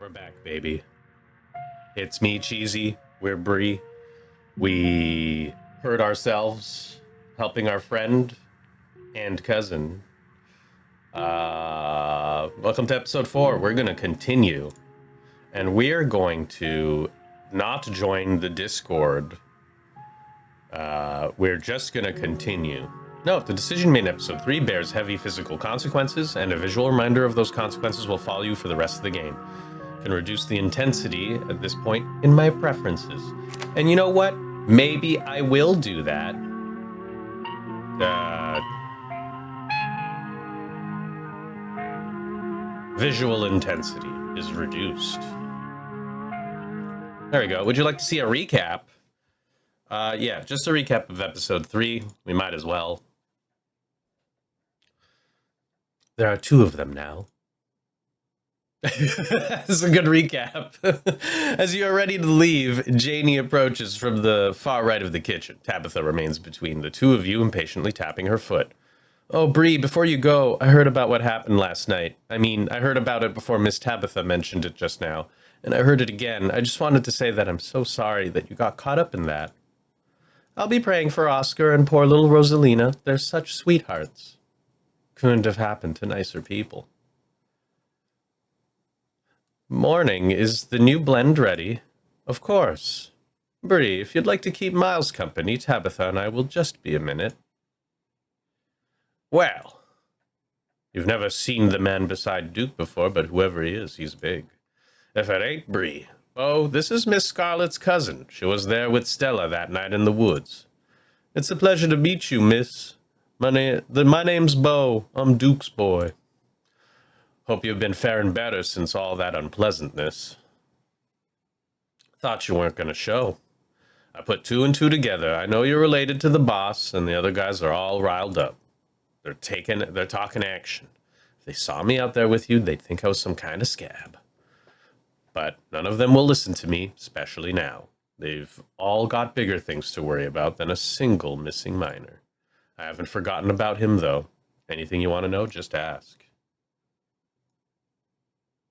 We're back, baby. It's me, Cheesy. We're BRIE. We hurt ourselves helping our friend and cousin. Welcome to episode 4. We're going to continue. And we're going to not join the Discord. We're just going to continue. Note, the decision made in episode 3 bears heavy physical consequences, and a visual reminder of those consequences will follow you for the rest of the game. Can reduce the intensity at this point in my preferences. And you know what? Maybe I will do that. Visual intensity is reduced. There we go. Would you like to see a recap? Yeah, just a recap of episode 3. We might as well. There are 2 of them now. This is a good recap. As you are ready to leave, Janie approaches from the far right of the kitchen. Tabitha remains between the 2 of you, impatiently tapping her foot. Oh, BRIE, before you go, I heard about what happened last night. I mean, I heard about it before Miss Tabitha mentioned it just now, and I heard it again. I just wanted to say that I'm so sorry that you got caught up in that. I'll be praying for Oscar and poor little Rosalina. They're such sweethearts. Couldn't have happened to nicer people. Morning, is the new blend ready? Of course. BRIE, if you'd like to keep Miles company, Tabitha and I will just be a minute. Well, you've never seen the man beside Duke before, but whoever he is, he's big. If it ain't BRIE. Oh, this is Miss Scarlet's cousin. She was there with Stella that night in the woods. It's a pleasure to meet you, miss. My name's Beau. I'm Duke's boy. Hope you've been faring better since all that unpleasantness. Thought you weren't going to show. I put 2 and 2 together. I know you're related to the boss, and the other guys are all riled up. They're talking action. If they saw me out there with you, they'd think I was some kind of scab. But none of them will listen to me, especially now. They've all got bigger things to worry about than a single missing minor. I haven't forgotten about him, though. Anything you want to know, just ask.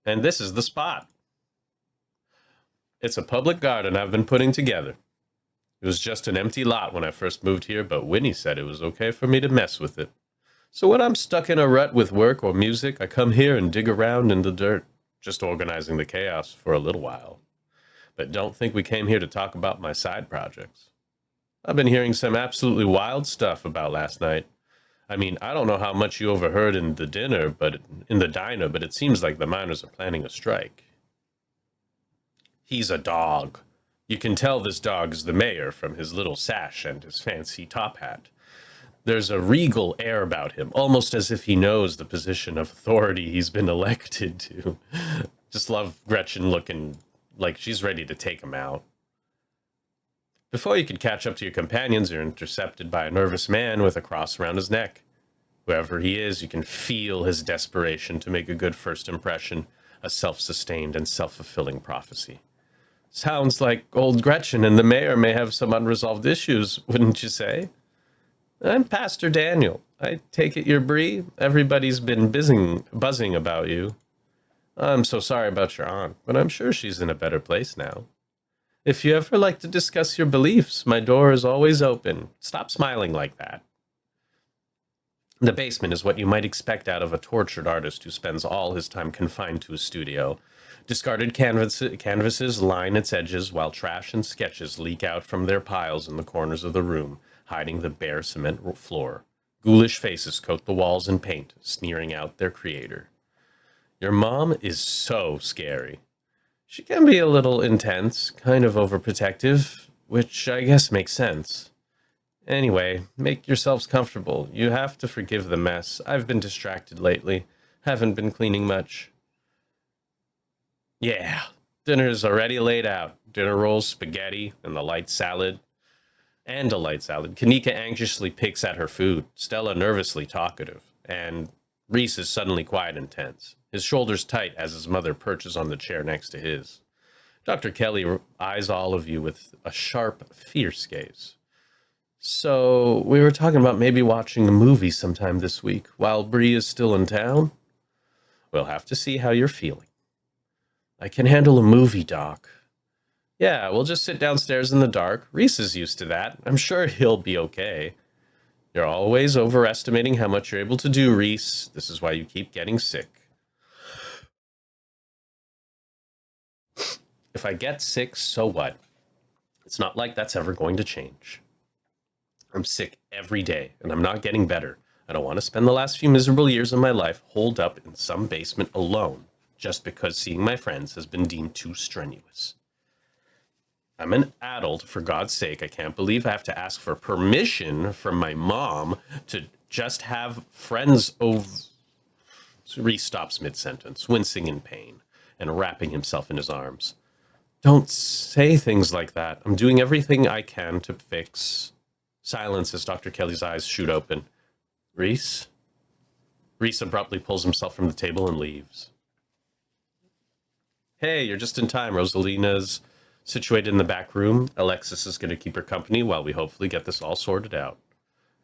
And this is the spot. It's a public garden I've been putting together. It was just an empty lot when I first moved here, but Winnie said it was okay for me to mess with it. So when I'm stuck in a rut with work or music, I come here and dig around in the dirt, just organizing the chaos for a little while. But don't think we came here to talk about my side projects. I've been hearing some absolutely wild stuff about last night. I mean, I don't know how much you overheard in the diner, but it seems like the miners are planning a strike. He's a dog. You can tell this dog is the mayor from his little sash and his fancy top hat. There's a regal air about him, almost as if he knows the position of authority he's been elected to. Just love Gretchen looking like she's ready to take him out. Before you could catch up to your companions, you're intercepted by a nervous man with a cross around his neck. Whoever he is, you can feel his desperation to make a good first impression, a self-sustained and self-fulfilling prophecy. Sounds like old Gretchen and the mayor may have some unresolved issues, wouldn't you say? I'm Pastor Daniel. I take it you're BRIE. Everybody's been buzzing about you. I'm so sorry about your aunt, but I'm sure she's in a better place now. If you ever like to discuss your beliefs, my door is always open. Stop smiling like that. The basement is what you might expect out of a tortured artist who spends all his time confined to a studio. Discarded canvases line its edges, while trash and sketches leak out from their piles in the corners of the room, hiding the bare cement floor. Ghoulish faces coat the walls in paint, sneering out their creator. Your mom is so scary. She can be a little intense, kind of overprotective, which I guess makes sense. Anyway, make yourselves comfortable. You have to forgive the mess. I've been distracted lately. Haven't been cleaning much. Yeah, dinner's already laid out. Dinner rolls, spaghetti, and a light salad. Kanika anxiously picks at her food, Stella nervously talkative, and Reese is suddenly quiet and tense, his shoulders tight as his mother perches on the chair next to his. Dr. Kelly eyes all of you with a sharp, fierce gaze. So, we were talking about maybe watching a movie sometime this week while BRIE is still in town? We'll have to see how you're feeling. I can handle a movie, Doc. Yeah, we'll just sit downstairs in the dark. Reese is used to that. I'm sure he'll be okay. You're always overestimating how much you're able to do, Reese. This is why you keep getting sick. If I get sick, so what? It's not like that's ever going to change. I'm sick every day, and I'm not getting better. I don't want to spend the last few miserable years of my life holed up in some basement alone, just because seeing my friends has been deemed too strenuous. I'm an adult, for God's sake. I can't believe I have to ask for permission from my mom to just have friends over. Reese stops mid-sentence, wincing in pain, and wrapping himself in his arms. Don't say things like that. I'm doing everything I can to fix. Silence as Dr. Kelly's eyes shoot open. Reese? Reese abruptly pulls himself from the table and leaves. Hey, you're just in time. Rosalina's situated in the back room. Alexis is going to keep her company while we hopefully get this all sorted out.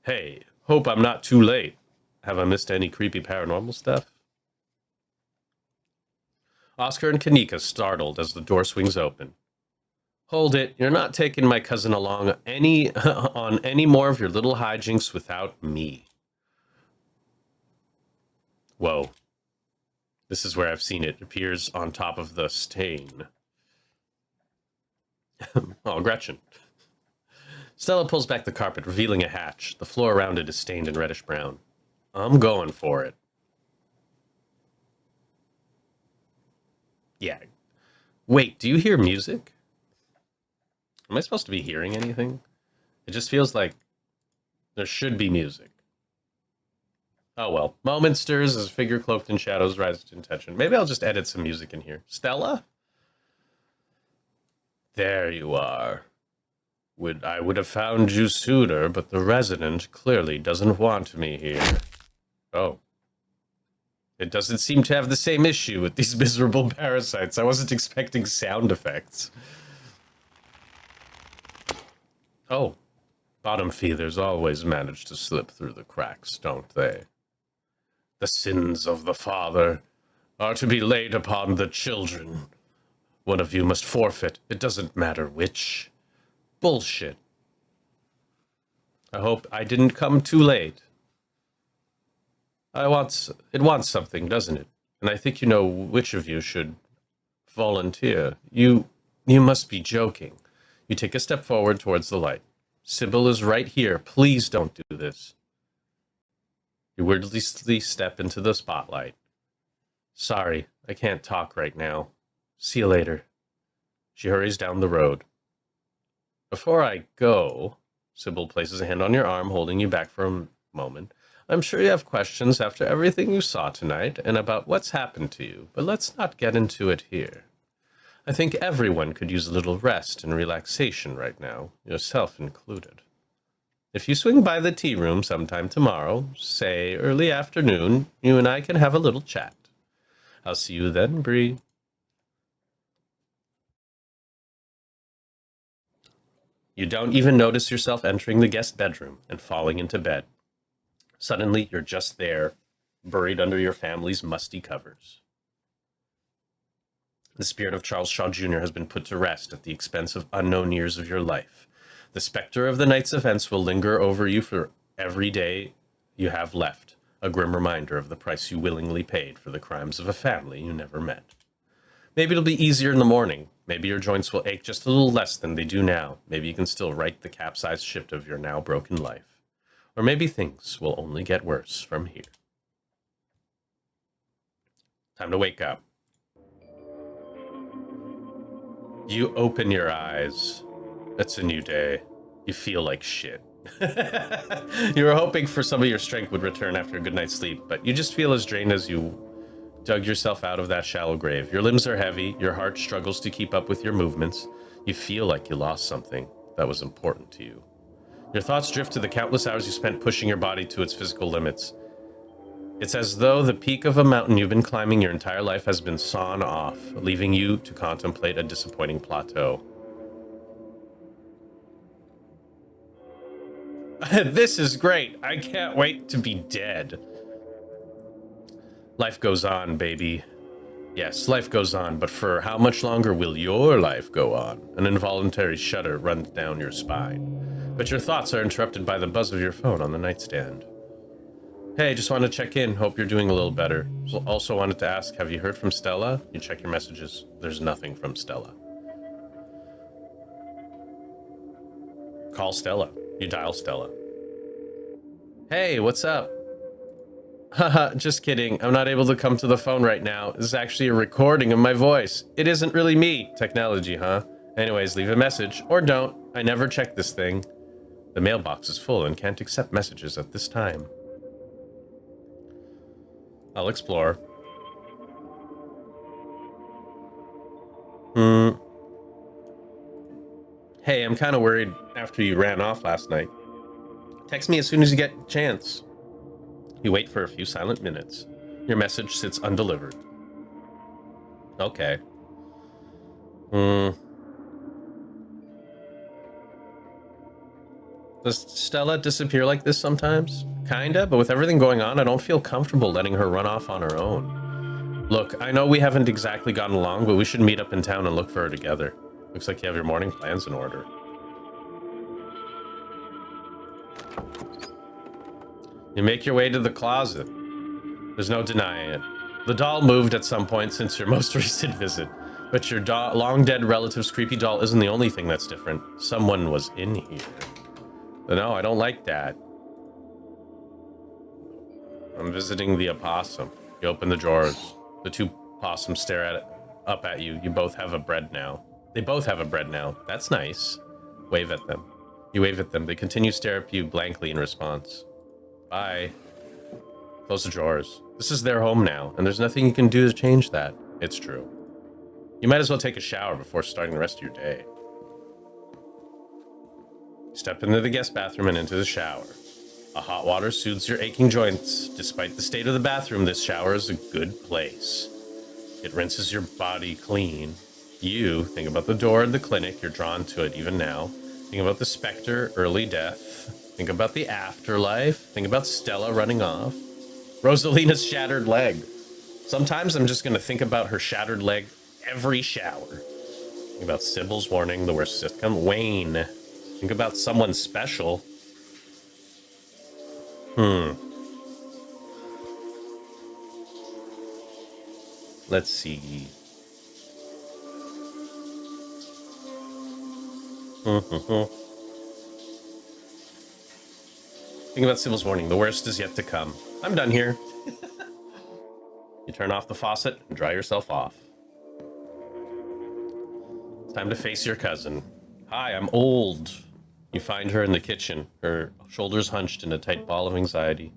Hey, hope I'm not too late. Have I missed any creepy paranormal stuff? Oscar and Kanika startled as the door swings open. Hold it, you're not taking my cousin along on any more of your little hijinks without me. Whoa. This is where I've seen it. It appears on top of the stain. Oh, Gretchen. Stella pulls back the carpet, revealing a hatch. The floor around it is stained in reddish brown. I'm going for it. Yeah. Wait, do you hear music? Am I supposed to be hearing anything? It just feels like there should be music. Oh well. Moment stirs as a figure cloaked in shadows rises to attention. Maybe I'll just edit some music in here. Stella? There you are. I would have found you sooner, but the resident clearly doesn't want me here. Oh. It doesn't seem to have the same issue with these miserable parasites. I wasn't expecting sound effects. Oh. Bottom feeders always manage to slip through the cracks, don't they? The sins of the father are to be laid upon the children. One of you must forfeit. It doesn't matter which. Bullshit. I hope I didn't come too late. It wants something, doesn't it? And I think you know which of you should volunteer. You must be joking. You take a step forward towards the light. Sybil is right here. Please don't do this. You wordlessly step into the spotlight. Sorry, I can't talk right now. See you later. She hurries down the road. Before I go, Sybil places a hand on your arm, holding you back for a moment. I'm sure you have questions after everything you saw tonight and about what's happened to you, but let's not get into it here. I think everyone could use a little rest and relaxation right now, yourself included. If you swing by the tea room sometime tomorrow, say early afternoon, you and I can have a little chat. I'll see you then, BRIE. You don't even notice yourself entering the guest bedroom and falling into bed. Suddenly, you're just there, buried under your family's musty covers. The spirit of Charles Shaw Jr. has been put to rest at the expense of unknown years of your life. The specter of the night's events will linger over you for every day you have left, a grim reminder of the price you willingly paid for the crimes of a family you never met. Maybe it'll be easier in the morning. Maybe your joints will ache just a little less than they do now. Maybe you can still right the capsized ship of your now broken life. Or maybe things will only get worse from here. Time to wake up. You open your eyes. It's a new day. You feel like shit. You were hoping for some of your strength would return after a good night's sleep, but you just feel as drained as you dug yourself out of that shallow grave. Your limbs are heavy. Your heart struggles to keep up with your movements. You feel like you lost something that was important to you. Your thoughts drift to the countless hours you spent pushing your body to its physical limits. It's as though the peak of a mountain you've been climbing your entire life has been sawn off, leaving you to contemplate a disappointing plateau. This is great. I can't wait to be dead. Life goes on, baby. Yes, life goes on, but for how much longer will your life go on? An involuntary shudder runs down your spine. But your thoughts are interrupted by the buzz of your phone on the nightstand. Hey, just wanted to check in. Hope you're doing a little better. Also wanted to ask, have you heard from Stella? You check your messages. There's nothing from Stella. Call Stella. You dial Stella. Hey, what's up? Haha, just kidding. I'm not able to come to the phone right now. This is actually a recording of my voice. It isn't really me. Technology, huh? Anyways, leave a message. Or don't. I never check this thing. The mailbox is full and can't accept messages at this time. I'll explore. Hey, I'm kind of worried after you ran off last night. Text me as soon as you get a chance. You wait for a few silent minutes. Your message sits undelivered. Okay. Does Stella disappear like this sometimes? Kinda, but with everything going on, I don't feel comfortable letting her run off on her own. Look, I know we haven't exactly gotten along, but we should meet up in town and look for her together. Looks like you have your morning plans in order. You make your way to the closet. There's no denying it. The doll moved at some point since your most recent visit, but your long-dead relative's creepy doll isn't the only thing that's different. Someone was in here. But no, I don't like that. I'm visiting the opossum. You open the drawers. The two possums stare up at you. You both have a bread now. They both have a bread now. That's nice. Wave at them. You wave at them. They continue to stare at you blankly in response. Bye. Close the drawers. This is their home now, and there's nothing you can do to change that. It's true. You might as well take a shower before starting the rest of your day. Step into the guest bathroom and into the shower. A hot water soothes your aching joints. Despite the state of the bathroom, this shower is a good place. It rinses your body clean. You think about the door in the clinic. You're drawn to it even now. Think about the specter, early death. Think about the afterlife. Think about Stella running off. Rosalina's shattered leg. Sometimes I'm just going to think about her shattered leg every shower. Think about Sybil's warning, the worst sitcom. Wayne. Think about someone special. Let's see. Think about Sybil's warning. The worst is yet to come. I'm done here. You turn off the faucet and dry yourself off. It's time to face your cousin. Hi, I'm old. You find her in the kitchen, her shoulders hunched in a tight ball of anxiety.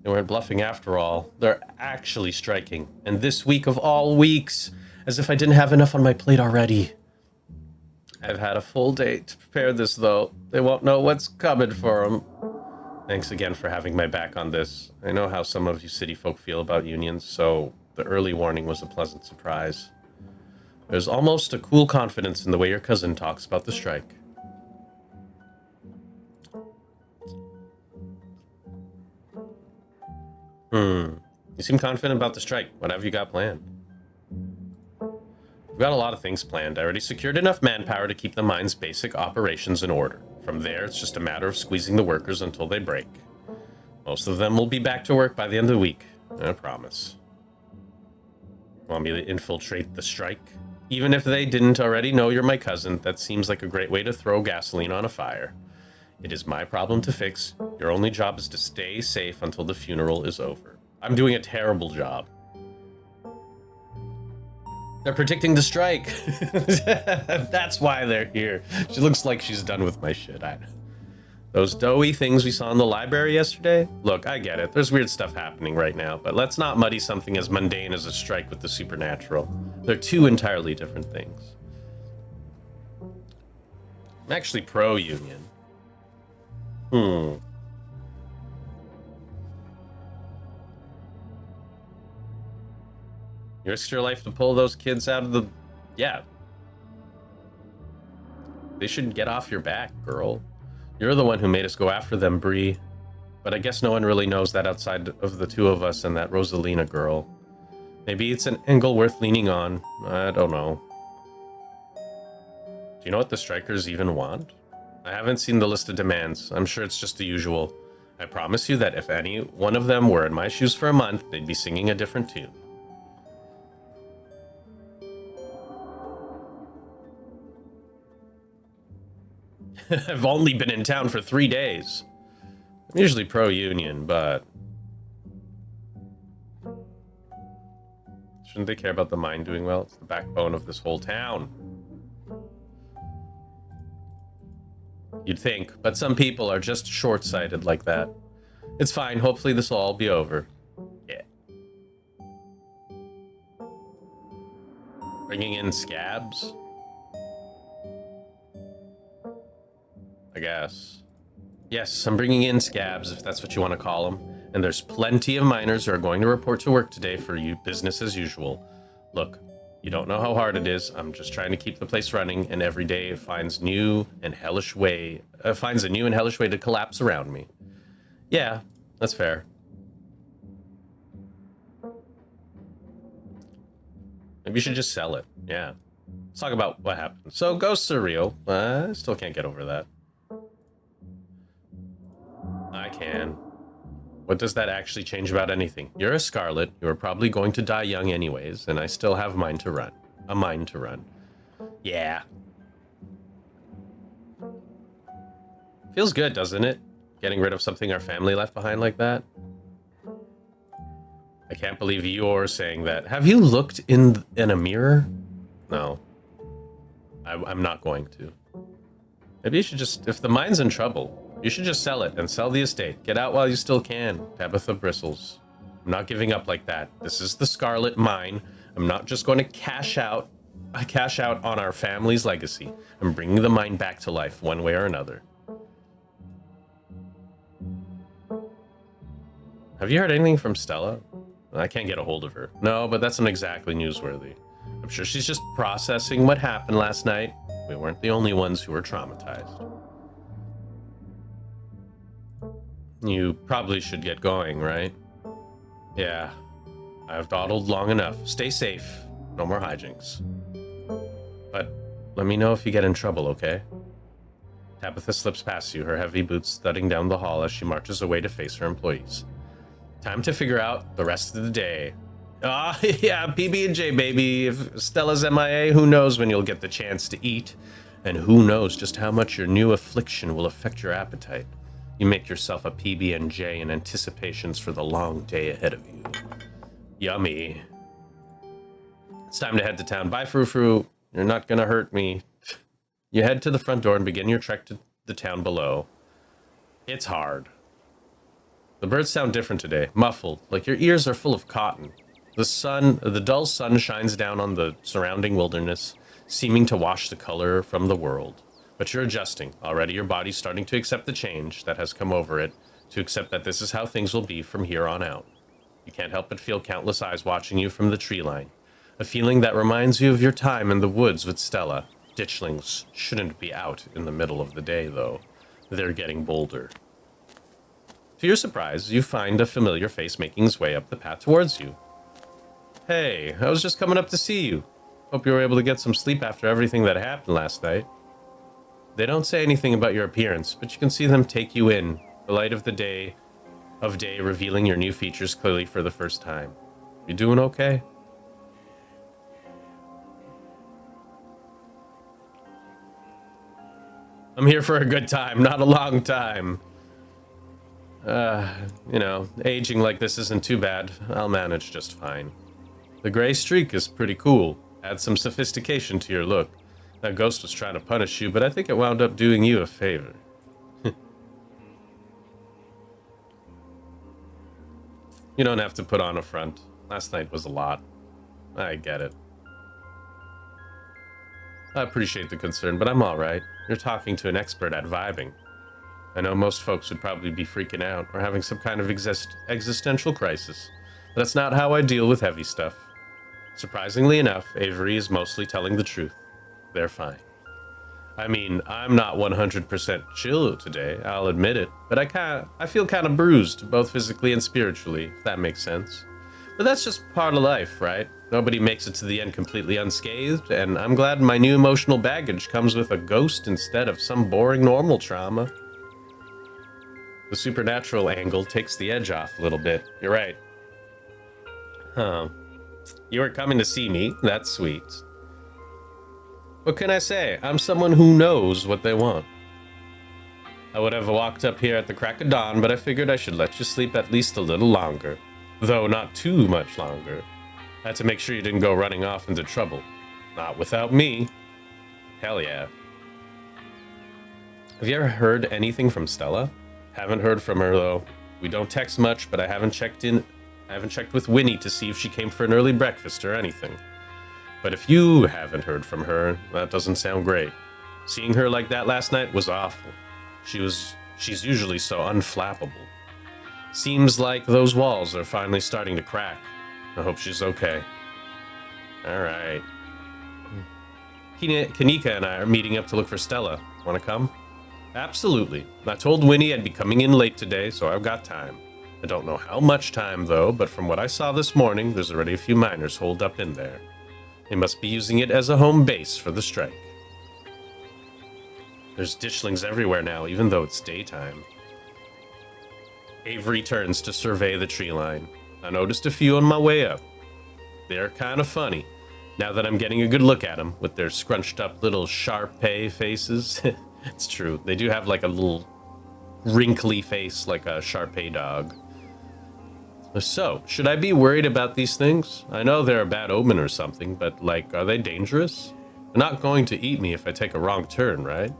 They weren't bluffing after all. They're actually striking. And this week of all weeks, as if I didn't have enough on my plate already. I've had a full day to prepare this, though. They won't know what's coming for them. Thanks again for having my back on this. I know how some of you city folk feel about unions, so the early warning was a pleasant surprise. There's almost a cool confidence in the way your cousin talks about the strike. You seem confident about the strike. What have you got planned? We've got a lot of things planned. I already secured enough manpower to keep the mine's basic operations in order. From there, it's just a matter of squeezing the workers until they break. Most of them will be back to work by the end of the week. I promise. Want me to infiltrate the strike? Even if they didn't already know you're my cousin, that seems like a great way to throw gasoline on a fire. It is my problem to fix. Your only job is to stay safe until the funeral is over. I'm doing a terrible job. They're predicting the strike. That's why they're here. She looks like she's done with my shit. Those doughy things we saw in the library yesterday? Look, I get it. There's weird stuff happening right now, but let's not muddy something as mundane as a strike with the supernatural. They're two entirely different things. I'm actually pro-union. You risked your life to pull those kids out of the... Yeah. They should get off your back, girl. You're the one who made us go after them, BRIE. But I guess no one really knows that outside of the two of us and that Rosalina girl. Maybe it's an angle worth leaning on. I don't know. Do you know what the strikers even want? I haven't seen the list of demands. I'm sure it's just the usual. I promise you that if any one of them were in my shoes for a month, they'd be singing a different tune. I've only been in town for 3 days. I'm usually pro-union, but... shouldn't they care about the mine doing well? It's the backbone of this whole town. You'd think, but some people are just short-sighted like that. It's fine, hopefully this will all be over. Yeah. Bringing in scabs? I guess. Yes, I'm bringing in scabs, if that's what you want to call them. And there's plenty of miners who are going to report to work today for you, business as usual. Look, you don't know how hard it is. I'm just trying to keep the place running, and every day it finds a new and hellish way to collapse around me. Yeah, that's fair. Maybe you should just sell it. Yeah. Let's talk about what happened. So, ghosts are real. I still can't get over that. I can. What does that actually change about anything? You're a Scarlet. You are probably going to die young anyways, and I still have mine to run. A mine to run. Yeah. Feels good, doesn't it? Getting rid of something our family left behind like that. I can't believe you're saying that. Have you looked in a mirror? No. I'm not going to. Maybe you should just... if the mine's in trouble, you should just sell it and sell the estate. Get out while you still can. Tabitha bristles. I'm not giving up like that. This is the Scarlet Mine. I'm not just going to cash out on our family's legacy. I'm bringing the mine back to life one way or another. Have you heard anything from Stella? I can't get a hold of her. No, but that's not exactly newsworthy. I'm sure she's just processing what happened last night. We weren't the only ones who were traumatized. You probably should get going, right? Yeah. I've dawdled long enough. Stay safe. No more hijinks. But let me know if you get in trouble, okay? Tabitha slips past you, her heavy boots thudding down the hall as she marches away to face her employees. Time to figure out the rest of the day. Ah, yeah, PB&J, baby. If Stella's MIA, who knows when you'll get the chance to eat? And who knows just how much your new affliction will affect your appetite. You make yourself a PB&J in anticipations for the long day ahead of you. Yummy. It's time to head to town. Bye, Frou-Frou. You're not gonna hurt me. You head to the front door and begin your trek to the town below. It's hard. The birds sound different today, muffled, like your ears are full of cotton. The dull sun shines down on the surrounding wilderness, seeming to wash the color from the world. But you're adjusting. Already your body's starting to accept the change that has come over it, to accept that this is how things will be from here on out. You can't help but feel countless eyes watching you from the tree line. A feeling that reminds you of your time in the woods with Stella. Ditchlings shouldn't be out in the middle of the day, though. They're getting bolder. To your surprise, you find a familiar face making his way up the path towards you. Hey, I was just coming up to see you. Hope you were able to get some sleep after everything that happened last night. They don't say anything about your appearance, but you can see them take you in, the light of day revealing your new features clearly for the first time. You doing okay? I'm here for a good time, not a long time. You know, aging like this isn't too bad. I'll manage just fine. The gray streak is pretty cool. Adds some sophistication to your look. That ghost was trying to punish you, but I think it wound up doing you a favor. You don't have to put on a front. Last night was a lot. I get it. I appreciate the concern, but I'm alright. You're talking to an expert at vibing. I know most folks would probably be freaking out or having some kind of existential crisis, but that's not how I deal with heavy stuff. Surprisingly enough, Avery is mostly telling the truth. They're fine. I mean, I'm not 100% chill today, I'll admit it, but I feel kind of bruised, both physically and spiritually, if that makes sense. But that's just part of life, right? Nobody makes it to the end completely unscathed, and I'm glad my new emotional baggage comes with a ghost instead of some boring normal trauma. The supernatural angle takes the edge off a little bit. You're right. Huh. You were coming to see me. That's sweet. What can I say? I'm someone who knows what they want. I would have walked up here at the crack of dawn, but I figured I should let you sleep at least a little longer. Though not too much longer. I had to make sure you didn't go running off into trouble. Not without me. Hell yeah. Have you ever heard anything from Stella? Haven't heard from her, though. We don't text much, but I haven't checked with Winnie to see if she came for an early breakfast or anything. But if you haven't heard from her, that doesn't sound great. Seeing her like that last night was awful. She's usually so unflappable. Seems like those walls are finally starting to crack. I hope she's okay. Alright. Kanika and I are meeting up to look for Stella. Wanna come? Absolutely. I told Winnie I'd be coming in late today, so I've got time. I don't know how much time, though, but from what I saw this morning, there's already a few miners holed up in there. They must be using it as a home base for the strike. There's ditchlings everywhere now, even though it's daytime. Avery turns to survey the tree line. I noticed a few on my way up. They're kind of funny, now that I'm getting a good look at them, with their scrunched up little Sharpay faces. It's true, they do have like a little wrinkly face like a Sharpay dog. So, should I be worried about these things? I know they're a bad omen or something, but like, are they dangerous? They're not going to eat me if I take a wrong turn, right?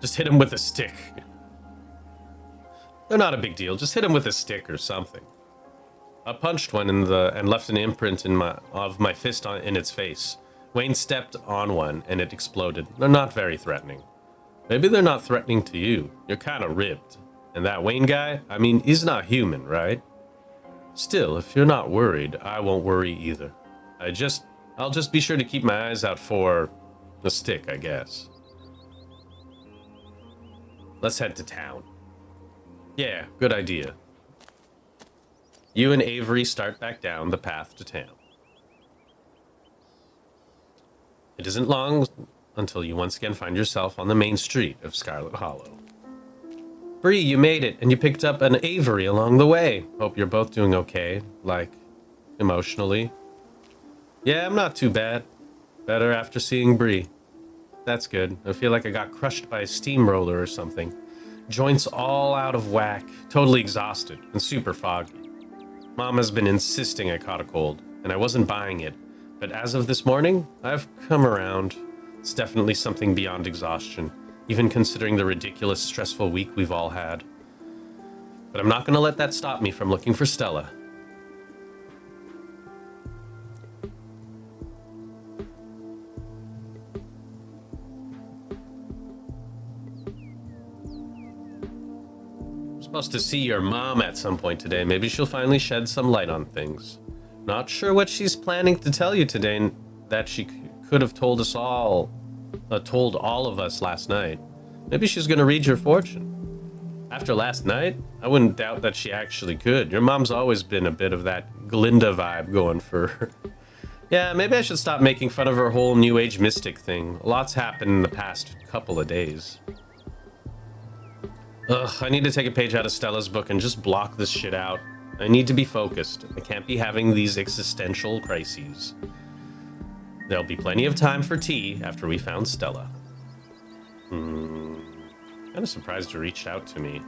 Just hit him with a stick. They're not a big deal. Just hit him with a stick or something. I punched one and left an imprint of my fist in its face. Wayne stepped on one and it exploded. They're not very threatening. Maybe they're not threatening to you. You're kind of ripped. And that Wayne guy, I mean, he's not human, right? Still, if you're not worried, I won't worry either. I'll just be sure to keep my eyes out for the stick, I guess. Let's head to town. Yeah, good idea. You and Avery start back down the path to town. It isn't long until you once again find yourself on the main street of Scarlet Hollow. BRIE, you made it, and you picked up an Avery along the way. Hope you're both doing okay, like, emotionally. Yeah, I'm not too bad. Better after seeing BRIE. That's good. I feel like I got crushed by a steamroller or something. Joints all out of whack, totally exhausted, and super foggy. Mom has been insisting I caught a cold, and I wasn't buying it. But as of this morning, I've come around. It's definitely something beyond exhaustion, even considering the ridiculous, stressful week we've all had. But I'm not going to let that stop me from looking for Stella. I'm supposed to see your mom at some point today. Maybe she'll finally shed some light on things. Not sure what she's planning to tell you today that she could have told all of us last night. Maybe she's going to read your fortune. After last night, I wouldn't doubt that she actually could. Your mom's always been a bit of that Glinda vibe going for her. Yeah, maybe I should stop making fun of her whole New Age mystic thing. A lot's happened in the past couple of days. Ugh, I need to take a page out of Stella's book and just block this shit out. I need to be focused. I can't be having these existential crises. There'll be plenty of time for tea after we found Stella. Kind of surprised you reached out to me.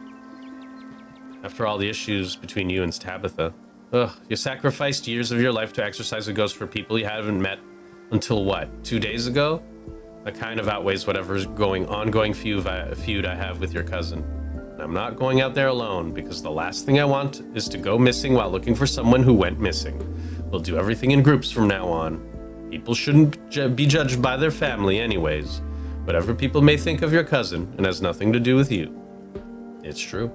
After all the issues between you and Tabitha. Ugh, you sacrificed years of your life to exercise a ghost for people you haven't met until what, 2 days ago? That kind of outweighs whatever's ongoing feud I have with your cousin. And I'm not going out there alone, because the last thing I want is to go missing while looking for someone who went missing. We'll do everything in groups from now on. People shouldn't be judged by their family anyways. Whatever people may think of your cousin, it has nothing to do with you. It's true.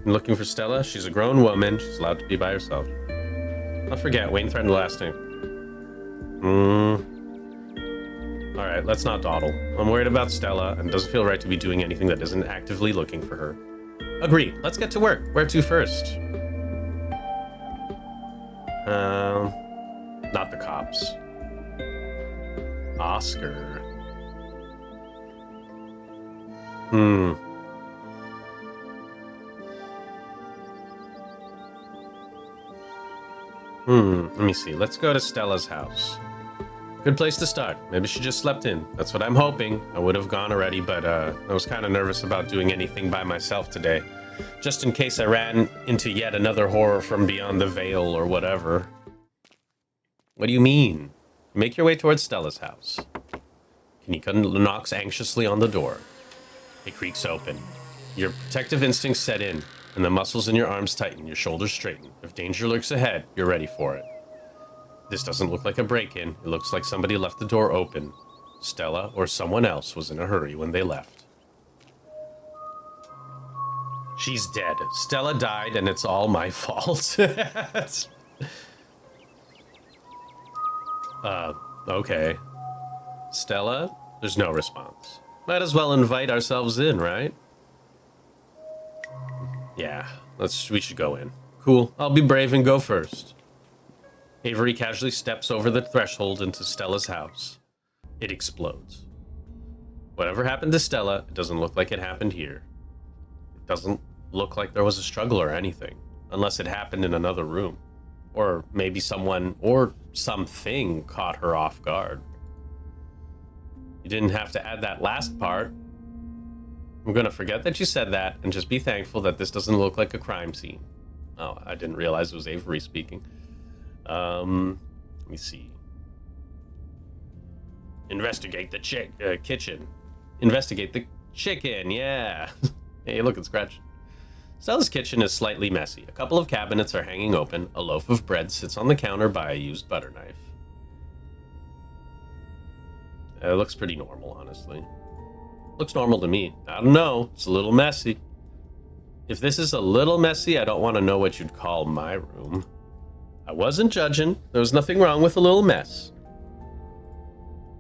I'm looking for Stella. She's a grown woman. She's allowed to be by herself. Don't forget, Wayne threatened the last name. Alright, let's not dawdle. I'm worried about Stella, and it doesn't feel right to be doing anything that isn't actively looking for her. Agreed. Let's get to work. Where to first? Not the cops. Oscar. Let me see. Let's go to Stella's house. Good place to start. Maybe she just slept in. That's what I'm hoping. I would have gone already, but I was kind of nervous about doing anything by myself today. Just in case I ran into yet another horror from beyond the veil or whatever. What do you mean? Make your way towards Stella's house. Kanika knocks anxiously on the door. It creaks open. Your protective instincts set in, and the muscles in your arms tighten, your shoulders straighten. If danger lurks ahead, you're ready for it. This doesn't look like a break-in. It looks like somebody left the door open. Stella or someone else was in a hurry when they left. She's dead. Stella died, and it's all my fault. Okay. Stella? There's no response. Might as well invite ourselves in, right? Yeah, we should go in. Cool, I'll be brave and go first. Avery casually steps over the threshold into Stella's house. It explodes. Whatever happened to Stella, it doesn't look like it happened here. It doesn't look like there was a struggle or anything, unless it happened in another room. Or maybe someone or something caught her off guard. You didn't have to add that last part. I'm gonna forget that you said that and just be thankful that this doesn't look like a crime scene. Oh, I didn't realize it was Avery speaking. Let me see. Investigate the kitchen. Investigate the chicken, yeah. Hey, look, it's scratched. Stella's kitchen is slightly messy. A couple of cabinets are hanging open. A loaf of bread sits on the counter by a used butter knife. It looks pretty normal, honestly. Looks normal to me. I don't know. It's a little messy. If this is a little messy, I don't want to know what you'd call my room. I wasn't judging. There was nothing wrong with a little mess.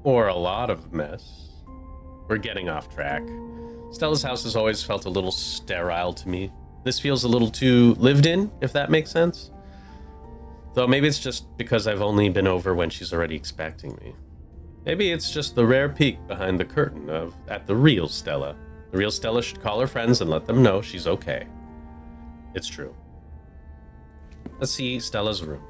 Or a lot of mess. We're getting off track. Stella's house has always felt a little sterile to me. This feels a little too lived in, if that makes sense. Though maybe it's just because I've only been over when she's already expecting me. Maybe it's just the rare peek behind the curtain at the real Stella. The real Stella should call her friends and let them know she's okay. It's true. Let's see Stella's room.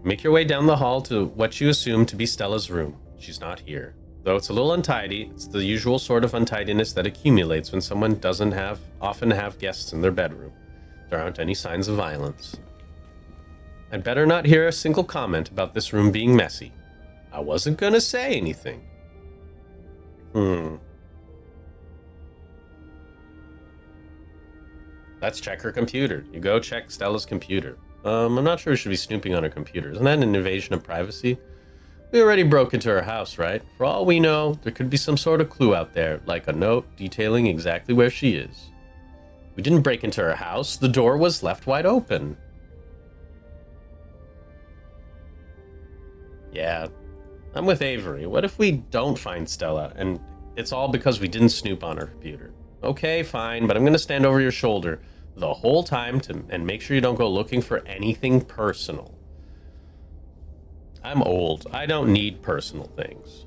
Make your way down the hall to what you assume to be Stella's room. She's not here. Though it's a little untidy, it's the usual sort of untidiness that accumulates when someone doesn't often have guests in their bedroom. There aren't any signs of violence. I'd better not hear a single comment about this room being messy. I wasn't gonna say anything. Let's check her computer. You go check Stella's computer. I'm not sure we should be snooping on her computer. Isn't that an invasion of privacy? We already broke into her house, right? For all we know, there could be some sort of clue out there, like a note detailing exactly where she is. We didn't break into her house. The door was left wide open. Yeah, I'm with Avery. What if we don't find Stella, and it's all because we didn't snoop on her computer? Okay, fine, but I'm going to stand over your shoulder the whole time and make sure you don't go looking for anything personal. I'm old. I don't need personal things.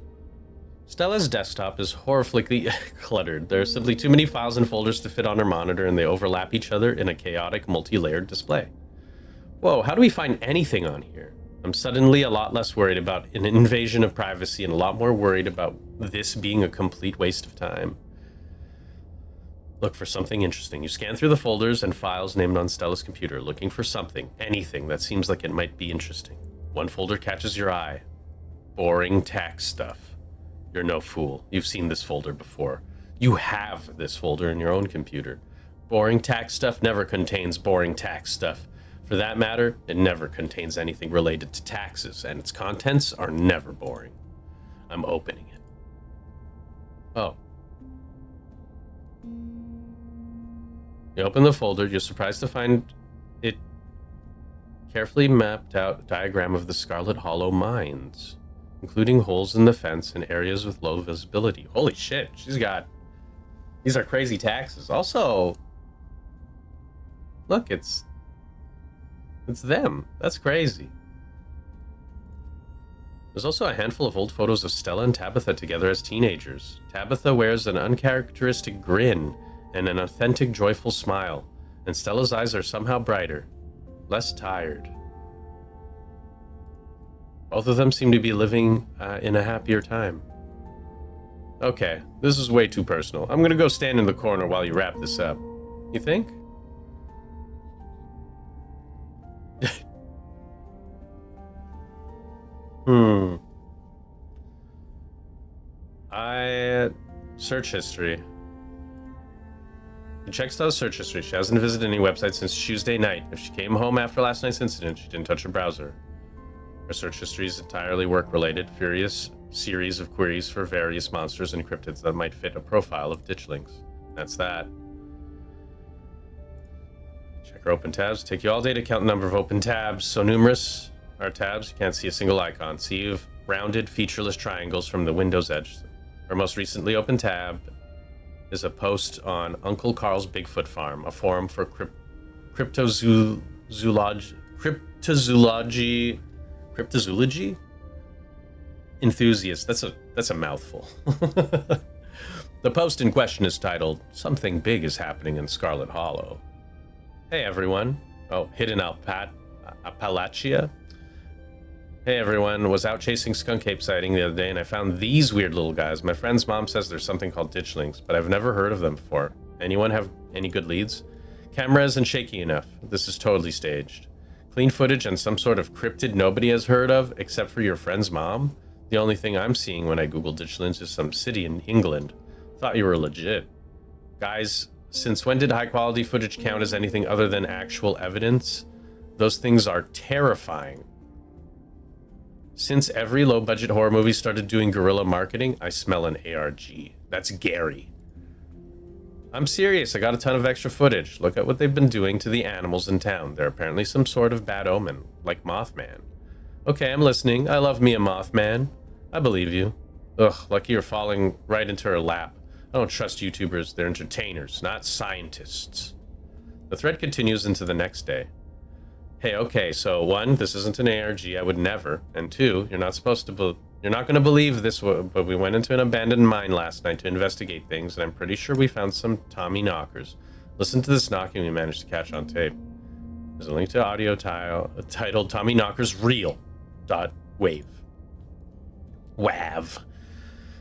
Stella's desktop is horrifically cluttered. There are simply too many files and folders to fit on her monitor, and they overlap each other in a chaotic, multi-layered display. Whoa, how do we find anything on here? I'm suddenly a lot less worried about an invasion of privacy and a lot more worried about this being a complete waste of time. Look for something interesting. You scan through the folders and files named on Stella's computer, looking for something, anything that seems like it might be interesting. One folder catches your eye. Boring tax stuff. You're no fool. You've seen this folder before. You have this folder in your own computer. Boring tax stuff never contains boring tax stuff. For that matter, it never contains anything related to taxes, and its contents are never boring. I'm opening it. Oh. You open the folder, you're surprised to find it carefully mapped out diagram of the Scarlet Hollow mines, including holes in the fence and areas with low visibility. Holy shit, she's got These are crazy taxes. Also, look, it's them. That's crazy. There's also a handful of old photos of Stella and Tabitha together as teenagers. Tabitha wears an uncharacteristic grin and an authentic, joyful smile, and Stella's eyes are somehow brighter, less tired. Both of them seem to be living in a happier time. Okay, this is way too personal. I'm gonna go stand in the corner while you wrap this up. You think? Search history. She checks Stella's search history. She hasn't visited any websites since Tuesday night. If she came home after last night's incident, she didn't touch her browser. Her search history is entirely work-related, furious series of queries for various monsters and cryptids that might fit a profile of ditchlings. That's that. Check her open tabs. Take you all day to count the number of open tabs. So numerous are tabs, you can't see a single icon. See of rounded, featureless triangles from the window's edge. Her most recently opened tab is a post on Uncle Carl's Bigfoot Farm, a forum for cryptozoology enthusiasts. That's a mouthful. The post in question is titled, "Something Big is Happening in Scarlet Hollow." Hey everyone. Oh, hidden Appalachia. Hey everyone, was out chasing skunk ape sighting the other day and I found these weird little guys. My friend's mom says there's something called ditchlings, but I've never heard of them before. Anyone have any good leads? Camera isn't shaky enough. This is totally staged. Clean footage and some sort of cryptid nobody has heard of, except for your friend's mom? The only thing I'm seeing when I Google ditchlings is some city in England. Thought you were legit. Guys, since when did high quality footage count as anything other than actual evidence? Those things are terrifying. Since every low-budget horror movie started doing guerrilla marketing, I smell an ARG. That's Gary. I'm serious, I got a ton of extra footage. Look at what they've been doing to the animals in town. They're apparently some sort of bad omen, like Mothman. Okay, I'm listening. I love me a Mothman. I believe you. Ugh, lucky you're falling right into her lap. I don't trust YouTubers. They're entertainers, not scientists. The thread continues into the next day. Hey, okay, so 1, this isn't an ARG, I would never. And 2, you're not going to believe this, but we went into an abandoned mine last night to investigate things, and I'm pretty sure we found some Tommy knockers. Listen to this knocking we managed to catch on tape. There's a link to audio titled Tommy Knockers Real. .wav. WAV.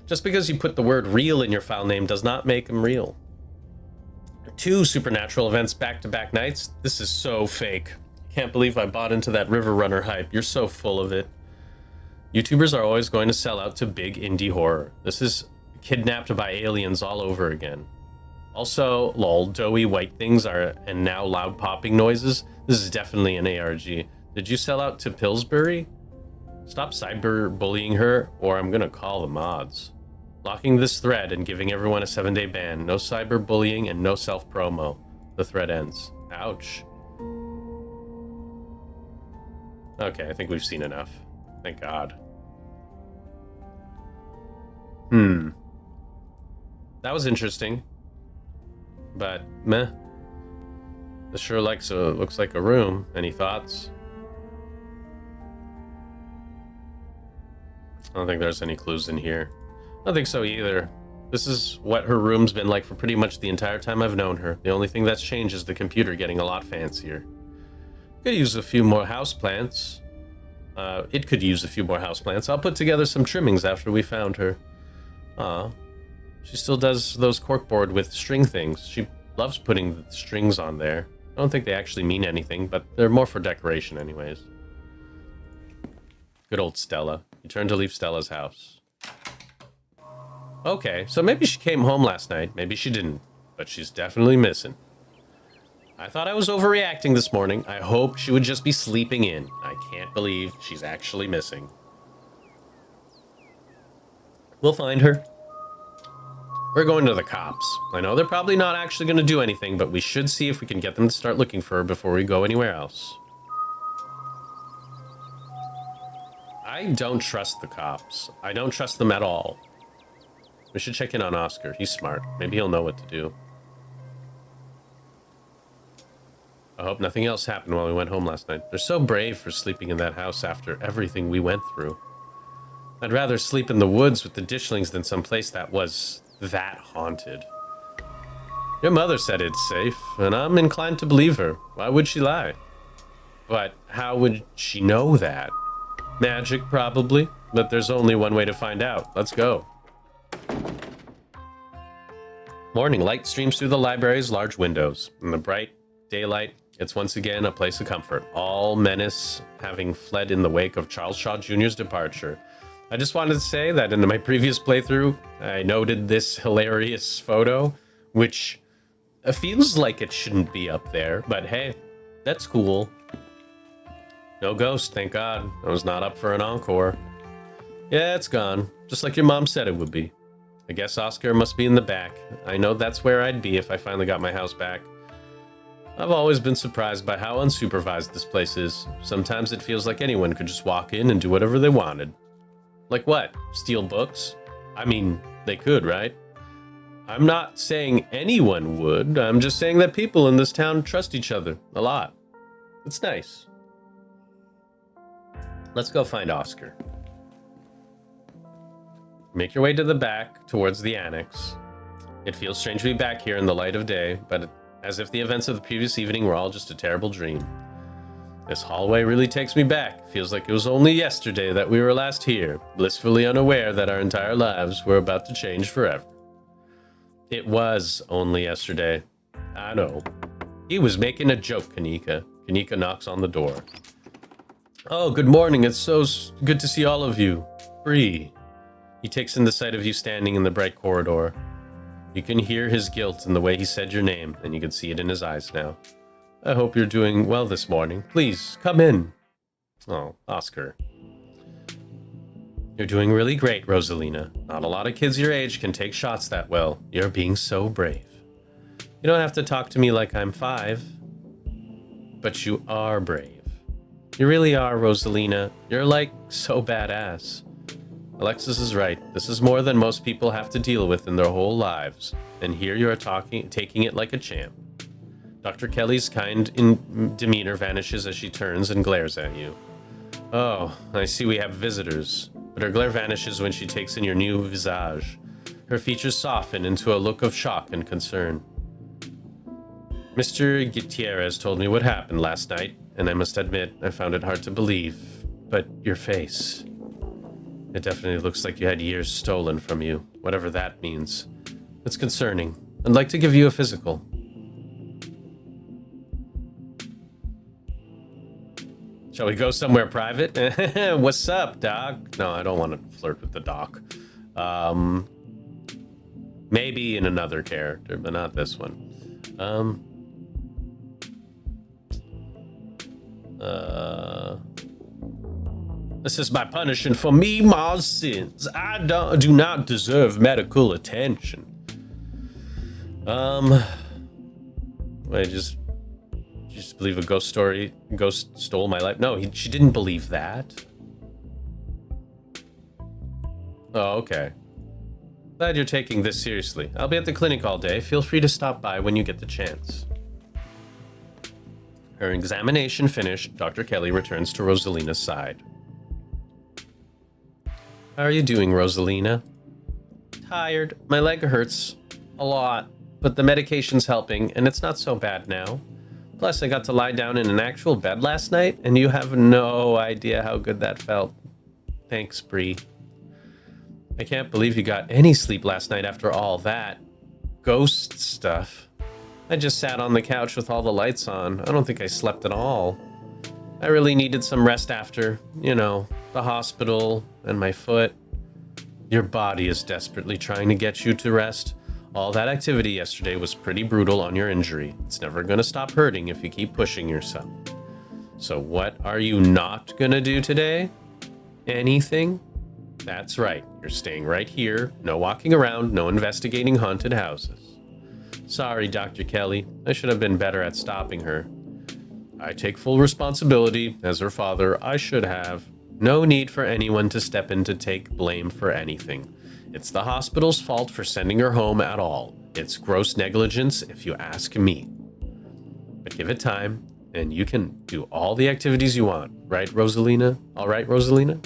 Just because you put the word real in your file name does not make them real. 2 supernatural events back-to-back nights? This is so fake. Can't believe I bought into that River Runner hype. You're so full of it. YouTubers are always going to sell out to big indie horror. This is kidnapped by aliens all over again. Also, lol, doughy white things are, and now loud popping noises. This is definitely an ARG. Did you sell out to Pillsbury? Stop cyberbullying her, or I'm gonna call the mods. Locking this thread and giving everyone a 7-day ban. No cyberbullying and no self-promo. The thread ends. Ouch. Okay, I think we've seen enough. Thank God. That was interesting. But, meh. This sure looks like a room. Any thoughts? I don't think there's any clues in here. I don't think so either. This is what her room's been like for pretty much the entire time I've known her. The only thing that's changed is the computer getting a lot fancier. Could use a few more houseplants. It could use a few more houseplants. I'll put together some trimmings after we found her. She still does those corkboard with string things. She loves putting the strings on there. I don't think they actually mean anything, but they're more for decoration anyways. Good old Stella. You turned to leave Stella's house. Okay, so maybe she came home last night. Maybe she didn't, but she's definitely missing. I thought I was overreacting this morning. I hope she would just be sleeping in. I can't believe she's actually missing. We'll find her. We're going to the cops. I know they're probably not actually going to do anything, but we should see if we can get them to start looking for her before we go anywhere else. I don't trust the cops. I don't trust them at all. We should check in on Oscar. He's smart. Maybe he'll know what to do. I hope nothing else happened while we went home last night. They're so brave for sleeping in that house after everything we went through. I'd rather sleep in the woods with the ditchlings than someplace that was that haunted. Your mother said it's safe, and I'm inclined to believe her. Why would she lie? But how would she know that? Magic, probably, but there's only one way to find out. Let's go. Morning light streams through the library's large windows. In the bright daylight, it's once again a place of comfort, all menace having fled in the wake of Charles Shaw Jr.'s departure. I just wanted to say that in my previous playthrough, I noted this hilarious photo, which feels like it shouldn't be up there, but hey, that's cool. No ghost, thank God. I was not up for an encore. Yeah, it's gone, just like your mom said it would be. I guess Oscar must be in the back. I know that's where I'd be if I finally got my house back. I've always been surprised by how unsupervised this place is. Sometimes it feels like anyone could just walk in and do whatever they wanted. Like what? Steal books? I mean, they could, right? I'm not saying anyone would. I'm just saying that people in this town trust each other a lot. It's nice. Let's go find Oscar. Make your way to the back, towards the annex. It feels strange to be back here in the light of day, but as if the events of the previous evening were all just a terrible dream. This hallway really takes me back. Feels like it was only yesterday that we were last here, blissfully unaware that our entire lives were about to change forever. It was only yesterday. I know. He was making a joke, Kanika. Kanika knocks on the door. Oh, good morning. It's so good to see all of you. BRIE. He takes in the sight of you standing in the bright corridor. You can hear his guilt in the way he said your name, and you can see it in his eyes now. I hope you're doing well this morning. Please, come in. Oh, Oscar. You're doing really great, Rosalina. Not a lot of kids your age can take shots that well. You're being so brave. You don't have to talk to me like I'm 5. But you are brave. You really are, Rosalina. You're like so badass. Alexis is right. This is more than most people have to deal with in their whole lives. And here you are taking it like a champ. Dr. Kelly's kind demeanor vanishes as she turns and glares at you. Oh, I see we have visitors. But her glare vanishes when she takes in your new visage. Her features soften into a look of shock and concern. Mr. Gutierrez told me what happened last night, and I must admit I found it hard to believe. But your face... It definitely looks like you had years stolen from you, whatever that means. It's concerning. I'd like to give you a physical. Shall we go somewhere private? What's up, Doc? No, I don't want to flirt with the Doc. Maybe in another character, but not this one. This is my punishment for me, my sins. I do not deserve medical attention. I just believe a ghost stole my life. No, she didn't believe that. Oh, okay. Glad you're taking this seriously. I'll be at the clinic all day. Feel free to stop by when you get the chance. Her examination finished, Dr. Kelly returns to Rosalina's side. How are you doing, Rosalina? Tired. My leg hurts a lot, but the medication's helping, and it's not so bad now. Plus, I got to lie down in an actual bed last night, and you have no idea how good that felt. Thanks, BRIE. I can't believe you got any sleep last night after all that ghost stuff. I just sat on the couch with all the lights on. I don't think I slept at all. I really needed some rest after, the hospital and my foot. Your body is desperately trying to get you to rest. All that activity yesterday was pretty brutal on your injury. It's never going to stop hurting if you keep pushing yourself. So what are you not going to do today? Anything? That's right. You're staying right here. No walking around, no investigating haunted houses. Sorry, Dr. Kelly. I should have been better at stopping her. I take full responsibility. As her father, I should have. No need for anyone to step in to take blame for anything. It's the hospital's fault for sending her home at all. It's gross negligence if you ask me. But give it time, and you can do all the activities you want. Right, Rosalina? All right, Rosalina?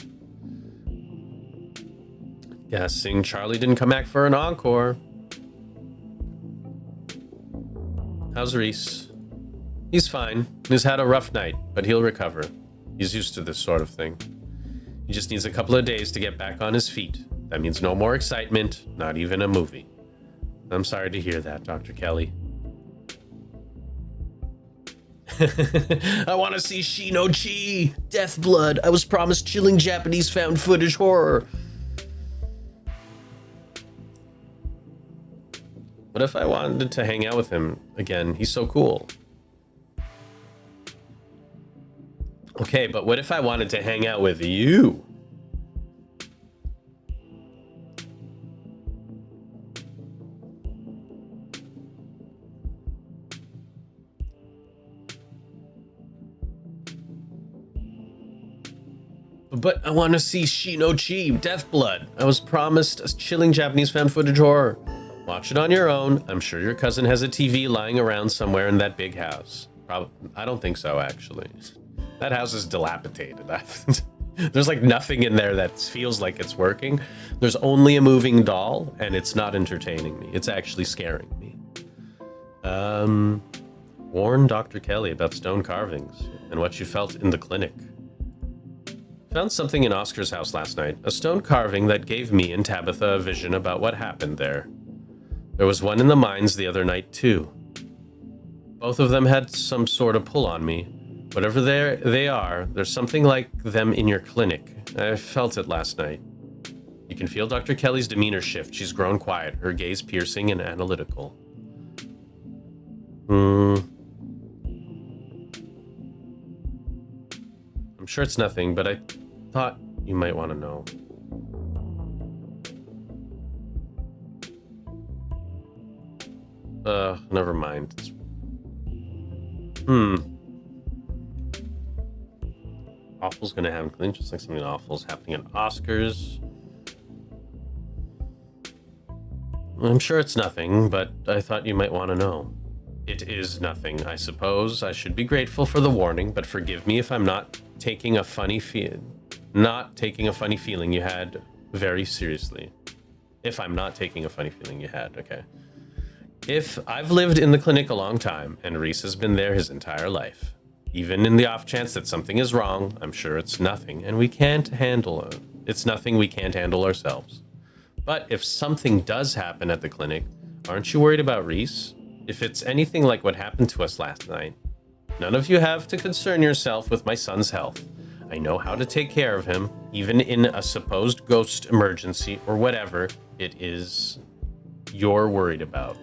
Guessing Charlie didn't come back for an encore. How's Reese? He's fine. He's had a rough night, but he'll recover. He's used to this sort of thing. He just needs a couple of days to get back on his feet. That means no more excitement, not even a movie. I'm sorry to hear that, Dr. Kelly. I want to see Shino-Chi! Death Blood! I was promised chilling Japanese found footage horror! What if I wanted to hang out with him again? He's so cool. Okay, but what if I wanted to hang out with you? But I want to see Shino-Chi, Death Blood. I was promised a chilling Japanese found footage horror. Watch it on your own. I'm sure your cousin has a TV lying around somewhere in that big house. I don't think so, actually. That house is dilapidated. There's like nothing in there that feels like it's working. There's only a moving doll, and it's not entertaining me. It's actually scaring me. Warn Dr. Kelly about stone carvings and what you felt in the clinic. Found something in Oscar's house last night. A stone carving that gave me and Tabitha a vision about what happened there. There was one in the mines the other night, too. Both of them had some sort of pull on me. Whatever they are, there's something like them in your clinic. I felt it last night. You can feel Dr. Kelly's demeanor shift. She's grown quiet, her gaze piercing and analytical. I'm sure it's nothing, but I thought you might want to know. Never mind. Awful's gonna have him just like something awful's happening at Oscars. I'm sure it's nothing, but I thought you might want to know. It is nothing, I suppose. I should be grateful for the warning, but forgive me if I'm not taking a funny feeling you had very seriously. If I'm not taking a funny feeling you had, okay. If I've lived in the clinic a long time, and Reese has been there his entire life, even in the off chance that something is wrong, I'm sure it's nothing, and we can't handle it. It's nothing we can't handle ourselves. But if something does happen at the clinic, aren't you worried about Reese? If it's anything like what happened to us last night, none of you have to concern yourself with my son's health. I know how to take care of him, even in a supposed ghost emergency or whatever it is you're worried about.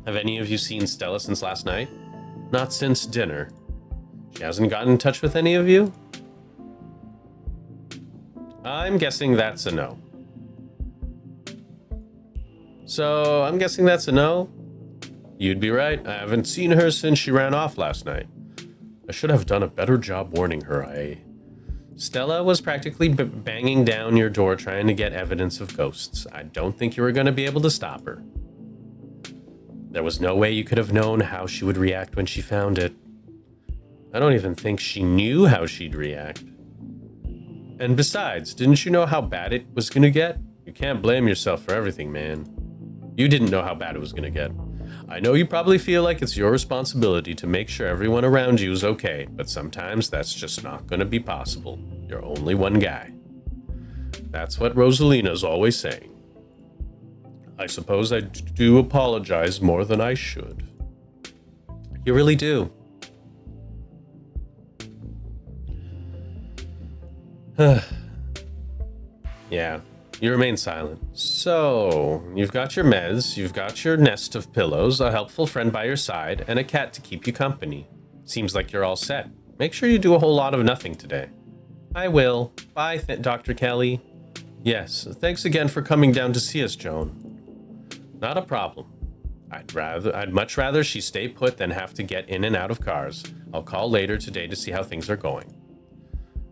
Have any of you seen Stella since last night? Not since dinner. She hasn't gotten in touch with any of you? I'm guessing that's a no. So, I'm guessing that's a no? You'd be right. I haven't seen her since she ran off last night. I should have done a better job warning her. Stella was practically banging down your door trying to get evidence of ghosts. I don't think you were going to be able to stop her. There was no way you could have known how she would react when she found it. I don't even think she knew how she'd react. And besides, didn't you know how bad it was going to get? You can't blame yourself for everything, man. You didn't know how bad it was going to get. I know you probably feel like it's your responsibility to make sure everyone around you is okay, but sometimes that's just not going to be possible. You're only one guy. That's what Rosalina's always saying. I suppose I do apologize more than I should. You really do. Yeah, you remain silent. So, you've got your meds, you've got your nest of pillows, a helpful friend by your side, and a cat to keep you company. Seems like you're all set. Make sure you do a whole lot of nothing today. I will. Bye, Dr. Kelly. Yes, thanks again for coming down to see us, Joan. Not a problem. I'd much rather she stay put than have to get in and out of cars. I'll call later today to see how things are going.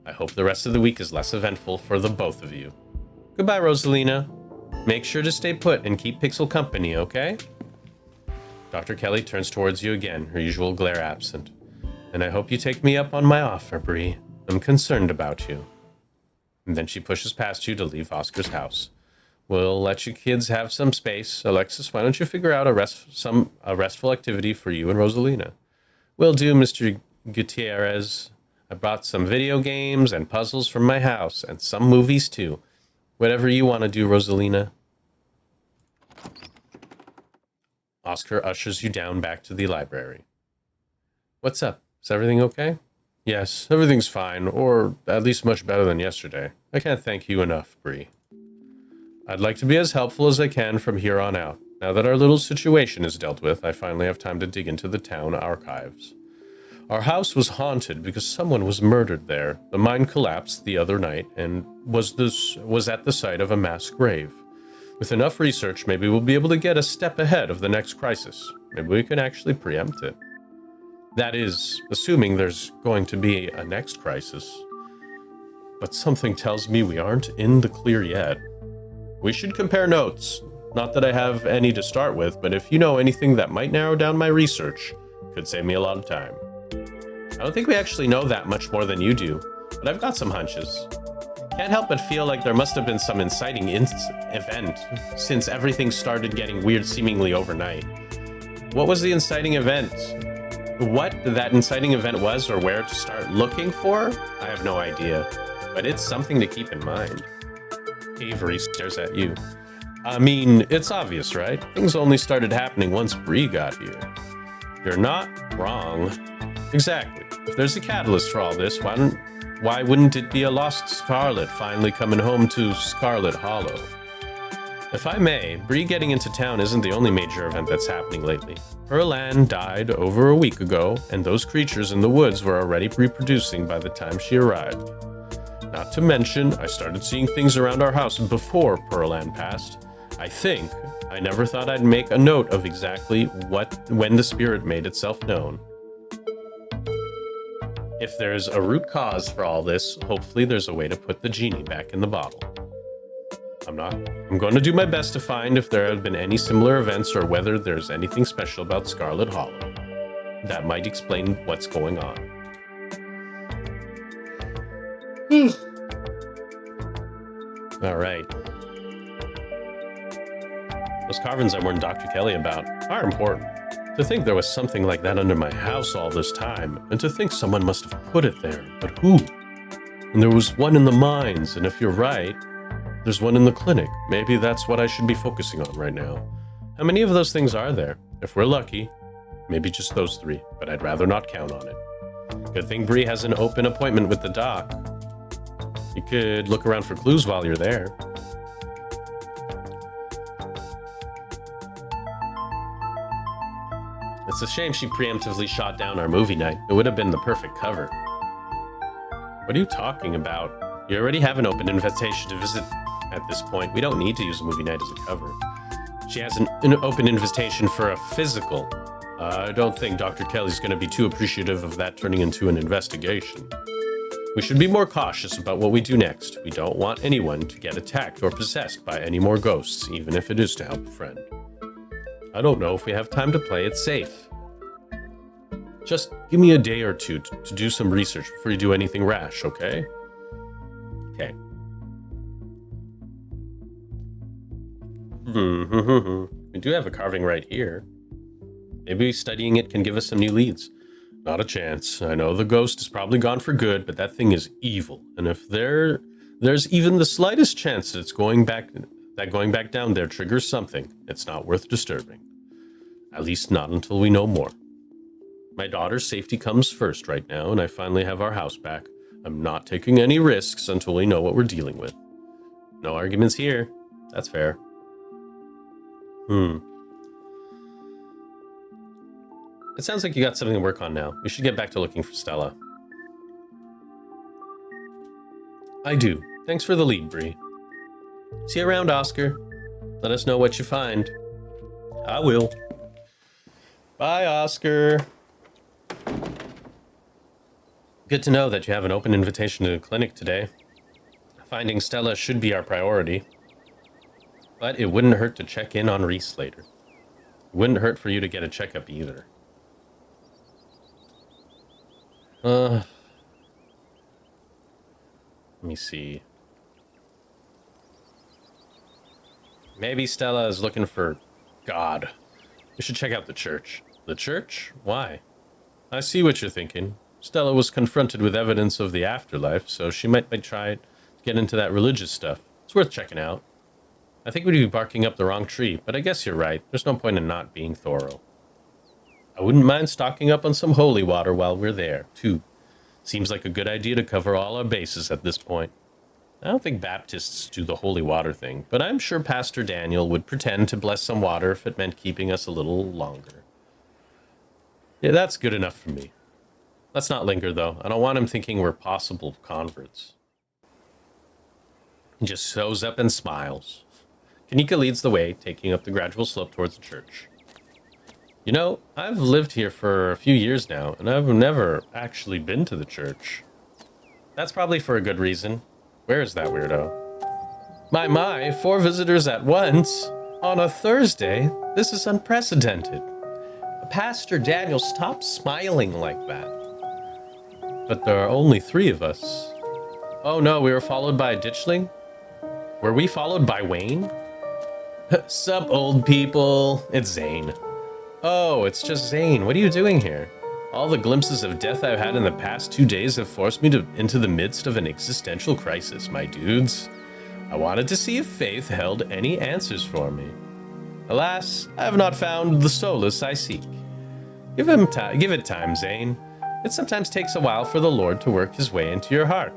I hope the rest of the week is less eventful for the both of you. Goodbye, Rosalina. Make sure to stay put and keep Pixel company, okay? Dr. Kelly turns towards you again, her usual glare absent. And I hope you take me up on my offer, BRIE. I'm concerned about you. And then she pushes past you to leave Oscar's house. We'll let you kids have some space. Alexis, why don't you figure out a restful activity for you and Rosalina? Will do, Mr. Gutierrez. I brought some video games and puzzles from my house, and some movies too. Whatever you want to do, Rosalina. Oscar ushers you down back to the library. What's up? Is everything okay? Yes, everything's fine, or at least much better than yesterday. I can't thank you enough, BRIE. I'd like to be as helpful as I can from here on out. Now that our little situation is dealt with, I finally have time to dig into the town archives. Our house was haunted because someone was murdered there. The mine collapsed the other night and was at the site of a mass grave. With enough research, maybe we'll be able to get a step ahead of the next crisis. Maybe we can actually preempt it. That is, assuming there's going to be a next crisis. But something tells me we aren't in the clear yet. We should compare notes. Not that I have any to start with, but if you know anything that might narrow down my research, could save me a lot of time. I don't think we actually know that much more than you do, but I've got some hunches. Can't help but feel like there must have been some inciting event, since everything started getting weird seemingly overnight. What was the inciting event? What that inciting event was or where to start looking for? I have no idea, but it's something to keep in mind. Avery stares at you. I mean, it's obvious, right? Things only started happening once BRIE got here. You're not wrong. Exactly. If there's a catalyst for all this, why wouldn't it be a lost Scarlet finally coming home to Scarlet Hollow? If I may, BRIE getting into town isn't the only major event that's happening lately. Perlan died over a week ago, and those creatures in the woods were already reproducing by the time she arrived. Not to mention, I started seeing things around our house before Perlan passed. I never thought I'd make a note of exactly when the spirit made itself known. If there's a root cause for all this, hopefully there's a way to put the genie back in the bottle. I'm going to do my best to find if there have been any similar events or whether there's anything special about Scarlet Hollow. That might explain what's going on. All right. Those carvings I warned Dr. Kelly about are important. To think there was something like that under my house all this time, and to think someone must have put it there, but who? And there was one in the mines, and if you're right, there's one in the clinic. Maybe that's what I should be focusing on right now. How many of those things are there? If we're lucky, maybe just those 3, but I'd rather not count on it. Good thing BRIE has an open appointment with the doc. You could look around for clues while you're there. It's a shame she preemptively shot down our movie night. It would have been the perfect cover. What are you talking about? You already have an open invitation to visit at this point. We don't need to use a movie night as a cover. She has an open invitation for a physical. I don't think Dr. Kelly's going to be too appreciative of that turning into an investigation. We should be more cautious about what we do next. We don't want anyone to get attacked or possessed by any more ghosts, even if it is to help a friend. I don't know if we have time to play it safe. Just give me a day or two to do some research before you do anything rash, okay? Okay. We do have a carving right here. Maybe studying it can give us some new leads. Not a chance. I know the ghost is probably gone for good, but that thing is evil. And if there's even the slightest chance that going back down there triggers something, it's not worth disturbing. At least not until we know more. My daughter's safety comes first right now, and I finally have our house back. I'm not taking any risks until we know what we're dealing with. No arguments here. That's fair. It sounds like you got something to work on now. We should get back to looking for Stella. I do. Thanks for the lead, BRIE. See you around, Oscar. Let us know what you find. I will. Bye, Oscar. Good to know that you have an open invitation to the clinic today. Finding Stella should be our priority, but it wouldn't hurt to check in on Reese later. It wouldn't hurt for you to get a checkup either. Let me see. Maybe Stella is looking for God. We should check out the church. The church? Why? I see what you're thinking. Stella was confronted with evidence of the afterlife, so she might try to get into that religious stuff. It's worth checking out. I think we'd be barking up the wrong tree, but I guess you're right. There's no point in not being thorough. I wouldn't mind stocking up on some holy water while we're there, too. Seems like a good idea to cover all our bases at this point. I don't think Baptists do the holy water thing, but I'm sure Pastor Daniel would pretend to bless some water if it meant keeping us a little longer. Yeah, that's good enough for me. Let's not linger, though. I don't want him thinking we're possible converts. He just shows up and smiles. Kanika leads the way, taking up the gradual slope towards the church. You know, I've lived here for a few years now, and I've never actually been to the church. That's probably for a good reason. Where is that weirdo? My, 4 visitors at once? On a Thursday? This is unprecedented. Pastor Daniel, stop smiling like that. But there are only 3 of us. Oh no, we were followed by a ditchling? Were we followed by Wayne? Sup, old people? It's Zane. Oh, it's just Zane. What are you doing here? All the glimpses of death I've had in the past 2 days have forced me into the midst of an existential crisis, my dudes. I wanted to see if faith held any answers for me. Alas, I have not found the solace I seek. Give it time, Zane. It sometimes takes a while for the Lord to work his way into your heart.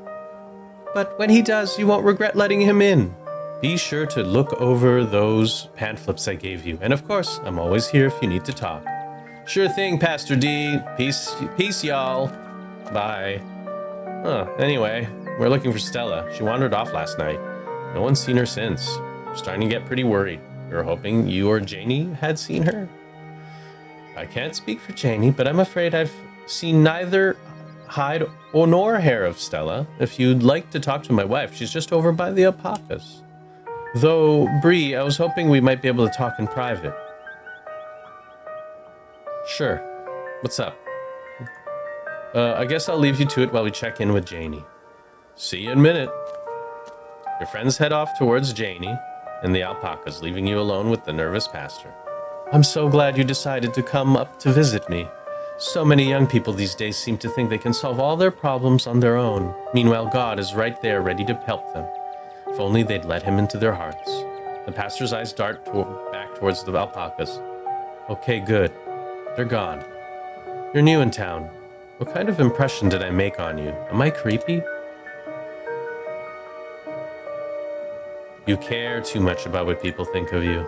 But when he does, you won't regret letting him in. Be sure to look over those pamphlets I gave you. And of course, I'm always here if you need to talk. Sure thing, Pastor D. Peace, y'all. Bye. Anyway, we're looking for Stella. She wandered off last night. No one's seen her since. We're starting to get pretty worried. We were hoping you or Janie had seen her. I can't speak for Janie, but I'm afraid I've seen neither hide or nor hair of Stella. If you'd like to talk to my wife, she's just over by the alpacas. Though, BRIE, I was hoping we might be able to talk in private. Sure. What's up? I guess I'll leave you to it while we check in with Janie. See you in a minute. Your friends head off towards Janie and the alpacas, leaving you alone with the nervous pastor. I'm so glad you decided to come up to visit me. So many young people these days seem to think they can solve all their problems on their own. Meanwhile, God is right there ready to help them. If only they'd let him into their hearts. The pastor's eyes dart back towards the alpacas. Okay, good. They're gone. You're new in town. What kind of impression did I make on you? Am I creepy? You care too much about what people think of you.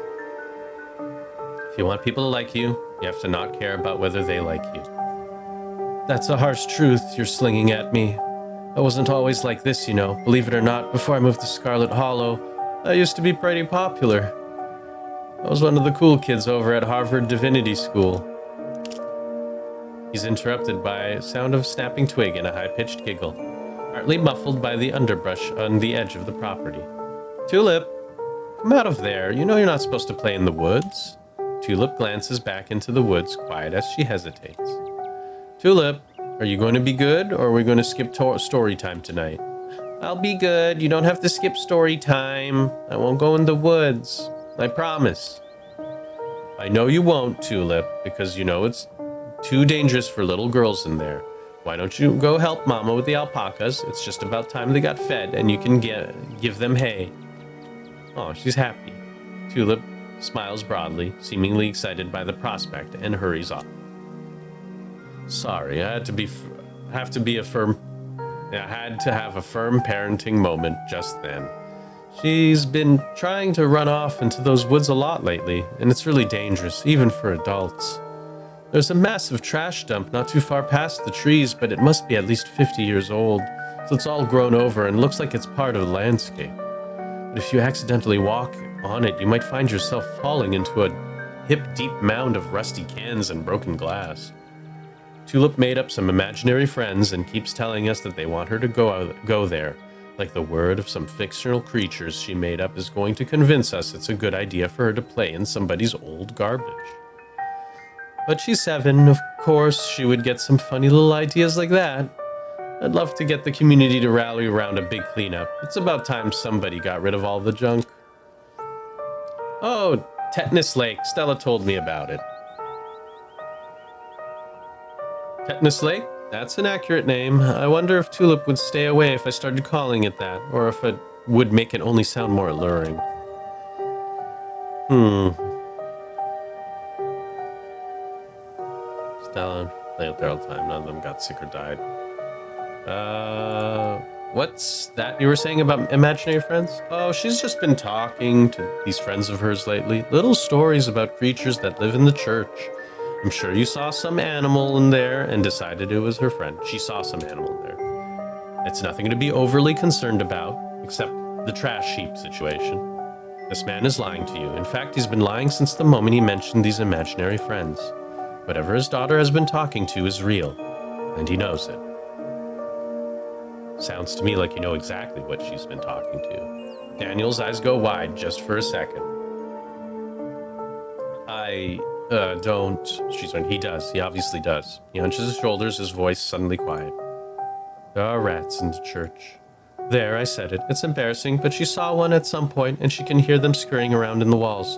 If you want people to like you, you have to not care about whether they like you. That's a harsh truth you're slinging at me. I wasn't always like this, you know. Believe it or not, before I moved to Scarlet Hollow, I used to be pretty popular. I was one of the cool kids over at Harvard Divinity School. He's interrupted by a sound of snapping twig and a high-pitched giggle, partly muffled by the underbrush on the edge of the property. Tulip, come out of there. You know you're not supposed to play in the woods. Tulip glances back into the woods, quiet as she hesitates. Tulip, are you going to be good, or are we going to skip story time tonight? I'll be good. You don't have to skip story time. I won't go in the woods. I promise. I know you won't, Tulip, because you know it's too dangerous for little girls in there. Why don't you go help Mama with the alpacas? It's just about time they got fed, and you can give them hay. Oh, she's happy. Tulip smiles broadly, seemingly excited by the prospect, and hurries off. Sorry, I had to have a firm parenting moment just then. She's been trying to run off into those woods a lot lately, and it's really dangerous, even for adults. There's a massive trash dump not too far past the trees, but it must be at least 50 years old, so it's all grown over and looks like it's part of the landscape. But if you accidentally walk on it, you might find yourself falling into a hip-deep mound of rusty cans and broken glass. Tulip made up some imaginary friends and keeps telling us that they want her to go there. Like the word of some fictional creatures she made up is going to convince us it's a good idea for her to play in somebody's old garbage. But she's 7, of course she would get some funny little ideas like that. I'd love to get the community to rally around a big cleanup. It's about time somebody got rid of all the junk. Oh, Tetanus Lake. Stella told me about it. Tetanus Lake? That's an accurate name. I wonder if Tulip would stay away if I started calling it that, or if it would make it only sound more alluring. Stella, they out there all the time. None of them got sick or died. What's that you were saying about imaginary friends? Oh, she's just been talking to these friends of hers lately. Little stories about creatures that live in the church. I'm sure you saw some animal in there and decided it was her friend. She saw some animal in there. It's nothing to be overly concerned about, except the trash heap situation. This man is lying to you. In fact, he's been lying since the moment he mentioned these imaginary friends. Whatever his daughter has been talking to is real, and he knows it. Sounds to me like you know exactly what she's been talking to. Daniel's eyes go wide just for a second. Don't. She's when he does. He obviously does. He hunches his shoulders, his voice suddenly quiet. There are rats in the church. There, I said it. It's embarrassing, but she saw one at some point, and she can hear them scurrying around in the walls.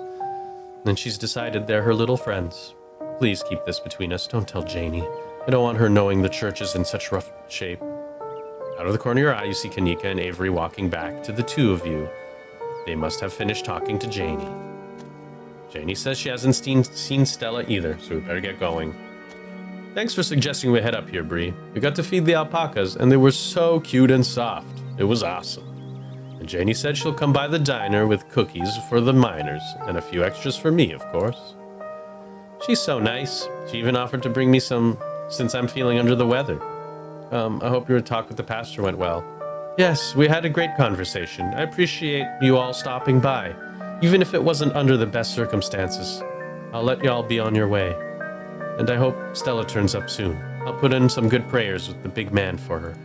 And she's decided they're her little friends. Please keep this between us. Don't tell Janie. I don't want her knowing the church is in such rough shape. Out of the corner of your eye, you see Kanika and Avery walking back to the two of you. They must have finished talking to Janie. Janie says she hasn't seen Stella either, so we better get going. Thanks for suggesting we head up here, BRIE. We got to feed the alpacas, and they were so cute and soft. It was awesome. And Janie said she'll come by the diner with cookies for the miners, and a few extras for me, of course. She's so nice. She even offered to bring me some, since I'm feeling under the weather. I hope your talk with the pastor went well. Yes, we had a great conversation. I appreciate you all stopping by, even if it wasn't under the best circumstances. I'll let y'all be on your way. And I hope Stella turns up soon. I'll put in some good prayers with the big man for her.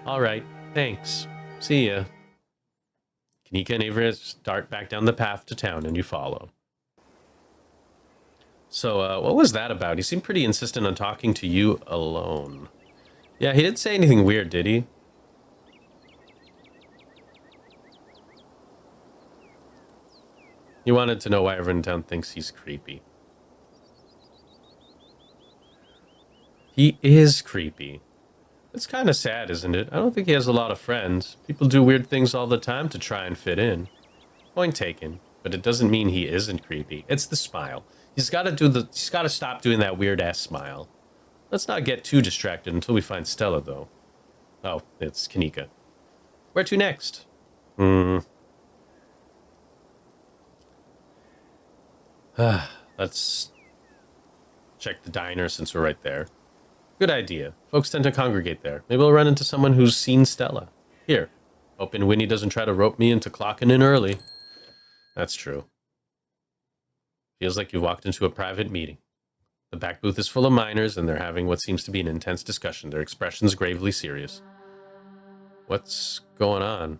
All right, thanks. See ya. Kanika and Avery start back down the path to town, and you follow. So, what was that about? He seemed pretty insistent on talking to you alone. Yeah, he didn't say anything weird, did he? He wanted to know why everyone in town thinks he's creepy. He is creepy. It's kind of sad, isn't it? I don't think he has a lot of friends. People do weird things all the time to try and fit in. Point taken. But it doesn't mean he isn't creepy. It's the smile. He's got to stop doing that weird-ass smile. Let's not get too distracted until we find Stella, though. Oh, it's Kanika. Where to next? Let's check the diner since we're right there. Good idea. Folks tend to congregate there. Maybe we'll run into someone who's seen Stella. Here. Hoping Winnie doesn't try to rope me into clocking in early. That's true. Feels like you walked into a private meeting. The back booth is full of miners, and they're having what seems to be an intense discussion, their expressions gravely serious. What's going on?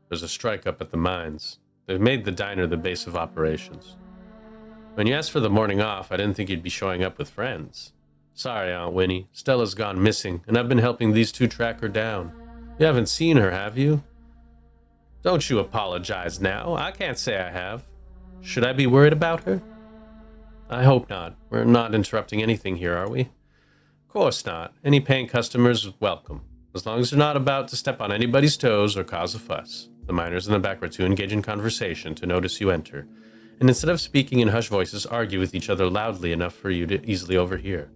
There's a strike up at the mines. They've made the diner the base of operations. When you asked for the morning off, I didn't think you'd be showing up with friends. Sorry, Aunt Winnie. Stella's gone missing, and I've been helping these two track her down. You haven't seen her, have you? Don't you apologize now. I can't say I have. Should I be worried about her? I hope not. We're not interrupting anything here, are we? Of course not. Any paying customers welcome, as long as they're not about to step on anybody's toes or cause a fuss. The miners in the back were too engaged in conversation to notice you enter, and instead of speaking in hushed voices, argue with each other loudly enough for you to easily overhear.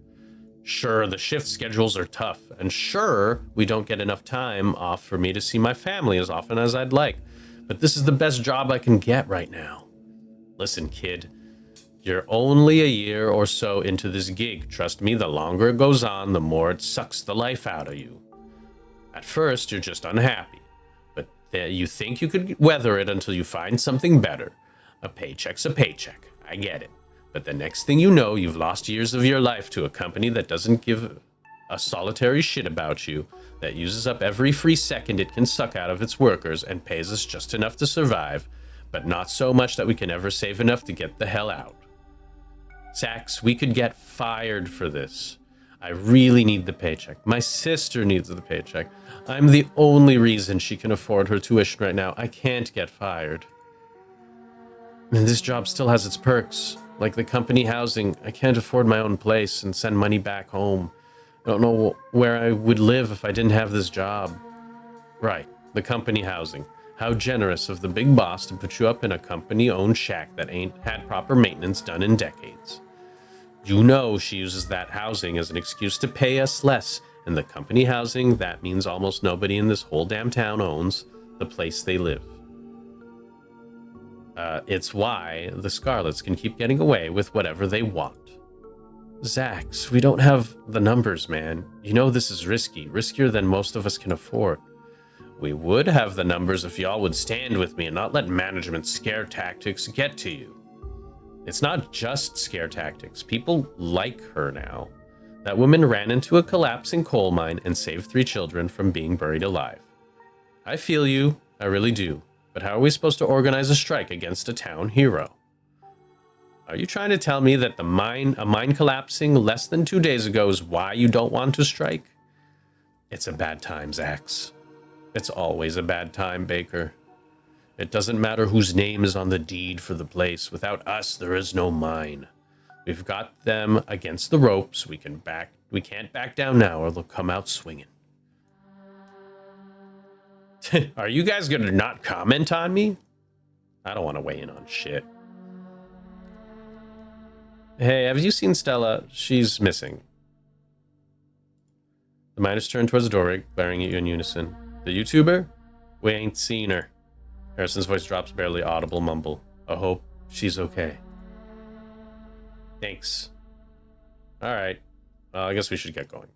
Sure, the shift schedules are tough, and sure, we don't get enough time off for me to see my family as often as I'd like, but this is the best job I can get right now. Listen, kid, you're only a year or so into this gig. Trust me, the longer it goes on, the more it sucks the life out of you. At first, you're just unhappy, but you think you could weather it until you find something better. A paycheck's a paycheck, I get it. But the next thing you know, you've lost years of your life to a company that doesn't give a solitary shit about you, that uses up every free second it can suck out of its workers and pays us just enough to survive, but not so much that we can ever save enough to get the hell out. Sax, we could get fired for this. I really need the paycheck. My sister needs the paycheck. I'm the only reason she can afford her tuition right now. I can't get fired. And this job still has its perks, like the company housing. I can't afford my own place and send money back home. I don't know where I would live if I didn't have this job. Right, the company housing. How generous of the big boss to put you up in a company-owned shack that ain't had proper maintenance done in decades. You know she uses that housing as an excuse to pay us less, and the company housing, that means almost nobody in this whole damn town owns the place they live. It's why the Scarlets can keep getting away with whatever they want. Zax, we don't have the numbers, man. You know this is risky, riskier than most of us can afford. We would have the numbers if y'all would stand with me and not let management scare tactics get to you. It's not just scare tactics. People like her now. That woman ran into a collapsing coal mine and saved 3 children from being buried alive. I feel you, I really do. But how are we supposed to organize a strike against a town hero? Are you trying to tell me that a mine collapsing less than 2 days ago is why you don't want to strike? It's a bad time, Zax. It's always a bad time, Baker. It doesn't matter whose name is on the deed for the place. Without us, there is no mine. We've got them against the ropes. We can't back down now or they'll come out swinging. Are you guys going to not comment on me? I don't want to weigh in on shit. Hey, have you seen Stella? She's missing. The miners turn towards the doorway, glaring at you in unison. The YouTuber? We ain't seen her. Harrison's voice drops, barely audible mumble. I hope she's okay. Thanks. Alright. I guess we should get going.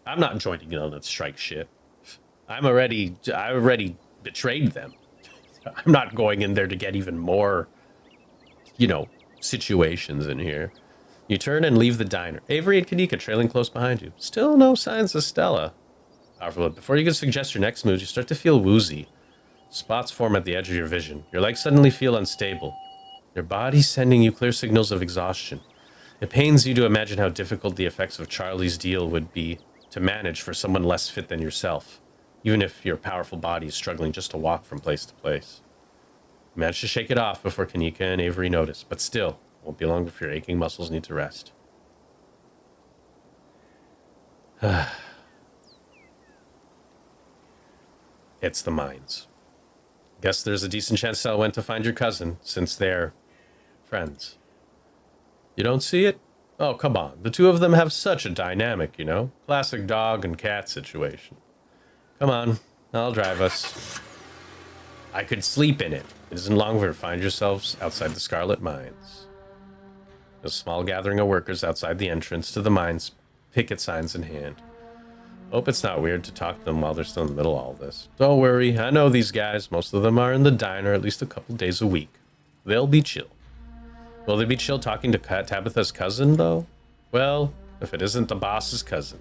I'm not joining in on that strike shit. I already betrayed them. I'm not going in there to get even more, situations in here. You turn and leave the diner. Avery and Kanika trailing close behind you. Still no signs of Stella. However, before you can suggest your next move, you start to feel woozy. Spots form at the edge of your vision. Your legs suddenly feel unstable. Your body's sending you clear signals of exhaustion. It pains you to imagine how difficult the effects of Charlie's deal would be to manage for someone less fit than yourself, even if your powerful body is struggling just to walk from place to place. You manage to shake it off before Kanika and Avery notice, but still, it won't be long before your aching muscles need to rest. It's the mines. Guess there's a decent chance Stella went to find your cousin, since they're friends. You don't see it? Oh, come on. The two of them have such a dynamic, Classic dog and cat situation. Come on, I'll drive us. I could sleep in it. It isn't long for you to find yourselves outside the Scarlet Mines. A small gathering of workers outside the entrance to the mines, picket signs in hand. Hope it's not weird to talk to them while they're still in the middle of all this. Don't worry, I know these guys. Most of them are in the diner at least a couple days a week. They'll be chill. Will they be chill talking to Tabitha's cousin, though? Well, if it isn't the boss's cousin.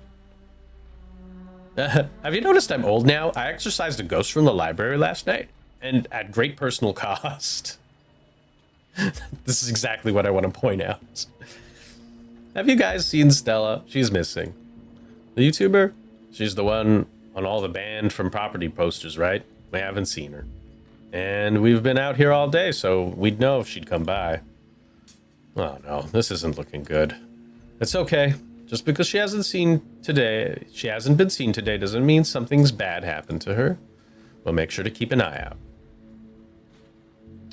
Have you noticed I'm old now? I exorcised a ghost from the library last night, and at great personal cost. This is exactly what I want to point out. Have you guys seen Stella? She's missing. The YouTuber? She's the one on all the banned from property posters, right? We haven't seen her. And we've been out here all day, so we'd know if she'd come by. Oh no, this isn't looking good. It's okay. Just because she hasn't been seen today doesn't mean something's bad happened to her. We'll make sure to keep an eye out.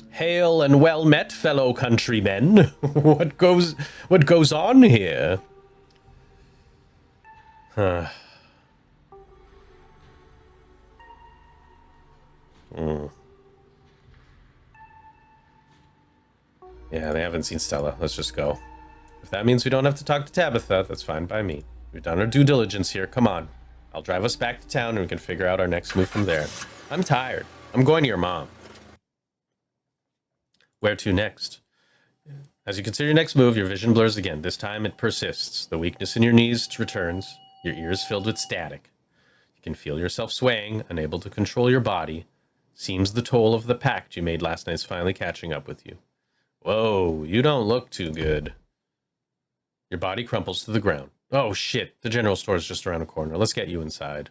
Hail and well met, fellow countrymen. What goes on here? Huh. Yeah, they haven't seen Stella. Let's just go. If that means we don't have to talk to Tabitha, that's fine by me. We've done our due diligence here. Come on. I'll drive us back to town and we can figure out our next move from there. I'm tired. I'm going to your mom. Where to next? As you consider your next move, your vision blurs again. This time it persists. The weakness in your knees returns, your ears filled with static. You can feel yourself swaying, unable to control your body. Seems the toll of the pact you made last night is finally catching up with you. Whoa, you don't look too good. Your body crumples to the ground. Oh shit, the general store is just around the corner. Let's get you inside.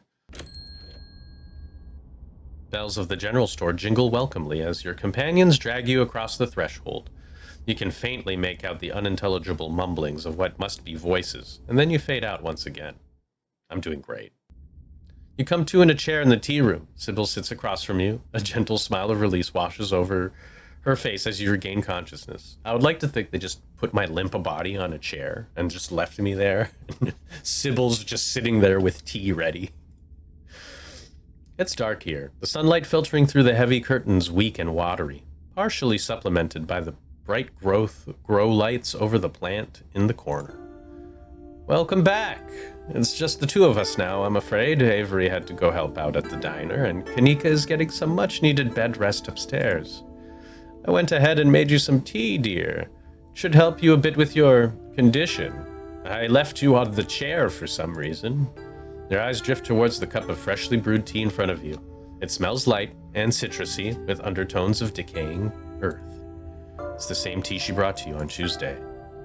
Bells of the general store jingle welcomely as your companions drag you across the threshold. You can faintly make out the unintelligible mumblings of what must be voices, and then you fade out once again. I'm doing great. You come to in a chair in the tea room. Sybil sits across from you. A gentle smile of release washes over her face as you regain consciousness. I would like to think they just put my limp body on a chair and just left me there. Sybil's just sitting there with tea ready. It's dark here, the sunlight filtering through the heavy curtains weak and watery, partially supplemented by the bright grow lights over the plant in the corner. Welcome back. It's just the two of us now, I'm afraid. Avery had to go help out at the diner, and Kanika is getting some much-needed bed rest upstairs. I went ahead and made you some tea, dear. It should help you a bit with your condition. I left you on the chair for some reason. Your eyes drift towards the cup of freshly brewed tea in front of you. It smells light and citrusy, with undertones of decaying earth. It's the same tea she brought to you on Tuesday.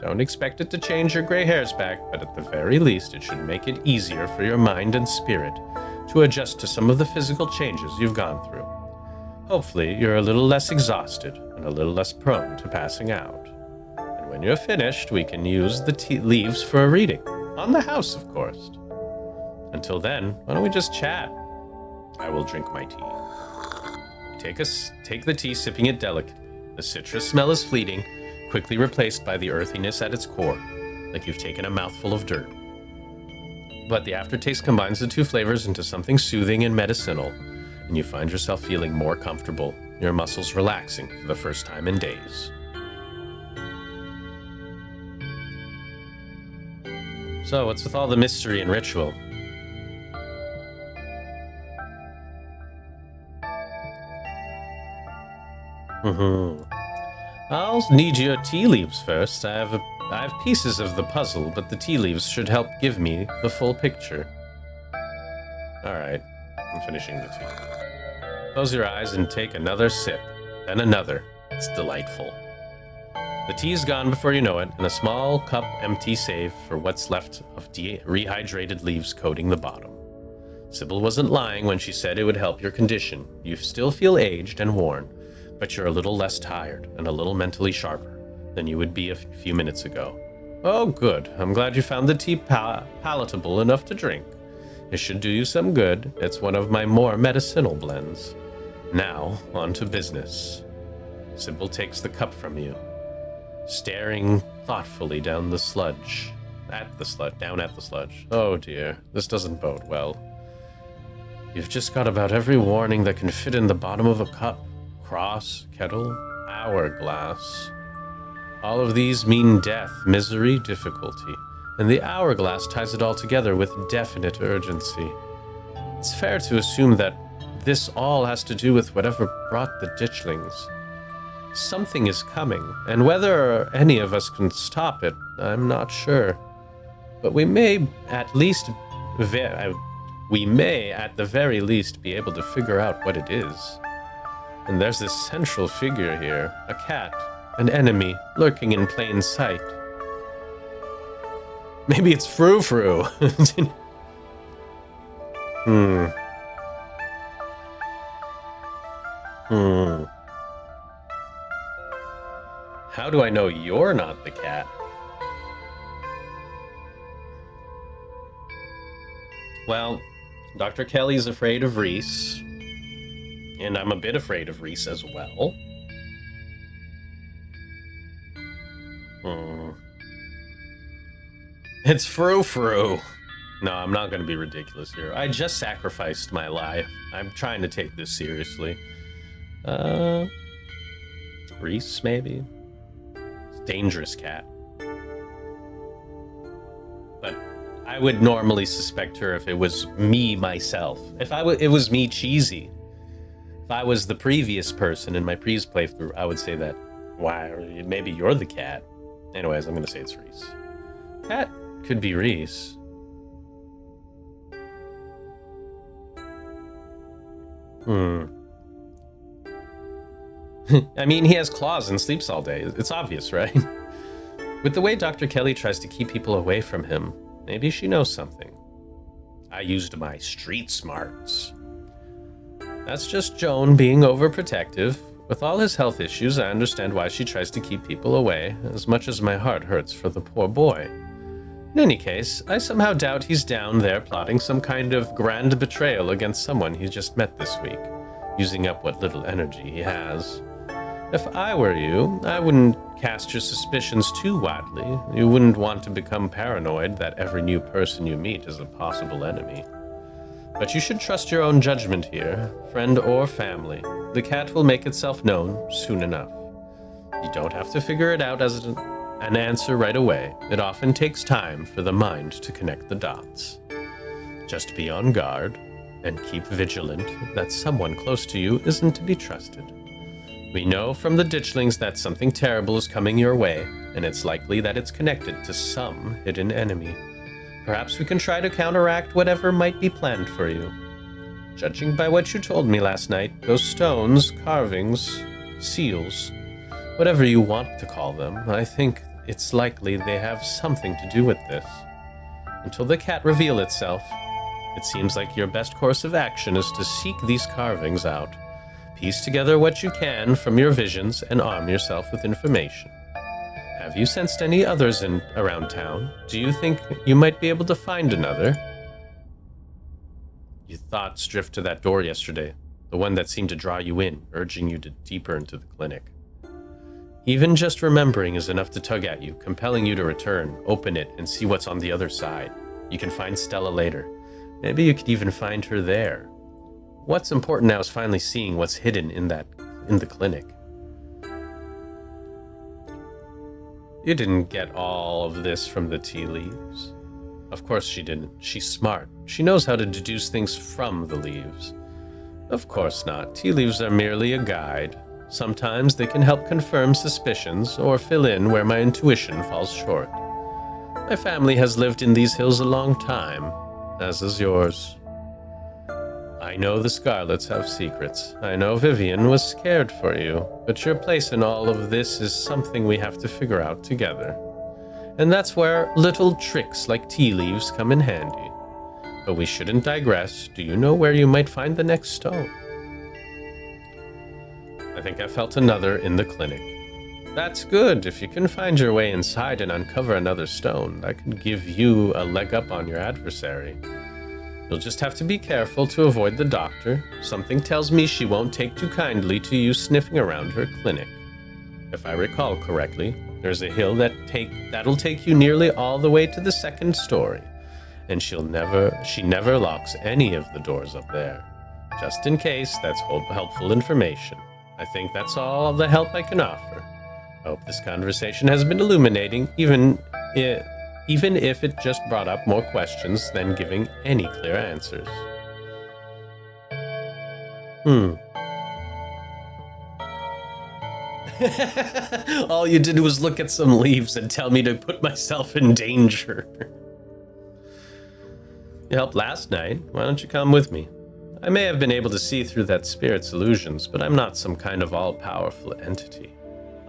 Don't expect it to change your gray hairs back, but at the very least it should make it easier for your mind and spirit to adjust to some of the physical changes you've gone through. Hopefully you're a little less exhausted and a little less prone to passing out. And when you're finished, we can use the tea leaves for a reading. On the house, of course. Until then, why don't we just chat? I will drink my tea. Take the tea, sipping it delicately. The citrus smell is fleeting, quickly replaced by the earthiness at its core, like you've taken a mouthful of dirt. But the aftertaste combines the two flavors into something soothing and medicinal, and you find yourself feeling more comfortable, your muscles relaxing for the first time in days. So, what's with all the mystery and ritual? I'll need your tea leaves first. I have pieces of the puzzle, but the tea leaves should help give me the full picture. Alright, I'm finishing the tea. Close your eyes and take another sip, then another. It's delightful. The tea is gone before you know it, and a small cup empty save for what's left of rehydrated leaves coating the bottom. Sybil wasn't lying when she said it would help your condition. You still feel aged and worn, but you're a little less tired and a little mentally sharper than you would be a few minutes ago. Oh, good. I'm glad you found the tea palatable enough to drink. It should do you some good. It's one of my more medicinal blends. Now, on to business. Sybil takes the cup from you, staring thoughtfully down the sludge. Down at the sludge. Oh dear, this doesn't bode well. You've just got about every warning that can fit in the bottom of a cup. Cross, kettle, hourglass. All of these mean death, misery, difficulty, and the hourglass ties it all together with definite urgency. It's fair to assume that this all has to do with whatever brought the ditchlings. Something is coming, and whether any of us can stop it, I'm not sure. But we may at the very least be able to figure out what it is. And there's this central figure here, a cat, an enemy, lurking in plain sight. Maybe it's Frou-Frou. How do I know you're not the cat? Well, Dr. Kelly's afraid of Reese. And I'm a bit afraid of Reese as well. It's Frou-Frou. No, I'm not going to be ridiculous here. I just sacrificed my life. I'm trying to take this seriously. Reese, maybe? It's a dangerous cat. But I would normally suspect her if it was me, myself. If it was me, Cheesy. If I was the previous person in my previous playthrough, I would say that, wow, maybe you're the cat. Anyways, I'm going to say it's Reese. Cat could be Reese. I mean, he has claws and sleeps all day. It's obvious, right? With the way Dr. Kelly tries to keep people away from him, maybe she knows something. I used my street smarts. That's just Joan being overprotective. With all his health issues, I understand why she tries to keep people away, as much as my heart hurts for the poor boy. In any case, I somehow doubt he's down there plotting some kind of grand betrayal against someone he just met this week, using up what little energy he has. If I were you, I wouldn't cast your suspicions too widely. You wouldn't want to become paranoid that every new person you meet is a possible enemy. But you should trust your own judgment here, friend or family. The cat will make itself known soon enough. You don't have to figure it out as an answer right away. It often takes time for the mind to connect the dots. Just be on guard and keep vigilant that someone close to you isn't to be trusted. We know from the ditchlings that something terrible is coming your way, and it's likely that it's connected to some hidden enemy. Perhaps we can try to counteract whatever might be planned for you. Judging by what you told me last night, those stones, carvings, seals, whatever you want to call them, I think it's likely they have something to do with this. Until the cat reveal itself, it seems like your best course of action is to seek these carvings out, piece together what you can from your visions, and arm yourself with information. Have you sensed any others around town? Do you think you might be able to find another? Your thoughts drift to that door yesterday, the one that seemed to draw you in, urging you deeper into the clinic. Even just remembering is enough to tug at you, compelling you to return, open it, and see what's on the other side. You can find Stella later. Maybe you could even find her there. What's important now is finally seeing what's hidden in the clinic. You didn't get all of this from the tea leaves. Of course she didn't. She's smart. She knows how to deduce things from the leaves. Of course not. Tea leaves are merely a guide. Sometimes they can help confirm suspicions or fill in where my intuition falls short. My family has lived in these hills a long time, as is yours. I know the Scarlets have secrets. I know Vivian was scared for you, but your place in all of this is something we have to figure out together. And that's where little tricks like tea leaves come in handy. But we shouldn't digress. Do you know where you might find the next stone? I think I felt another in the clinic. That's good. If you can find your way inside and uncover another stone, that could give you a leg up on your adversary. You'll just have to be careful to avoid the doctor. Something tells me she won't take too kindly to you sniffing around her clinic. If I recall correctly, there's a hill that'll take you nearly all the way to the second story, and she never locks any of the doors up there. Just in case, that's helpful information. I think that's all the help I can offer. I hope this conversation has been illuminating, even if it just brought up more questions than giving any clear answers. All you did was look at some leaves and tell me to put myself in danger. You helped last night. Why don't you come with me? I may have been able to see through that spirit's illusions, but I'm not some kind of all-powerful entity.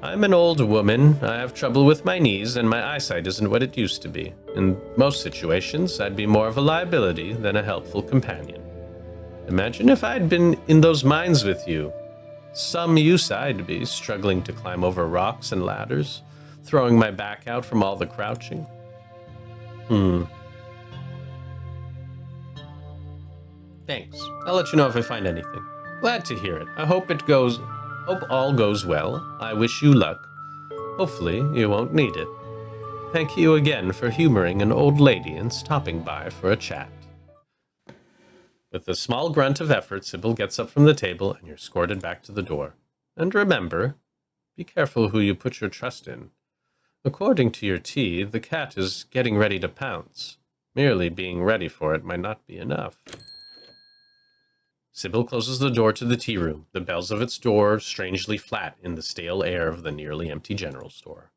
I'm an old woman, I have trouble with my knees, and my eyesight isn't what it used to be. In most situations, I'd be more of a liability than a helpful companion. Imagine if I'd been in those mines with you. Some use I'd be, struggling to climb over rocks and ladders, throwing my back out from all the crouching. Thanks. I'll let you know if I find anything. Glad to hear it. I hope all goes well. I wish you luck. Hopefully, you won't need it. Thank you again for humoring an old lady and stopping by for a chat. With a small grunt of effort, Sybil gets up from the table and you're escorted back to the door. And remember, be careful who you put your trust in. According to your tea, the cat is getting ready to pounce. Merely being ready for it might not be enough. Sybil closes the door to the tea room, the bells of its door strangely flat in the stale air of the nearly empty general store.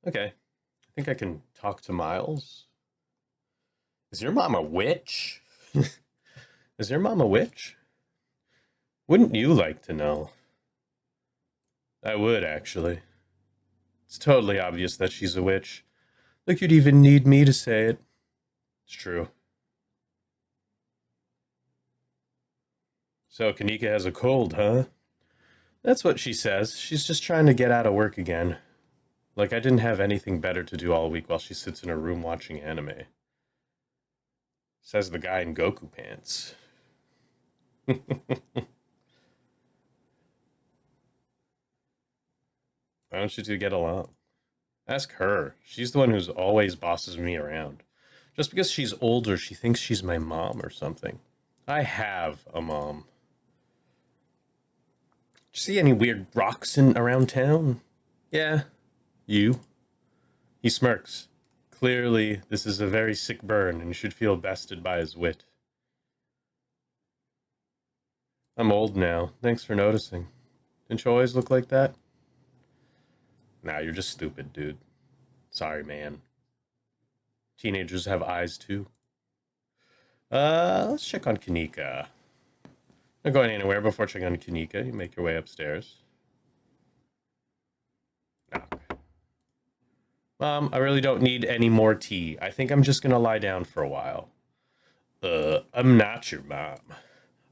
Okay. I think I can talk to Miles. Is your mom a witch? Is your mom a witch? Wouldn't you like to know? I would, actually. It's totally obvious that she's a witch. Like you'd even need me to say it. It's true. So Kanika has a cold, huh? That's what she says. She's just trying to get out of work again. Like I didn't have anything better to do all week while she sits in her room watching anime. Says the guy in Goku pants. Why don't you two get along? Ask her. She's the one who's always bosses me around. Just because she's older, she thinks she's my mom or something. I have a mom. Did you see any weird rocks around town? Yeah. You? He smirks. Clearly, this is a very sick burn and should feel bested by his wit. I'm old now. Thanks for noticing. Didn't you always look like that? Nah, you're just stupid, dude. Sorry, man. Teenagers have eyes, too. Let's check on Kanika. Not going anywhere before checking on Kanika. You make your way upstairs. Knock. Mom, I really don't need any more tea. I think I'm just gonna lie down for a while. I'm not your mom.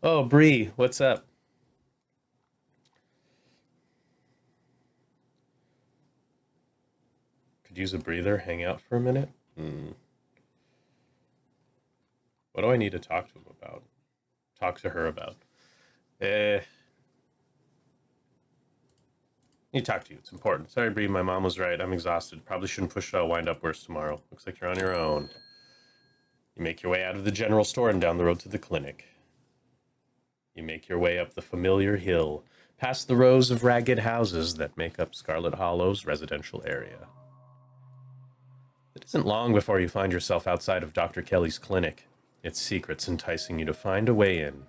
Oh, BRIE, what's up? Could use a breather, hang out for a minute? What do I need to talk to him about? Talk to her about? Need to talk to you. It's important. Sorry, BRIE, my mom was right. I'm exhausted. Probably shouldn't push it. I'll wind up worse tomorrow. Looks like you're on your own. You make your way out of the general store and down the road to the clinic. You make your way up the familiar hill, past the rows of ragged houses that make up Scarlet Hollow's residential area. It isn't long before you find yourself outside of Dr. Kelly's clinic, its secrets enticing you to find a way in.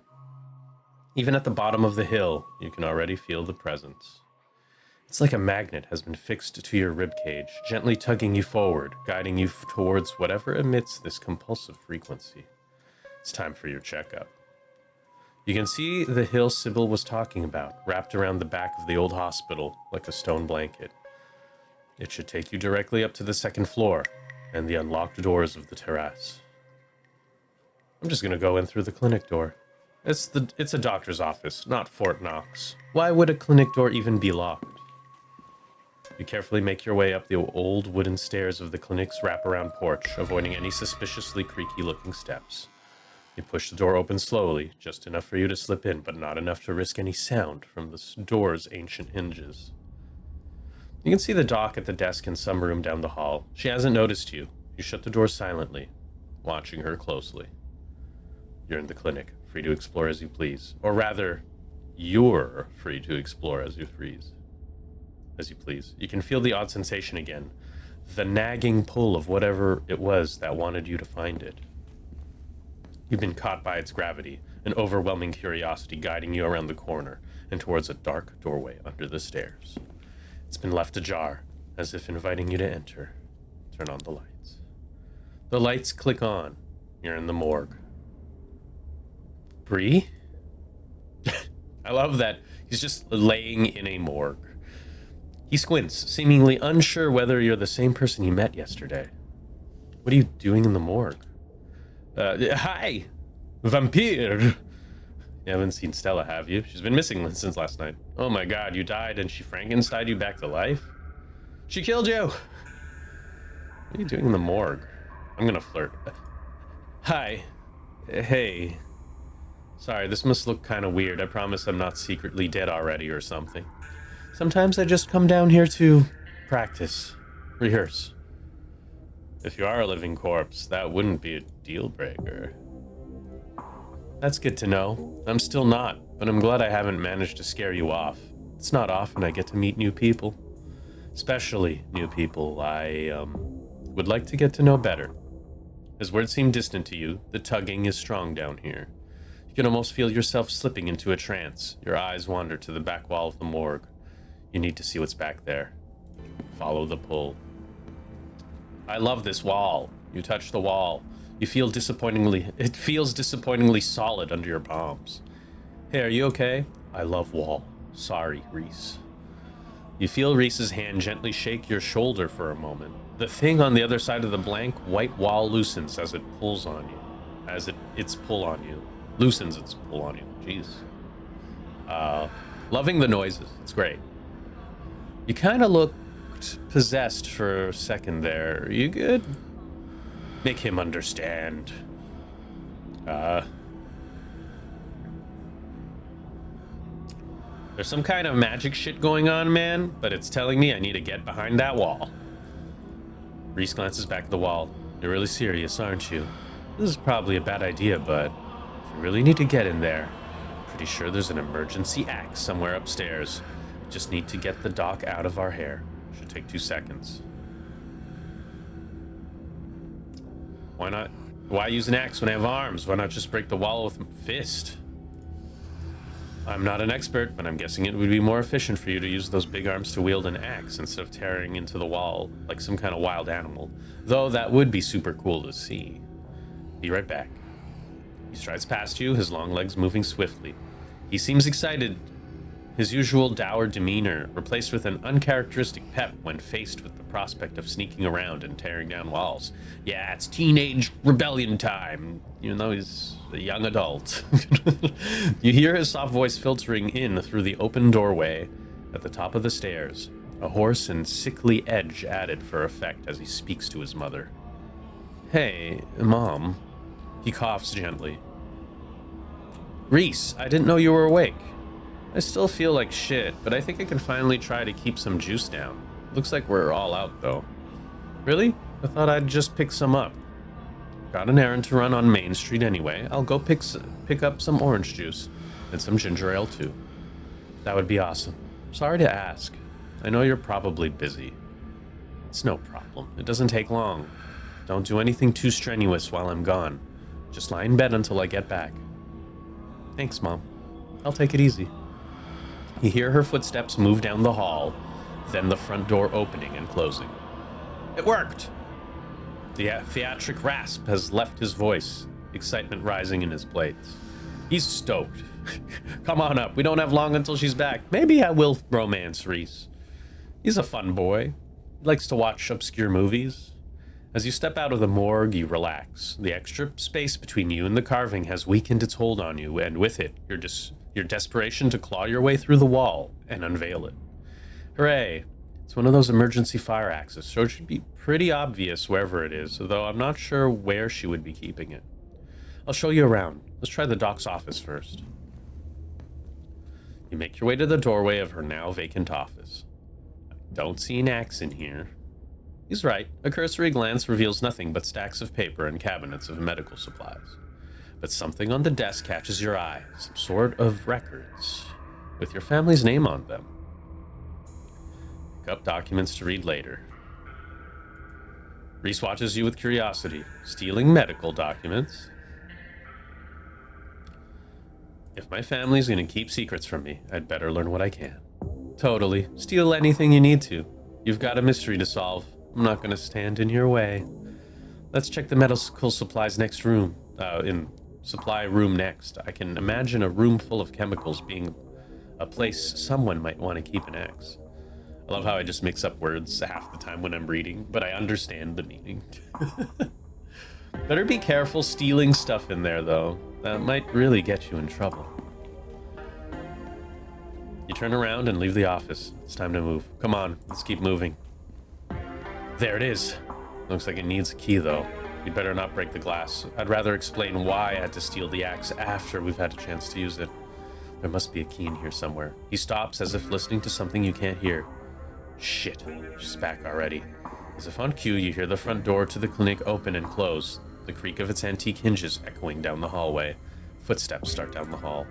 Even at the bottom of the hill, you can already feel the presence. It's like a magnet has been fixed to your ribcage, gently tugging you forward, guiding you towards whatever emits this compulsive frequency. It's time for your checkup. You can see the hill Sybil was talking about, wrapped around the back of the old hospital like a stone blanket. It should take you directly up to the second floor and the unlocked doors of the terrace. I'm just gonna go in through the clinic door. It's a doctor's office, not Fort Knox. Why would a clinic door even be locked? You carefully make your way up the old wooden stairs of the clinic's wraparound porch, avoiding any suspiciously creaky-looking steps. You push the door open slowly, just enough for you to slip in, but not enough to risk any sound from the door's ancient hinges. You can see the doc at the desk in some room down the hall. She hasn't noticed you. You shut the door silently, watching her closely. You're in the clinic, free to explore as you please. Or rather, you're free to explore as you please. You can feel the odd sensation again. The nagging pull of whatever it was that wanted you to find it. You've been caught by its gravity, an overwhelming curiosity guiding you around the corner and towards a dark doorway under the stairs. It's been left ajar, as if inviting you to enter. Turn on the lights. The lights click on. You're in the morgue. BRIE? I love that he's just laying in a morgue. He squints, seemingly unsure whether you're the same person he met yesterday. What are you doing in the morgue? Hi! Vampire! You haven't seen Stella, have you? She's been missing since last night. Oh my god, you died and she Frankensteined you back to life? She killed you! What are you doing in the morgue? I'm gonna flirt. Hi. Hey. Sorry, this must look kind of weird. I promise I'm not secretly dead already or something. Sometimes I just come down here to practice, rehearse. If you are a living corpse, that wouldn't be a deal breaker. That's good to know. I'm still not, but I'm glad I haven't managed to scare you off. It's not often I get to meet new people. Especially new people I, would like to get to know better. As words seem distant to you, the tugging is strong down here. You can almost feel yourself slipping into a trance. Your eyes wander to the back wall of the morgue. You need to see what's back there. Follow the pull. I love this wall. You touch the wall. It feels disappointingly solid under your palms. Hey, are you okay? I love wall. Sorry, Reese. You feel Reese's hand gently shake your shoulder for a moment. The thing on the other side of the blank white wall loosens as it pulls on you. Its pull on you. Loosens its pull on you. Jeez. Loving the noises. It's great. You kind of looked possessed for a second there. You good? Make him understand. There's some kind of magic shit going on, man, but it's telling me I need to get behind that wall. Reese glances back at the wall. You're really serious, aren't you? This is probably a bad idea, but if you really need to get in there, pretty sure there's an emergency axe somewhere upstairs. Just need to get the dock out of our hair. Should take 2 seconds. Why not? Why use an axe when I have arms? Why not just break the wall with a fist? I'm not an expert, but I'm guessing it would be more efficient for you to use those big arms to wield an axe instead of tearing into the wall like some kind of wild animal. Though that would be super cool to see. Be right back. He strides past you, his long legs moving swiftly. He seems excited, his usual dour demeanor replaced with an uncharacteristic pep when faced with the prospect of sneaking around and tearing down walls. Yeah, it's teenage rebellion time, even though he's a young adult. You hear his soft voice filtering in through the open doorway at the top of the stairs, a hoarse and sickly edge added for effect as he speaks to his mother. Hey, Mom. He coughs gently. Reese, I didn't know you were awake. I still feel like shit, but I think I can finally try to keep some juice down. Looks like we're all out, though. Really? I thought I'd just pick some up. Got an errand to run on Main Street anyway. I'll go pick up some orange juice and some ginger ale, too. That would be awesome. Sorry to ask. I know you're probably busy. It's no problem. It doesn't take long. Don't do anything too strenuous while I'm gone. Just lie in bed until I get back. Thanks, Mom. I'll take it easy. You hear her footsteps move down the hall, then the front door opening and closing. It worked! The theatric rasp has left his voice, excitement rising in his plates. He's stoked. Come on up, we don't have long until she's back. Maybe I will romance Reese. He's a fun boy. He likes to watch obscure movies. As you step out of the morgue, you relax. The extra space between you and the carving has weakened its hold on you, and with it, your desperation to claw your way through the wall and unveil it. Hooray! It's one of those emergency fire axes, so it should be pretty obvious wherever it is, though I'm not sure where she would be keeping it. I'll show you around. Let's try the doc's office first. You make your way to the doorway of her now vacant office. I don't see an axe in here. He's right. A cursory glance reveals nothing but stacks of paper and cabinets of medical supplies. But something on the desk catches your eye, some sort of records, with your family's name on them. Pick up documents to read later. Reese watches you with curiosity. Stealing medical documents? If my family's gonna keep secrets from me, I'd better learn what I can. Totally. Steal anything you need to. You've got a mystery to solve. I'm not gonna stand in your way. Let's check the medical supplies next room. In supply room next. I can imagine a room full of chemicals being a place someone might want to keep an axe. I love how I just mix up words half the time when I'm reading, but I understand the meaning. Better be careful stealing stuff in there, though. That might really get you in trouble. You turn around and leave the office. It's time to move. Come on, let's keep moving. There it is. Looks like it needs a key, though. You'd better not break the glass. I'd rather explain why I had to steal the axe after we've had a chance to use it. There must be a key in here somewhere. He stops as if listening to something you can't hear. Shit, she's back already. As if on cue, you hear the front door to the clinic open and close, the creak of its antique hinges echoing down the hallway. Footsteps start down the hall.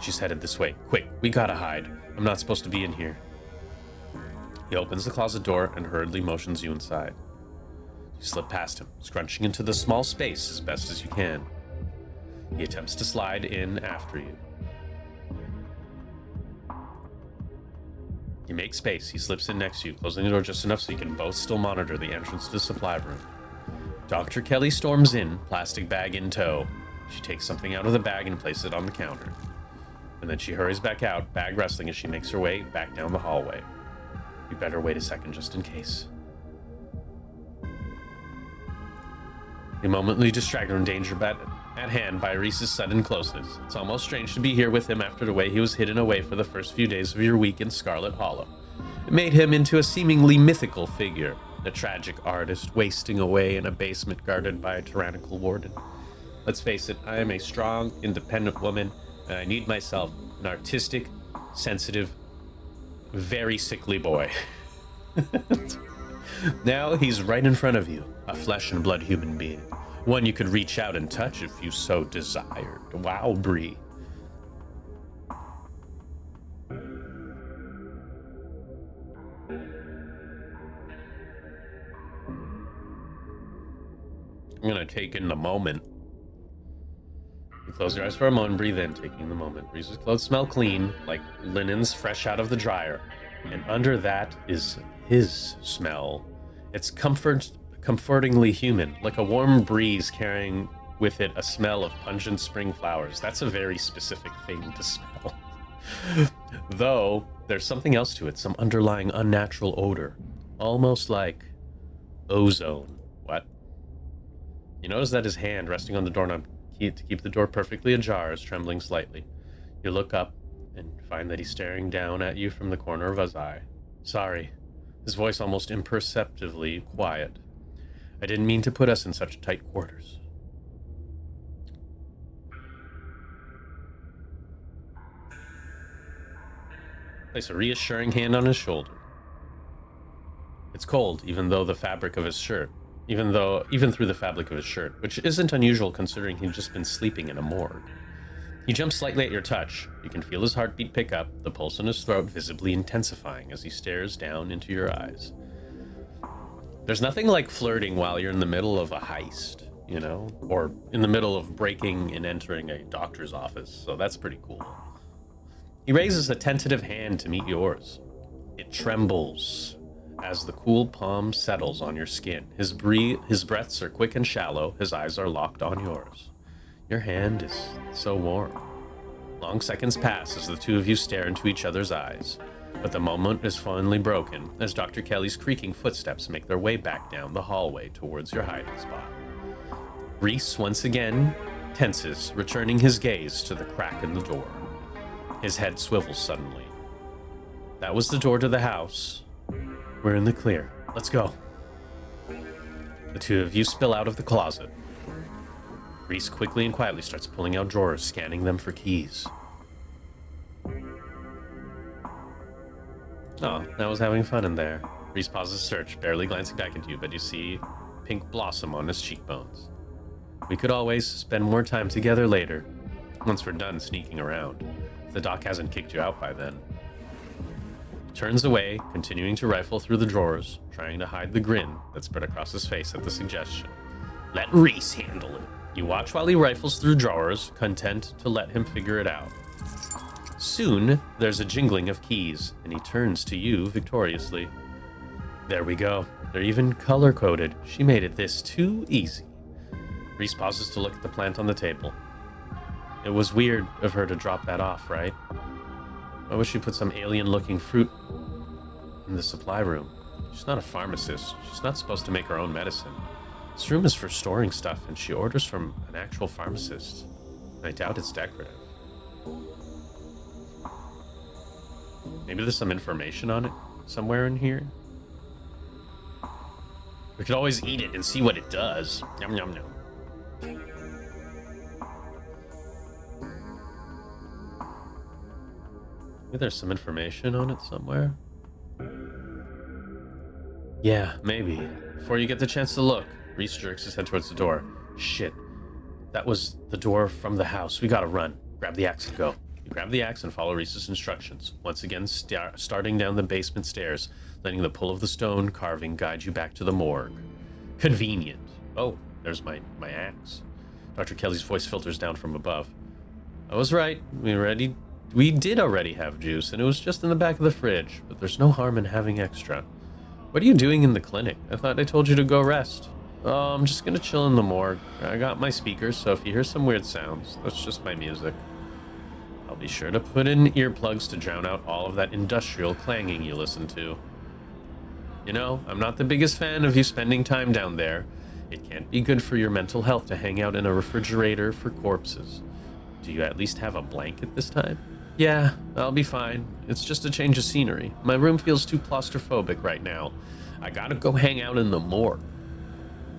She's headed this way. Quick, we gotta hide. I'm not supposed to be in here. He opens the closet door and hurriedly motions you inside. You slip past him, scrunching into the small space as best as you can. He attempts to slide in after you. You make space. He slips in next to you, closing the door just enough so you can both still monitor the entrance to the supply room. Dr. Kelly storms in, plastic bag in tow. She takes something out of the bag and places it on the counter. And then she hurries back out, bag rustling as she makes her way back down the hallway. You better wait a second just in case. You momently distracted from danger at hand by Reese's sudden closeness. It's almost strange to be here with him after the way he was hidden away for the first few days of your week in Scarlet Hollow. It made him into a seemingly mythical figure, a tragic artist wasting away in a basement guarded by a tyrannical warden. Let's face it, I am a strong, independent woman, and I need myself an artistic, sensitive, very sickly boy. Now he's right in front of you, a flesh and blood human being. One you could reach out and touch if you so desired. Wow, BRIE. I'm gonna take in the moment. You close your eyes for a moment, breathe in, taking the moment. Reese's clothes smell clean, like linens fresh out of the dryer. And under that is his smell. It's comfortingly human, like a warm breeze carrying with it a smell of pungent spring flowers. That's a very specific thing to smell. Though, there's something else to it, some underlying unnatural odor. Almost like ozone. What? You notice that his hand resting on the doorknob to keep the door perfectly ajar is trembling slightly. You look up and find that he's staring down at you from the corner of his eye. Sorry. His voice almost imperceptibly quiet. I didn't mean to put us in such tight quarters. Place a reassuring hand on his shoulder. It's cold, even through the fabric of his shirt, which isn't unusual considering he'd just been sleeping in a morgue. He jumps slightly at your touch. You can feel his heartbeat pick up, the pulse in his throat visibly intensifying as he stares down into your eyes. There's nothing like flirting while you're in the middle of a heist, you know? Or in the middle of breaking and entering a doctor's office, so that's pretty cool. He raises a tentative hand to meet yours. It trembles as the cool palm settles on your skin. His breaths are quick and shallow, his eyes are locked on yours. Your hand is so warm. Long seconds pass as the two of you stare into each other's eyes, but the moment is finally broken as Dr. Kelly's creaking footsteps make their way back down the hallway towards your hiding spot. Reese once again tenses, returning his gaze to the crack in the door. His head swivels suddenly. That was the door to the house. We're in the clear. Let's go. The two of you spill out of the closet. Reese quickly and quietly starts pulling out drawers, scanning them for keys. Oh, I was having fun in there. Reese pauses search, barely glancing back at you, but you see pink blossom on his cheekbones. We could always spend more time together later, once we're done sneaking around. If the doc hasn't kicked you out by then. He turns away, continuing to rifle through the drawers, trying to hide the grin that spread across his face at the suggestion. Let Reese handle it. You watch while he rifles through drawers, content to let him figure it out. Soon, there's a jingling of keys, and he turns to you victoriously. There we go. They're even color-coded. She made it this too easy. Reese pauses to look at the plant on the table. It was weird of her to drop that off, right? Why would she put some alien-looking fruit in the supply room? She's not a pharmacist. She's not supposed to make her own medicine. This room is for storing stuff, and she orders from an actual pharmacist. I doubt it's decorative. Maybe there's some information on it somewhere in here. We could always eat it and see what it does. Yum, yum, yum. Maybe there's some information on it somewhere. Yeah, maybe. Before you get the chance to look, Reese jerks his head towards the door. Shit. That was the door from the house. We gotta run. Grab the axe and go. You grab the axe and follow Reese's instructions, once again starting down the basement stairs, letting the pull of the stone carving guide you back to the morgue. Convenient. Oh, there's my axe. Dr. Kelly's voice filters down from above. I was right. We already We did already have juice, and it was just in the back of the fridge, but there's no harm in having extra. What are you doing in the clinic? I thought I told you to go rest. Oh, I'm just gonna chill in the morgue. I got my speakers, so if you hear some weird sounds, that's just my music. I'll be sure to put in earplugs to drown out all of that industrial clanging you listen to. You know, I'm not the biggest fan of you spending time down there. It can't be good for your mental health to hang out in a refrigerator for corpses. Do you at least have a blanket this time? Yeah, I'll be fine. It's just a change of scenery. My room feels too claustrophobic right now. I gotta go hang out in the morgue.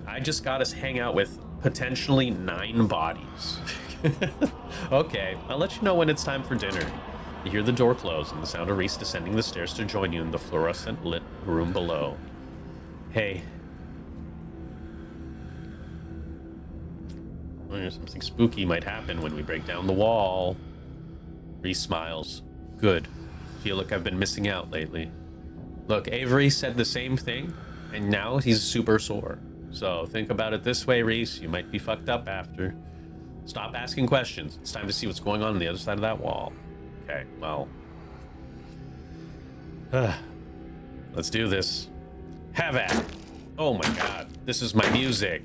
I just got us hang out with potentially 9 bodies. Okay, I'll let you know when it's time for dinner. You hear the door close and the sound of Reese descending the stairs to join you in the fluorescent lit room below. Hey. Something spooky might happen when we break down the wall. Reese smiles. Good. Feel like I've been missing out lately. Look, Avery said the same thing, and now he's super sore. So think about it this way, Reese. You might be fucked up after. Stop asking questions. It's time to see what's going on the other side of that wall. Okay, well. Let's do this. Have at it. Oh my god, this is my music.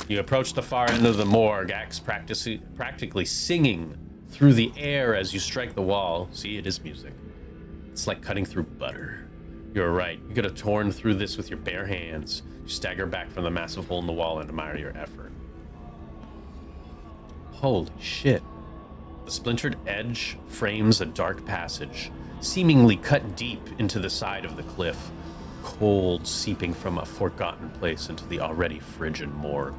You approach the far end of the morgue, axe practically singing through the air as you strike the wall. See, it is music. It's like cutting through butter. You're right. You could have torn through this with your bare hands. You stagger back from the massive hole in the wall and admire your effort. Holy shit. The splintered edge frames a dark passage, seemingly cut deep into the side of the cliff, cold seeping from a forgotten place into the already frigid morgue.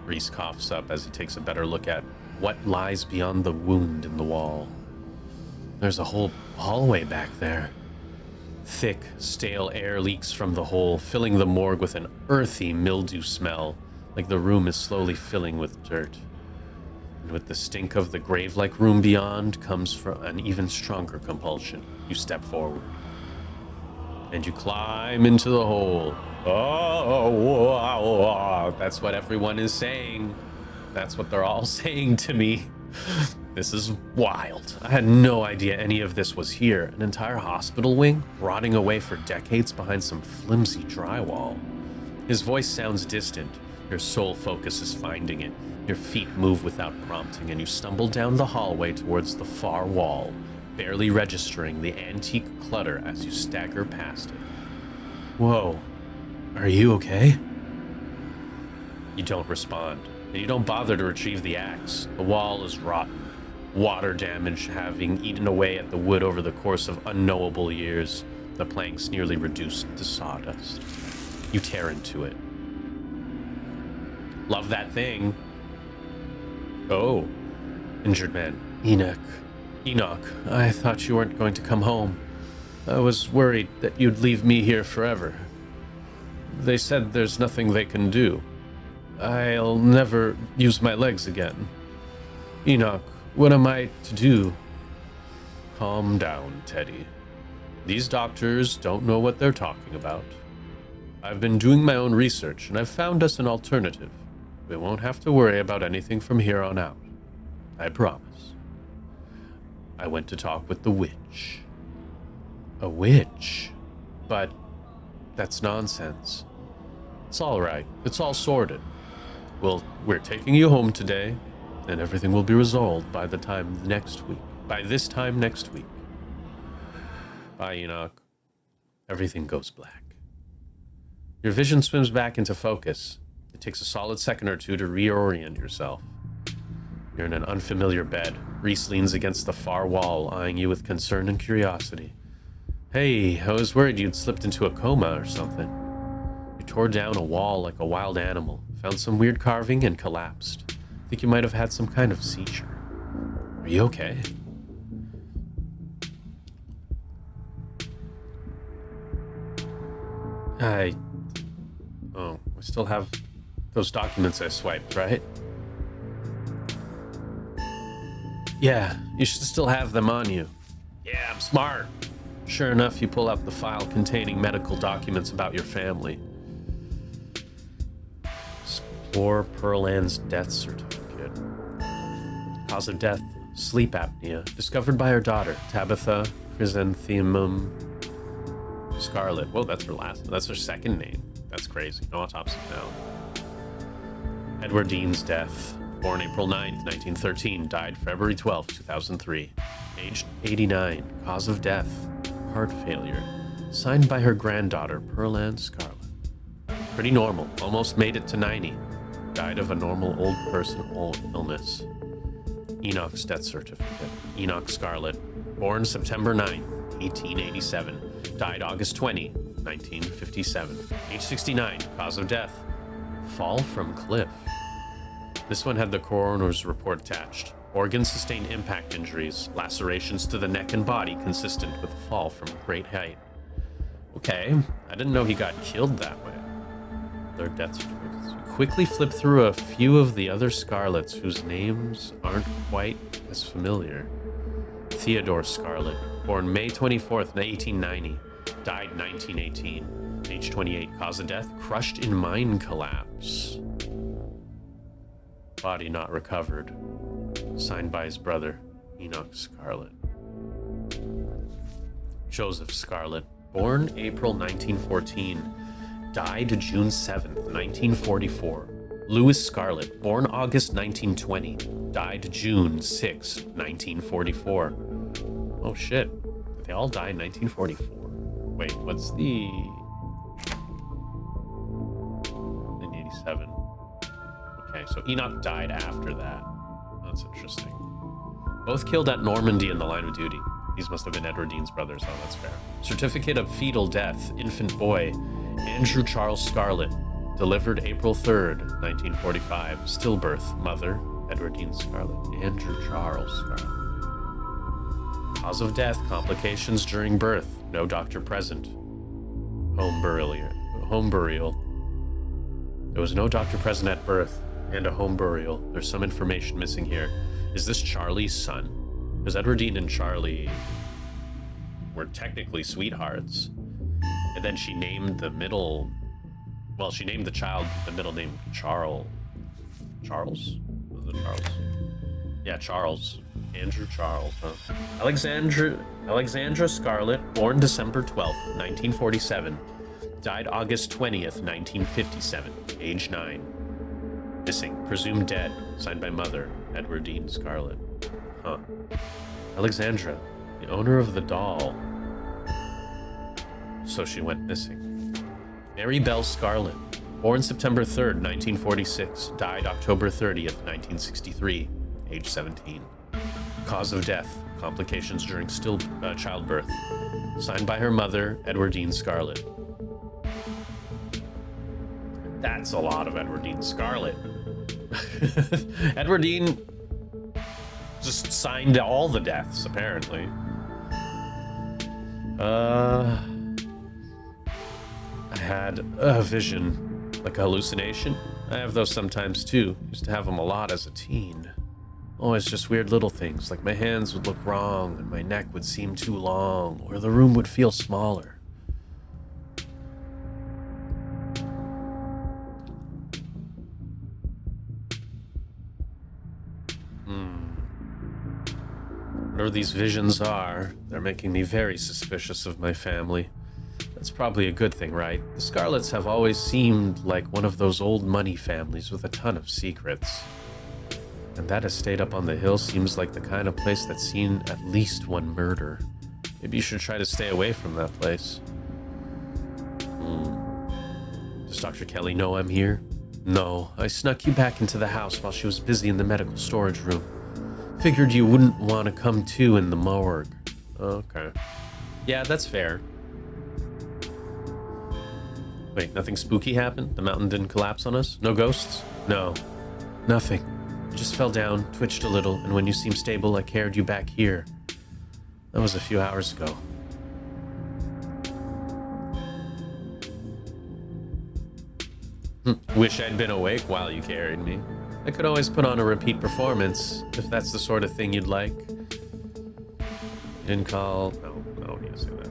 Reese coughs up as he takes a better look at what lies beyond the wound in the wall. There's a whole hallway back there. Thick, stale air leaks from the hole, filling the morgue with an earthy mildew smell, like the room is slowly filling with dirt. And with the stink of the grave-like room beyond comes from an even stronger compulsion. You step forward. And you climb into the hole. Oh, that's what everyone is saying. That's what they're all saying to me. This is wild. I had no idea any of this was here. An entire hospital wing, rotting away for decades behind some flimsy drywall. His voice sounds distant. Your sole focus is finding it. Your feet move without prompting, and you stumble down the hallway towards the far wall, barely registering the antique clutter as you stagger past it. Whoa. Are you okay? You don't respond, and you don't bother to retrieve the axe. The wall is rotten, water damage having eaten away at the wood over the course of unknowable years, the planks nearly reduced to sawdust. You tear into it. Love that thing. Oh, injured man. Enoch, I thought you weren't going to come home. I was worried that you'd leave me here forever. They said there's nothing they can do. I'll never use my legs again. Enoch, what am I to do? Calm down, Teddy. These doctors don't know what they're talking about. I've been doing my own research, and I've found us an alternative. We won't have to worry about anything from here on out. I promise. I went to talk with the witch. A witch? But that's nonsense. It's all right. It's all sorted. Well, we're taking you home today, and everything will be resolved by this time next week. Bye, Enoch. Everything goes black. Your vision swims back into focus. It takes a solid second or two to reorient yourself. You're in an unfamiliar bed. Reese leans against the far wall, eyeing you with concern and curiosity. Hey, I was worried you'd slipped into a coma or something. You tore down a wall like a wild animal, found some weird carving, and collapsed. I think you might have had some kind of seizure. Are you okay? I still have those documents I swiped, right? Yeah, you should still have them on you. Yeah, I'm smart. Sure enough, you pull out the file containing medical documents about your family. Explore Pearl Ann's death certificate. Cause of death, sleep apnea, discovered by her daughter, Tabitha Chrysanthemum Scarlet. Whoa, that's her second name. That's crazy. No autopsy now. Edward Dean's death. Born April 9th, 1913. Died February 12th, 2003. Aged 89. Cause of death. Heart failure. Signed by her granddaughter, Pearl Ann Scarlet. Pretty normal. Almost made it to 90. Died of a normal old person illness. Enoch's death certificate. Enoch Scarlet. Born September 9th, 1887. Died August 20, 1957. Age 69. Cause of death. Fall from cliff. This one had the coroner's report attached. Organs sustained impact injuries, lacerations to the neck and body consistent with a fall from great height. Okay, I didn't know he got killed that way. Their death certificates. Quickly flip through a few of the other Scarlets whose names aren't quite as familiar. Theodore Scarlet, born May 24th, 1890, died 1918, age 28, cause of death, crushed in mine collapse. Body not recovered. Signed by his brother, Enoch Scarlet. Joseph Scarlet, born April 1914, died June 7th, 1944. Louis Scarlet, born August 1920, died June 6, 1944. Oh shit, they all died in 1944. Wait, what's the... 1987. Okay, so Enoch died after that. That's interesting. Both killed at Normandy in the line of duty. These must have been Edward Dean's brothers. Oh, that's fair. Certificate of fetal death. Infant boy. Andrew Charles Scarlet. Delivered April 3rd, 1945. Stillbirth. Mother. Edward Dean Scarlet. Andrew Charles Scarlet. Cause of death. Complications during birth. No doctor present. Home burial. There was no doctor present at birth. And a home burial. There's some information missing here. Is this Charlie's son? Because Edward Dean and Charlie were technically sweethearts. And then she named the middle... Well, she named the child the middle name Charles. Charles? Was it Charles? Yeah, Charles. Andrew Charles, huh? Alexandra Scarlet, born December 12th, 1947. Died August 20th, 1957. Age 9. Missing. Presumed dead. Signed by mother, Edward Dean Scarlet. Huh. Alexandra, the owner of the doll. So she went missing. Mary Bell Scarlet, born September 3rd, 1946. Died October 30th, 1963. Age 17. Cause of death. Complications during childbirth. Signed by her mother, Edward Dean Scarlet. That's a lot of Edward Dean Scarlet. Edward Dean just signed all the deaths, apparently. I had a vision, like a hallucination. I have those sometimes too. Used to have them a lot as a teen. Always just weird little things, like my hands would look wrong and my neck would seem too long, or the room would feel smaller. Whatever these visions are, they're making me very suspicious of my family. That's probably a good thing, right? The Scarlets have always seemed like one of those old money families with a ton of secrets. And that estate up on the hill seems like the kind of place that's seen at least one murder. Maybe you should try to stay away from that place. Does Dr. Kelly know I'm here? No, I snuck you back into the house while she was busy in the medical storage room. Figured you wouldn't want to come too in the morgue. Okay. Yeah, that's fair. Wait, nothing spooky happened? The mountain didn't collapse on us? No ghosts? No. Nothing. Just fell down, twitched a little, and when you seemed stable, I carried you back here. That was a few hours ago. Wish I'd been awake while you carried me. I could always put on a repeat performance, if that's the sort of thing you'd like. You didn't call... No, I don't need to say that.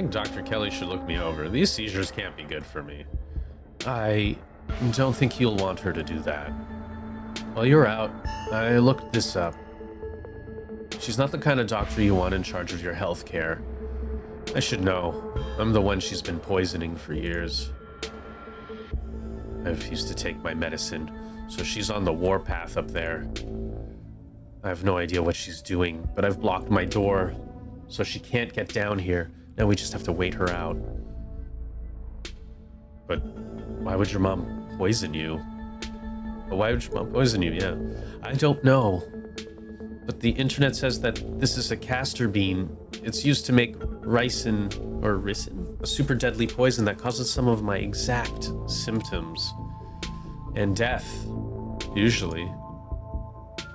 think Dr. Kelly should look me over. These seizures can't be good for me. I don't think you'll want her to do that. While you're out, I looked this up. She's not the kind of doctor you want in charge of your health care. I should know. I'm the one she's been poisoning for years. I refuse to take my medicine, so she's on the warpath up there. I have no idea what she's doing, but I've blocked my door, so she can't get down here. Now we just have to wait her out. But why would your mom poison you? Why would your mom poison you? Yeah, I don't know. But the internet says that this is a castor bean. It's used to make ricin, a super deadly poison that causes some of my exact symptoms. And death, usually.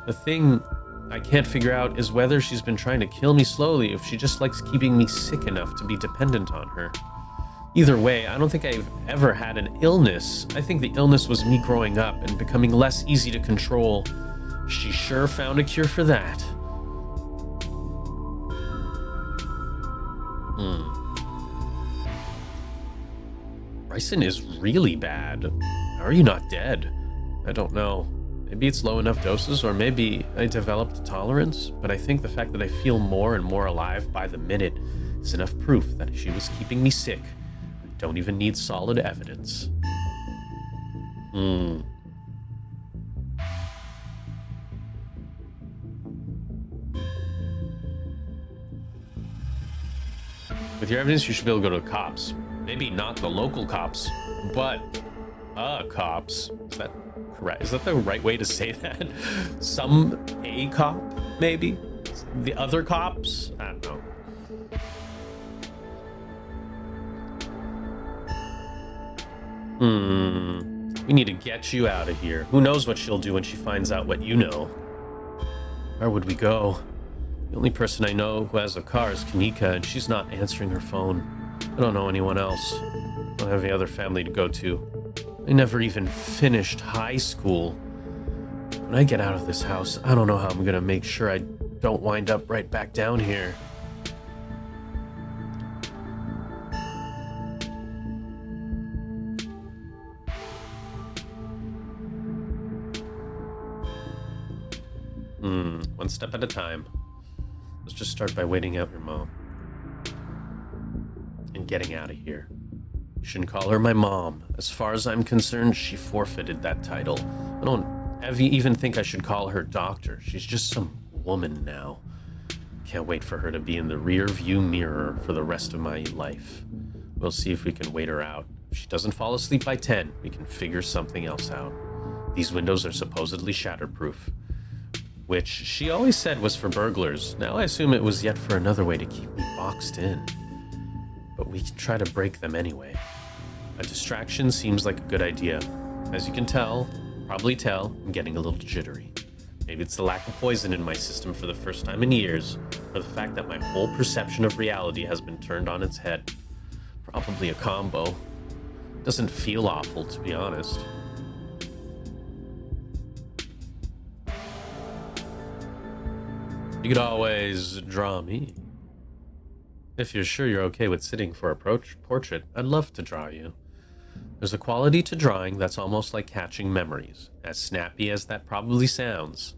The thing I can't figure out is whether she's been trying to kill me slowly, or if she just likes keeping me sick enough to be dependent on her. Either way, I don't think I've ever had an illness. I think the illness was me growing up and becoming less easy to control. She sure found a cure for that. Ricin is really bad. How are you not dead? I don't know. Maybe it's low enough doses, or maybe I developed a tolerance, but I think the fact that I feel more and more alive by the minute is enough proof that she was keeping me sick. I don't even need solid evidence. With your evidence, you should be able to go to cops. Maybe not the local cops, but cops. Is that correct? Is that the right way to say that? A cop, maybe? The other cops? I don't know. We need to get you out of here. Who knows what she'll do when she finds out what you know? Where would we go? The only person I know who has a car is Kanika, and she's not answering her phone. I don't know anyone else. I don't have any other family to go to. I never even finished high school. When I get out of this house, I don't know how I'm gonna make sure I don't wind up right back down here. One step at a time. Let's just start by waiting out your mom. And getting out of here. You shouldn't call her my mom. As far as I'm concerned, she forfeited that title. I don't even think I should call her doctor. She's just some woman now. Can't wait for her to be in the rear view mirror for the rest of my life. We'll see if we can wait her out. If she doesn't fall asleep by 10, we can figure something else out. These windows are supposedly shatterproof, which she always said was for burglars. Now I assume it was yet for another way to keep me boxed in. But we can try to break them anyway. A distraction seems like a good idea. As you can probably tell, I'm getting a little jittery. Maybe it's the lack of poison in my system for the first time in years, or the fact that my whole perception of reality has been turned on its head. Probably a combo. Doesn't feel awful, to be honest. You could always draw me. If you're sure you're okay with sitting for a portrait, I'd love to draw you. There's a quality to drawing that's almost like catching memories, as snappy as that probably sounds.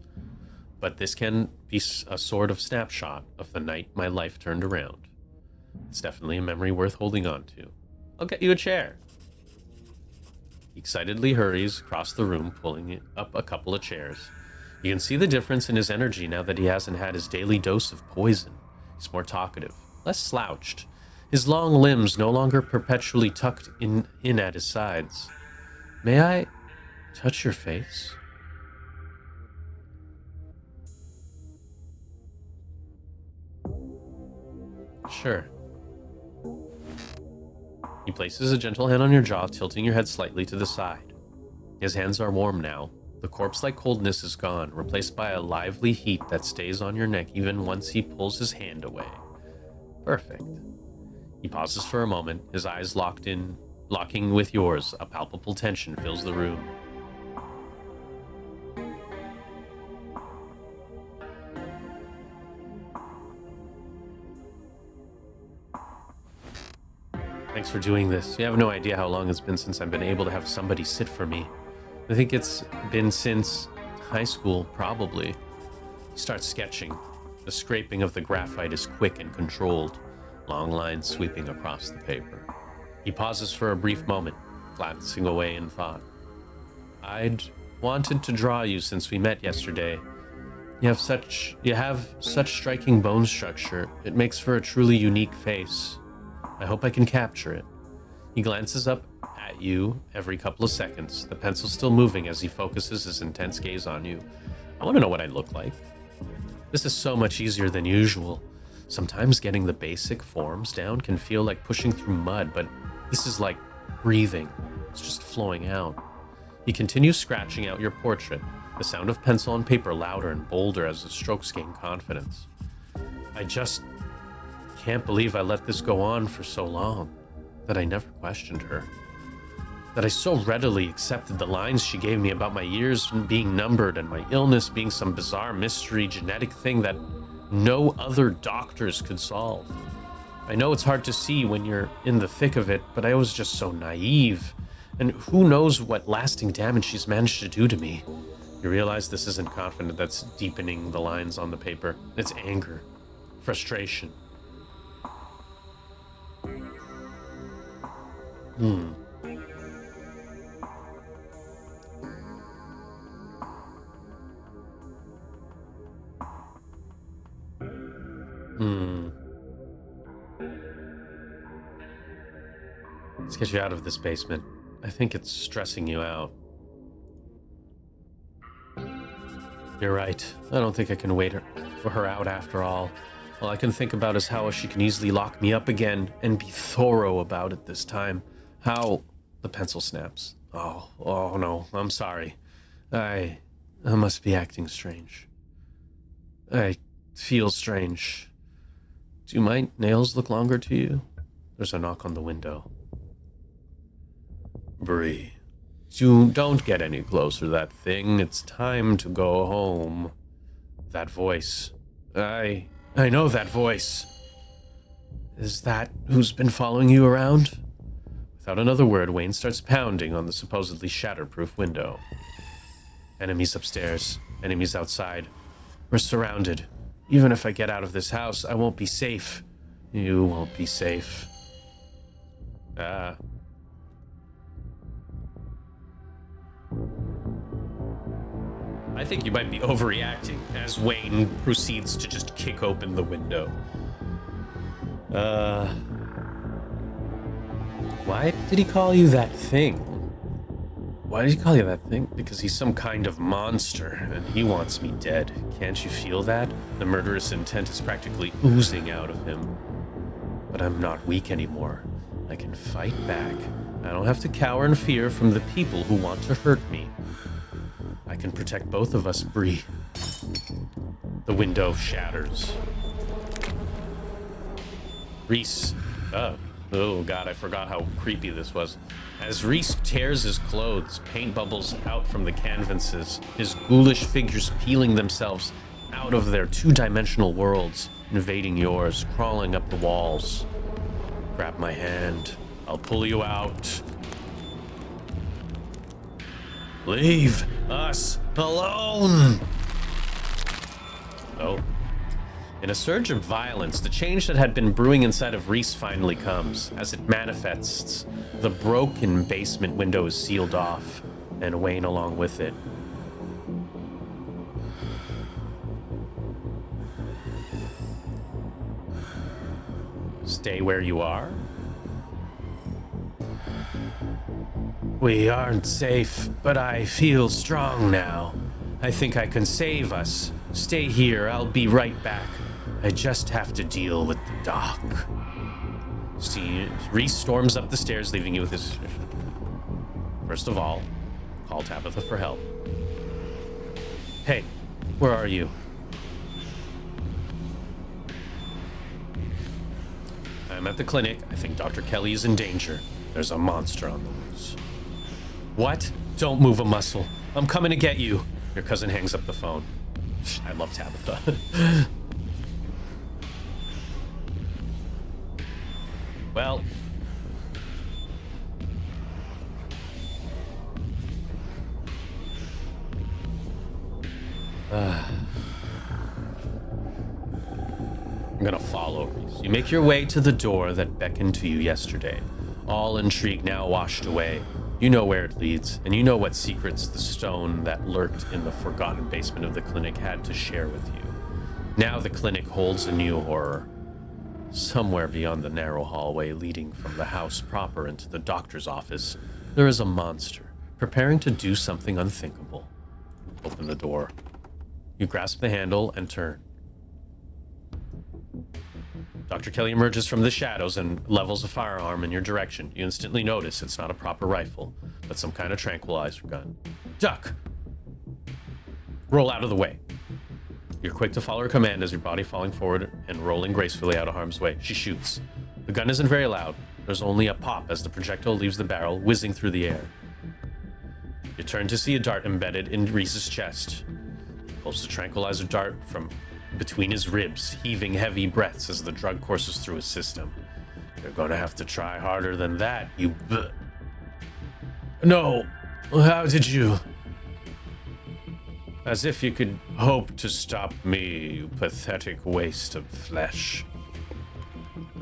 But this can be a sort of snapshot of the night my life turned around. It's definitely a memory worth holding on to. I'll get you a chair. He excitedly hurries across the room, pulling up a couple of chairs. You can see the difference in his energy now that he hasn't had his daily dose of poison. He's more talkative, less slouched. His long limbs no longer perpetually tucked in at his sides. May I touch your face? Sure. He places a gentle hand on your jaw, tilting your head slightly to the side. His hands are warm now. The corpse-like coldness is gone, replaced by a lively heat that stays on your neck even once he pulls his hand away. Perfect. He pauses for a moment, his eyes locking with yours. A palpable tension fills the room. Thanks for doing this. You have no idea how long it's been since I've been able to have somebody sit for me. I think it's been since high school, probably. He starts sketching. The scraping of the graphite is quick and controlled, long lines sweeping across the paper. He pauses for a brief moment, glancing away in thought. I'd wanted to draw you since we met yesterday. You have such striking bone structure. It makes for a truly unique face. I hope I can capture it. He glances up at you every couple of seconds, the pencil still moving as he focuses his intense gaze on you. I want to know what I look like. This is so much easier than usual. Sometimes getting the basic forms down can feel like pushing through mud, but this is like breathing. It's just flowing out. He continues scratching out your portrait, the sound of pencil on paper louder and bolder as the strokes gain confidence. I just can't believe I let this go on for so long, that I never questioned her, that I so readily accepted the lines she gave me about my years being numbered and my illness being some bizarre mystery genetic thing that no other doctors could solve. I know it's hard to see when you're in the thick of it, but I was just so naive, and who knows what lasting damage she's managed to do to me. You realize this isn't confidence that's deepening the lines on the paper. It's anger, frustration. Let's get you out of this basement. I think it's stressing you out. You're right. I don't think I can wait for her out after all. All I can think about is how she can easily lock me up again and be thorough about it this time. How... The pencil snaps. Oh no, I'm sorry. I must be acting strange. I feel strange. Do my nails look longer to you? There's a knock on the window. BRIE. Don't get any closer, that thing. It's time to go home. That voice. I know that voice. Is that who's been following you around? Without another word, Wayne starts pounding on the supposedly shatterproof window. Enemies upstairs, enemies outside. We're surrounded. Even if I get out of this house, I won't be safe. You won't be safe. I think you might be overreacting as Wayne proceeds to just kick open the window. Why did he call you that thing? Why did he call you that thing? Because he's some kind of monster, and he wants me dead. Can't you feel that? The murderous intent is practically oozing out of him. But I'm not weak anymore. I can fight back. I don't have to cower in fear from the people who want to hurt me. I can protect both of us, BRIE. The window shatters. Reese. Oh god, I forgot how creepy this was. As Reese tears his clothes, paint bubbles out from the canvases, his ghoulish figures peeling themselves out of their two-dimensional worlds, invading yours, crawling up the walls. Grab my hand. I'll pull you out. Leave us alone! Oh. In a surge of violence, the change that had been brewing inside of Reese finally comes. As it manifests, the broken basement window is sealed off, and Wayne along with it. Stay where you are? We aren't safe, but I feel strong now. I think I can save us. Stay here, I'll be right back. I just have to deal with the doc. See, Reese storms up the stairs, leaving you with his... First of all, call Tabitha for help. Hey, where are you? I'm at the clinic. I think Dr. Kelly is in danger. There's a monster on the loose. What? Don't move a muscle. I'm coming to get you. Your cousin hangs up the phone. I love Tabitha. Well, I'm gonna follow Reese. You make your way to the door that beckoned to you yesterday. All intrigue now washed away. You know where it leads, and you know what secrets the stone that lurked in the forgotten basement of the clinic had to share with you. Now the clinic holds a new horror. Somewhere beyond the narrow hallway leading from the house proper into the doctor's office, there is a monster, preparing to do something unthinkable. Open the door. You grasp the handle and turn. Dr. Kelly emerges from the shadows and levels a firearm in your direction. You instantly notice it's not a proper rifle, but some kind of tranquilizer gun. Duck! Roll out of the way. You're quick to follow her command as your body falling forward and rolling gracefully out of harm's way. She shoots. The gun isn't very loud. There's only a pop as the projectile leaves the barrel, whizzing through the air. You turn to see a dart embedded in Reese's chest. He pulls the tranquilizer dart from between his ribs, heaving heavy breaths as the drug courses through his system. You're gonna have to try harder than that, you No! How did you? As if you could hope to stop me, you pathetic waste of flesh.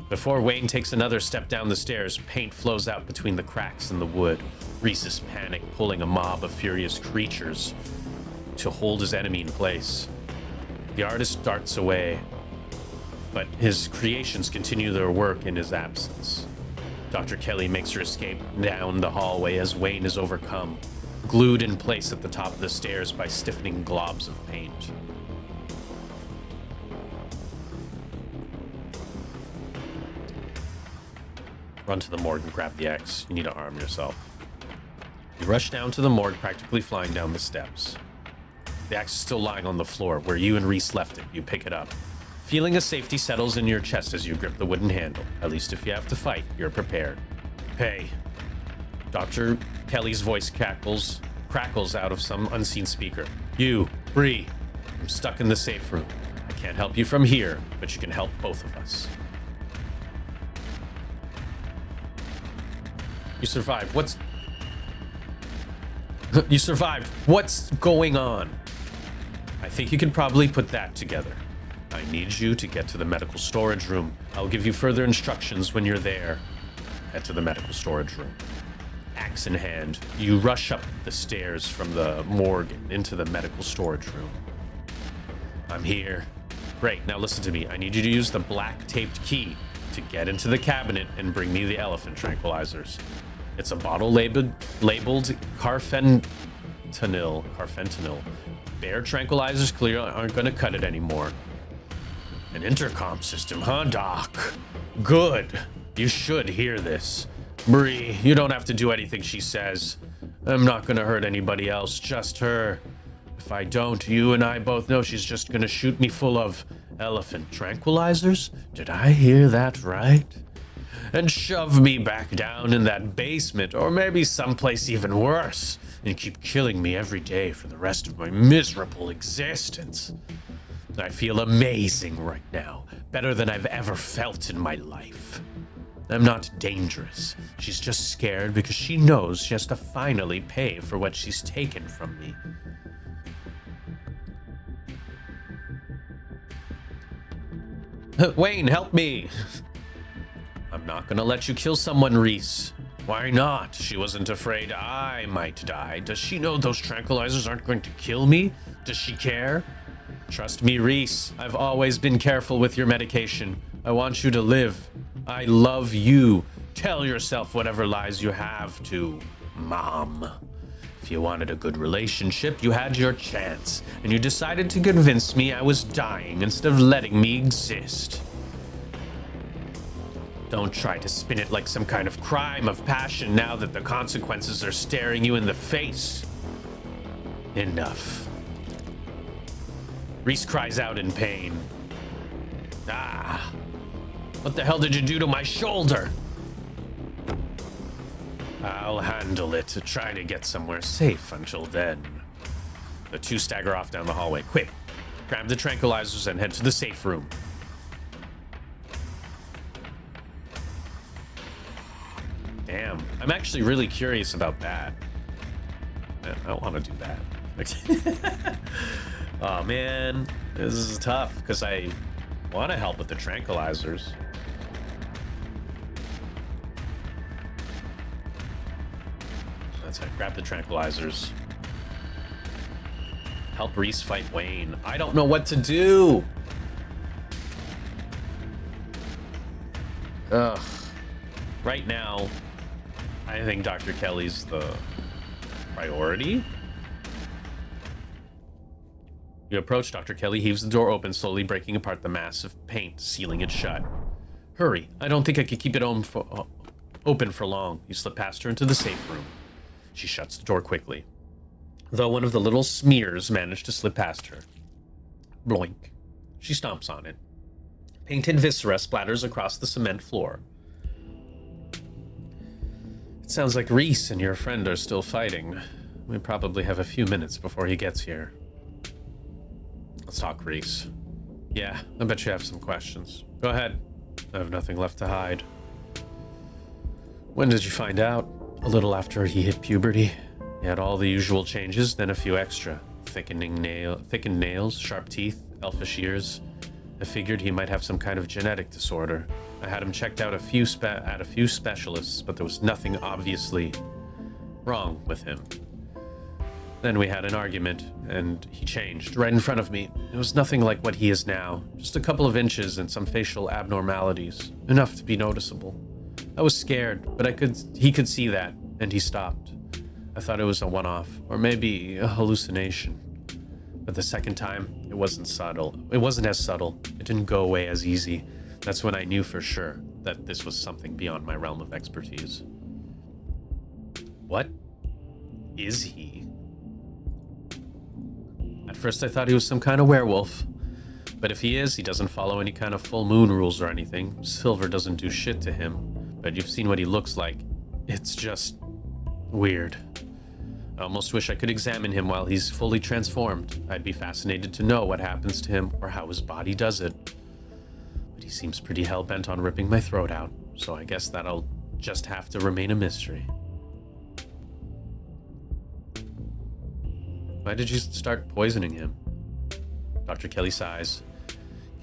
Before Wayne takes another step down the stairs, paint flows out between the cracks in the wood. Reese's panic pulling a mob of furious creatures to hold his enemy in place. The artist darts away, but his creations continue their work in his absence. Dr. Kelly makes her escape down the hallway as Wayne is overcome, glued in place at the top of the stairs by stiffening globs of paint. Run to the morgue and grab the axe. You need to arm yourself. You rush down to the morgue, practically flying down the steps. The axe is still lying on the floor where you and Reese left it. You pick it up. Feeling of safety settles in your chest as you grip the wooden handle. At least if you have to fight, you're prepared. Hey. Dr. Kelly's voice crackles out of some unseen speaker. You, BRIE. I'm stuck in the safe room. I can't help you from here, but you can help both of us. You survived. You survived. What's going on? I think you can probably put that together. I need you to get to the medical storage room. I'll give you further instructions when you're there. Head to the medical storage room. Axe in hand, you rush up the stairs from the morgue into the medical storage room. I'm here. Great, now listen to me. I need you to use the black taped key to get into the cabinet and bring me the elephant tranquilizers. It's a bottle labeled carfentanil. Bear tranquilizers clearly aren't going to cut it anymore. An intercom system, huh, Doc? Good. You should hear this. BRIE, you don't have to do anything she says. I'm not going to hurt anybody else, just her. If I don't, you and I both know she's just going to shoot me full of elephant tranquilizers. Did I hear that right? And shove me back down in that basement, or maybe someplace even worse, and keep killing me every day for the rest of my miserable existence. I feel amazing right now, better than I've ever felt in my life. I'm not dangerous. She's just scared because she knows she has to finally pay for what she's taken from me. Wayne, help me! I'm not gonna let you kill someone, Reese. Why not? She wasn't afraid I might die. Does she know those tranquilizers aren't going to kill me? Does she care? Trust me, Reese. I've always been careful with your medication. I want you to live. I love you. Tell yourself whatever lies you have to, Mom. If you wanted a good relationship, you had your chance, and you decided to convince me I was dying instead of letting me exist. Don't try to spin it like some kind of crime of passion now that the consequences are staring you in the face. Enough. Reese cries out in pain. Ah, what the hell did you do to my shoulder? I'll handle it. Try to get somewhere safe until then. The two stagger off down the hallway. Quick, grab the tranquilizers and head to the safe room. Damn, I'm actually really curious about that. I don't want to do that. Oh man, this is tough because I want to help with the tranquilizers. That's it. Grab the tranquilizers. Help Reese fight Wayne. I don't know what to do. Ugh. Right now, I think Dr. Kelly's the priority. You approach Dr. Kelly, heaves the door open, slowly breaking apart the mass of paint, sealing it shut. Hurry, I don't think I could keep it open for long. You slip past her into the safe room. She shuts the door quickly, though one of the little smears managed to slip past her. Bloink. She stomps on it. Painted viscera splatters across the cement floor. It sounds like Reese and your friend are still fighting. We probably have a few minutes before he gets here. Let's talk, Reese. Yeah, I bet you have some questions. Go ahead. I have nothing left to hide. When did you find out? A little after he hit puberty. He had all the usual changes, then a few extra. Thickened nails, sharp teeth, elfish ears. I figured he might have some kind of genetic disorder. I had him checked out at a few specialists, but there was nothing obviously wrong with him. Then we had an argument, and he changed right in front of me. It was nothing like what he is now, just a couple of inches and some facial abnormalities, enough to be noticeable. I was scared, but he could see that, and he stopped. I thought it was a one-off, or maybe a hallucination. But the second time, it wasn't subtle. It wasn't as subtle. It didn't go away as easy. That's when I knew for sure that this was something beyond my realm of expertise. What is he? At first I thought he was some kind of werewolf. But if he is, he doesn't follow any kind of full moon rules or anything. Silver doesn't do shit to him. But you've seen what he looks like. It's just weird. I almost wish I could examine him while he's fully transformed. I'd be fascinated to know what happens to him or how his body does it. But he seems pretty hell-bent on ripping my throat out, so I guess that'll just have to remain a mystery. Why did you start poisoning him? Dr. Kelly sighs.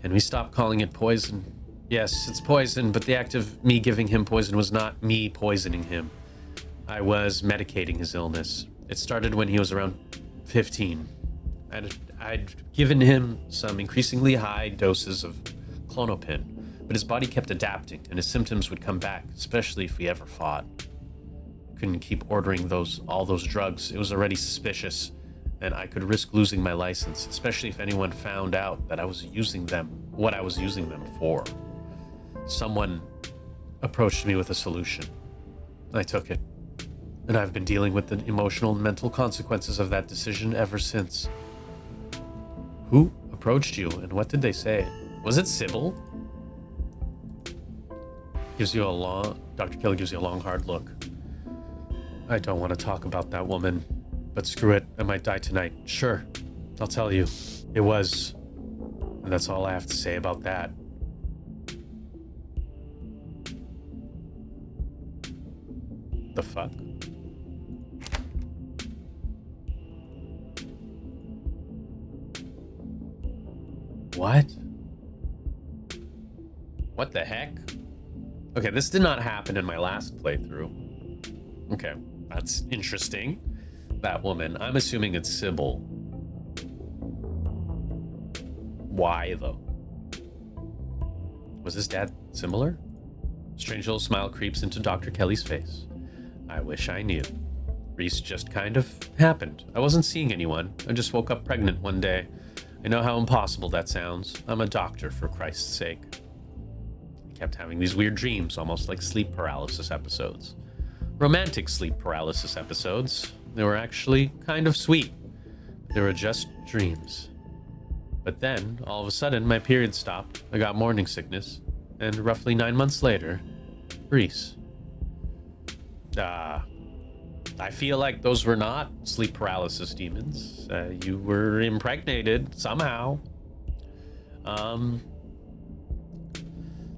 Can we stop calling it poison? Yes, it's poison, but the act of me giving him poison was not me poisoning him. I was medicating his illness. It started when he was around 15. I'd given him some increasingly high doses of Klonopin, but his body kept adapting, and his symptoms would come back, especially if we ever fought. Couldn't keep ordering all those drugs. It was already suspicious, and I could risk losing my license, especially if anyone found out that I was using them, what I was using them for. Someone approached me with a solution. I took it, and I've been dealing with the emotional and mental consequences of that decision ever since. Who approached you, and what did they say? Was it Sybil? Dr. Kelly gives you a long, hard look. I don't want to talk about that woman, but screw it, I might die tonight. Sure, I'll tell you. It was. And that's all I have to say about that. The fuck? What? What the heck? Okay, this did not happen in my last playthrough. Okay, that's interesting. That woman, I'm assuming it's Sybil. Why, though? Was his dad similar? Strange little smile creeps into Dr. Kelly's face. I wish I knew. Reese just kind of happened. I wasn't seeing anyone. I just woke up pregnant one day. I know how impossible that sounds. I'm a doctor, for Christ's sake. I kept having these weird dreams, almost like sleep paralysis episodes. Romantic sleep paralysis episodes. They were actually kind of sweet. They were just dreams. But then, all of a sudden, my period stopped. I got morning sickness. And roughly 9 months later, Reese. I feel like those were not sleep paralysis demons. You were impregnated somehow. The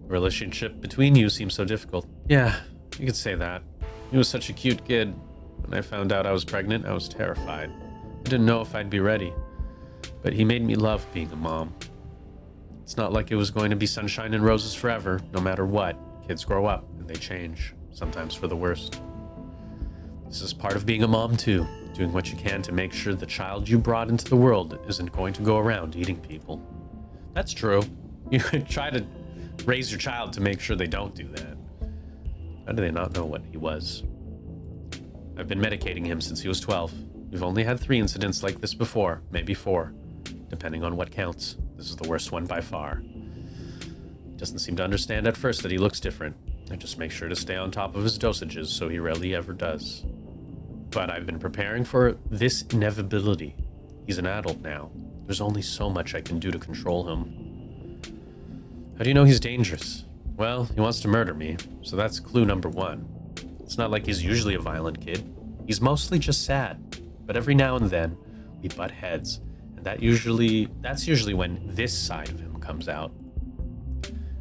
relationship between you seems so difficult. Yeah, you could say that. He was such a cute kid. When I found out I was pregnant, I was terrified. I didn't know if I'd be ready. But he made me love being a mom. It's not like it was going to be sunshine and roses forever, no matter what. Kids grow up and they change, sometimes for the worst. This is part of being a mom too, doing what you can to make sure the child you brought into the world isn't going to go around eating people. That's true. You could try to raise your child to make sure they don't do that. How do they not know what he was? I've been medicating him since he was 12. We've only had 3 incidents like this before, maybe 4, depending on what counts. This is the worst one by far. He doesn't seem to understand at first that he looks different. I just make sure to stay on top of his dosages, so he rarely ever does. But I've been preparing for this inevitability. He's an adult now. There's only so much I can do to control him. How do you know he's dangerous? Well, he wants to murder me, so that's clue number 1. It's not like he's usually a violent kid. He's mostly just sad. But every now and then, we butt heads, and that's usually when this side of him comes out.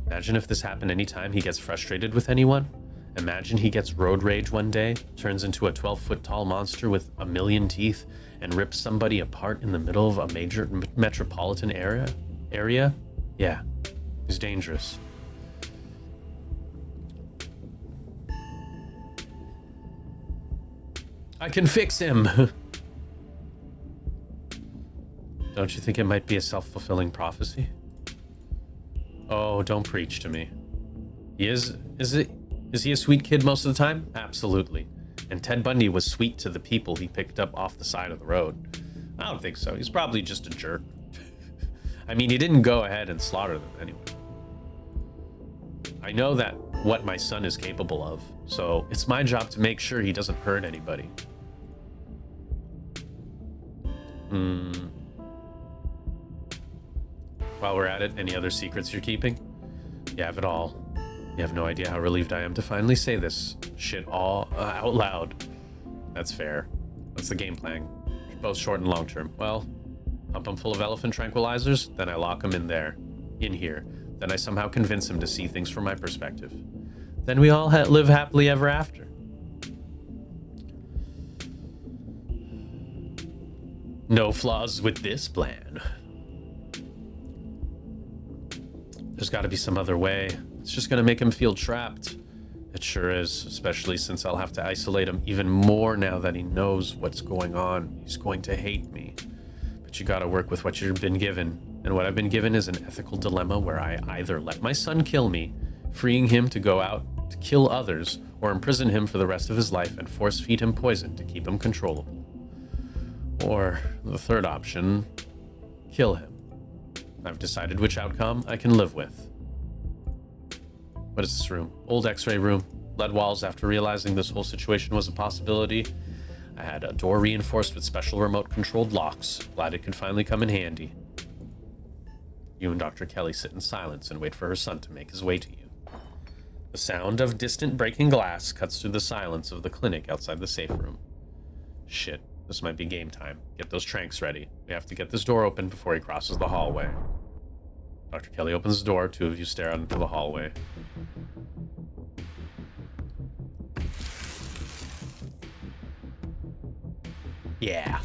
Imagine if this happened anytime he gets frustrated with anyone. Imagine he gets road rage one day, turns into a 12-foot tall monster with a million teeth, and rips somebody apart in the middle of a major metropolitan area? Yeah, he's dangerous. I can fix him! Don't you think it might be a self-fulfilling prophecy? Oh, don't preach to me. Is he a sweet kid most of the time? Absolutely. And Ted Bundy was sweet to the people he picked up off the side of the road. I don't think so. He's probably just a jerk. I mean, he didn't go ahead and slaughter them anyway. I know that what my son is capable of, so it's my job to make sure he doesn't hurt anybody. While we're at it, any other secrets you're keeping? You have it all. You have no idea how relieved I am to finally say this shit all out loud. That's fair. That's the game plan. Both short and long term. Well, pump him full of elephant tranquilizers, then I lock him in here. Then I somehow convince him to see things from my perspective. Then we all live happily ever after. No flaws with this plan. There's got to be some other way. It's just going to make him feel trapped. It sure is, especially since I'll have to isolate him even more now that he knows what's going on. He's going to hate me. But you got to work with what you've been given. And what I've been given is an ethical dilemma where I either let my son kill me, freeing him to go out to kill others, or imprison him for the rest of his life and force feed him poison to keep him controllable. Or the third option, kill him. I've decided which outcome I can live with. What is this room? Old x-ray room. Lead walls. After realizing this whole situation was a possibility, I had a door reinforced with special remote-controlled locks. Glad it could finally come in handy. You and Dr. Kelly sit in silence and wait for her son to make his way to you. The sound of distant breaking glass cuts through the silence of the clinic outside the safe room. Shit. This might be game time. Get those tranks ready. We have to get this door open before he crosses the hallway. Dr. Kelly opens the door. 2 of you stare out into the hallway. Yeah,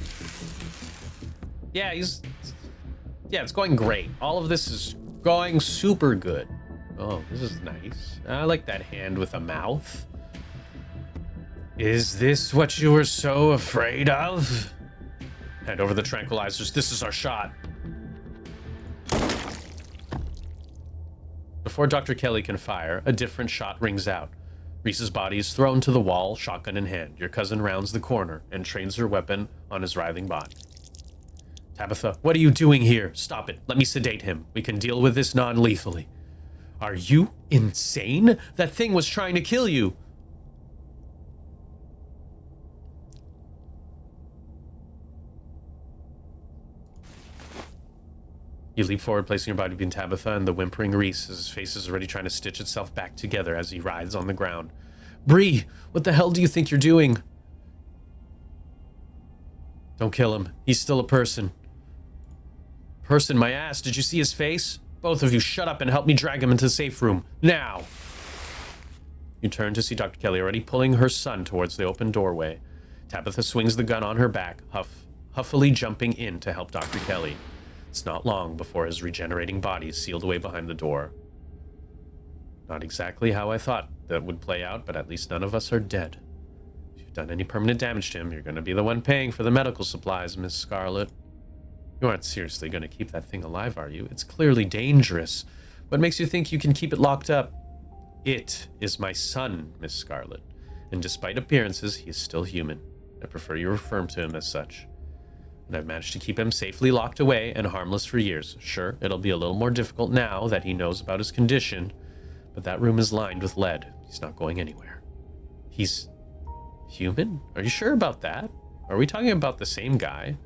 it's going great. All of this is going super good. Oh, this is nice. I like that hand with a mouth. Is this what you were so afraid of? Hand over the tranquilizers. This is our shot. Before Dr. Kelly can fire, a different shot rings out. Reese's body is thrown to the wall, shotgun in hand. Your cousin rounds the corner and trains her weapon on his writhing body. Tabitha, what are you doing here? Stop it. Let me sedate him. We can deal with this non-lethally. Are you insane? That thing was trying to kill you. You leap forward, placing your body between Tabitha and the whimpering Reese, as his face is already trying to stitch itself back together as he writhes on the ground. BRIE, what the hell do you think you're doing? Don't kill him. He's still a person. Person, my ass. Did you see his face? Both of you, shut up and help me drag him into the safe room. Now! You turn to see Dr. Kelly already pulling her son towards the open doorway. Tabitha swings the gun on her back, huffily jumping in to help Dr. Kelly. It's not long before his regenerating body is sealed away behind the door. Not exactly how I thought that would play out, but at least none of us are dead. If you've done any permanent damage to him, you're going to be the one paying for the medical supplies, Miss Scarlet. You aren't seriously going to keep that thing alive, are you? It's clearly dangerous. What makes you think you can keep it locked up? It is my son, Miss Scarlet, and despite appearances, he is still human. I prefer you refer to him as such. And I've managed to keep him safely locked away and harmless for years. Sure, it'll be a little more difficult now that he knows about his condition, but that room is lined with lead. He's not going anywhere. He's human? Are you sure about that? Are we talking about the same guy?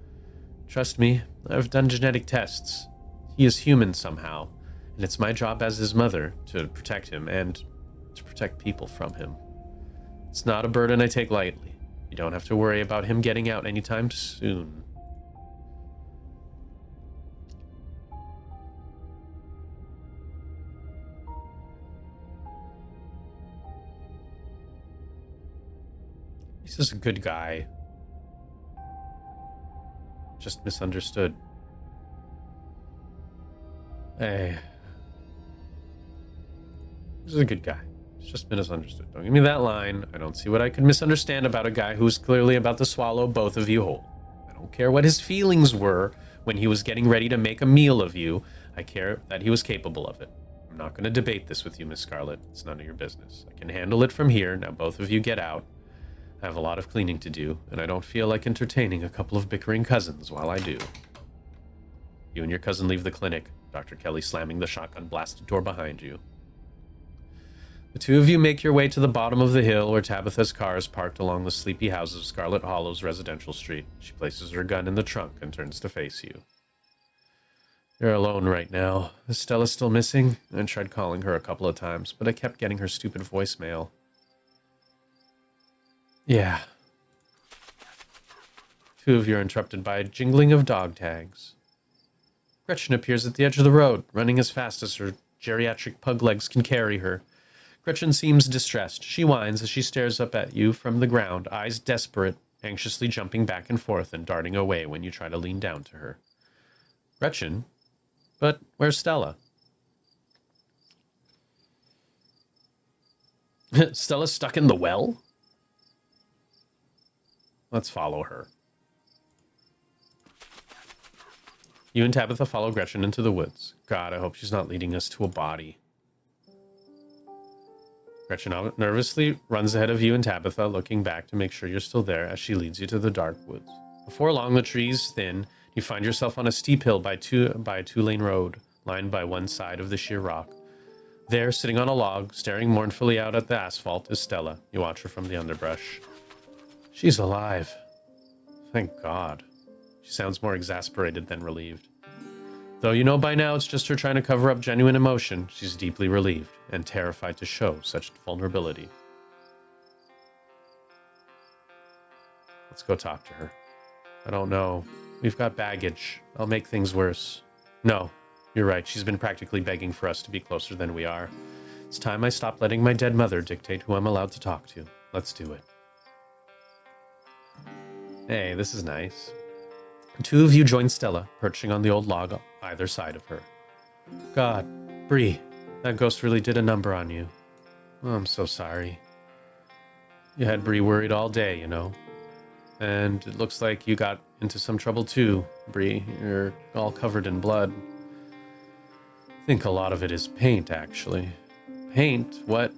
Trust me, I've done genetic tests. He is human somehow, and it's my job as his mother to protect him and to protect people from him. It's not a burden I take lightly. You don't have to worry about him getting out anytime soon. He's just a good guy. Just misunderstood. Hey. He's a good guy. He's just misunderstood. Don't give me that line. I don't see what I could misunderstand about a guy who's clearly about to swallow both of you whole. I don't care what his feelings were when he was getting ready to make a meal of you. I care that he was capable of it. I'm not going to debate this with you, Miss Scarlet. It's none of your business. I can handle it from here. Now both of you get out. I have a lot of cleaning to do, and I don't feel like entertaining a couple of bickering cousins while I do. You and your cousin leave the clinic, Dr. Kelly slamming the shotgun-blasted door behind you. The two of you make your way to the bottom of the hill where Tabitha's car is parked along the sleepy houses of Scarlet Hollow's residential street. She places her gun in the trunk and turns to face you. You're alone right now. Is Stella still missing? I tried calling her a couple of times, but I kept getting her stupid voicemail. Yeah. Two of you are interrupted by a jingling of dog tags. Gretchen appears at the edge of the road, running as fast as her geriatric pug legs can carry her. Gretchen seems distressed. She whines as she stares up at you from the ground, eyes desperate, anxiously jumping back and forth and darting away when you try to lean down to her. Gretchen? But where's Stella? Stella's stuck in the well? Let's follow her. You and Tabitha follow Gretchen into the woods. God, I hope she's not leading us to a body. Gretchen nervously runs ahead of you and Tabitha, looking back to make sure you're still there as she leads you to the dark woods. Before long, the trees thin. You find yourself on a steep hill by a two-lane road, lined by one side of the sheer rock. There, sitting on a log, staring mournfully out at the asphalt, is Stella. You watch her from the underbrush. She's alive. Thank God. She sounds more exasperated than relieved. Though you know by now it's just her trying to cover up genuine emotion, she's deeply relieved and terrified to show such vulnerability. Let's go talk to her. I don't know. We've got baggage. I'll make things worse. No, you're right. She's been practically begging for us to be closer than we are. It's time I stop letting my dead mother dictate who I'm allowed to talk to. Let's do it. Hey, this is nice. The two of you join Stella, perching on the old log either side of her. God, BRIE, that ghost really did a number on you. Oh, I'm so sorry. You had BRIE worried all day, you know. And it looks like you got into some trouble too, BRIE. You're all covered in blood. I think a lot of it is paint, actually. Paint? What?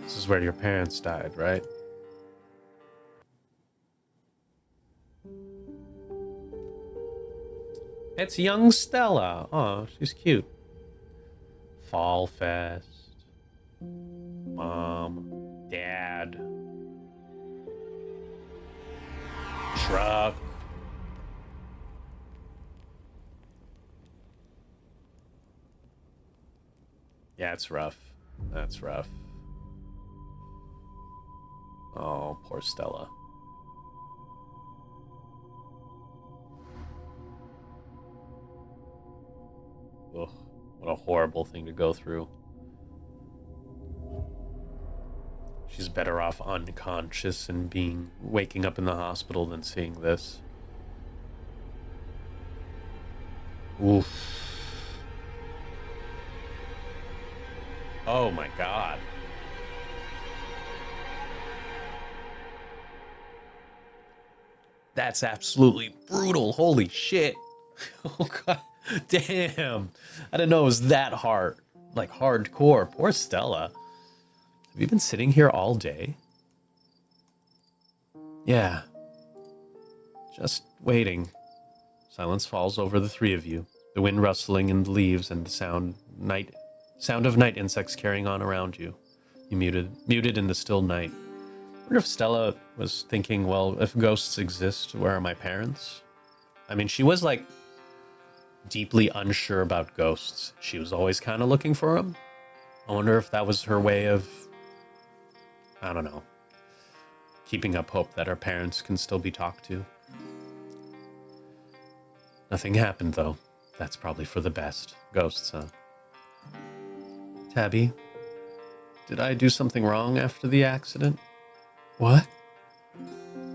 This is where your parents died, right? It's young Stella. Oh, she's cute. Fall Fest. Mom. Dad. Truck. Yeah, it's rough. That's rough. Oh, poor Stella. Ugh, what a horrible thing to go through. She's better off unconscious and waking up in the hospital than seeing this. Oof. Oh my god. That's absolutely brutal. Holy shit. Oh god. Damn. I didn't know it was that hard. Like hardcore. Poor Stella. Have you been sitting here all day? Yeah. Just waiting. Silence falls over the three of you. The wind rustling in the leaves and the sound of night insects carrying on around you. You muted in the still night. I wonder if Stella was thinking, well, if ghosts exist, where are my parents? I mean, she was like deeply unsure about ghosts. She was always kind of looking for them. I wonder if that was her way of, I don't know, keeping up hope that her parents can still be talked to. Nothing happened, though. That's probably for the best. Ghosts, huh? Tabby, did I do something wrong after the accident? What?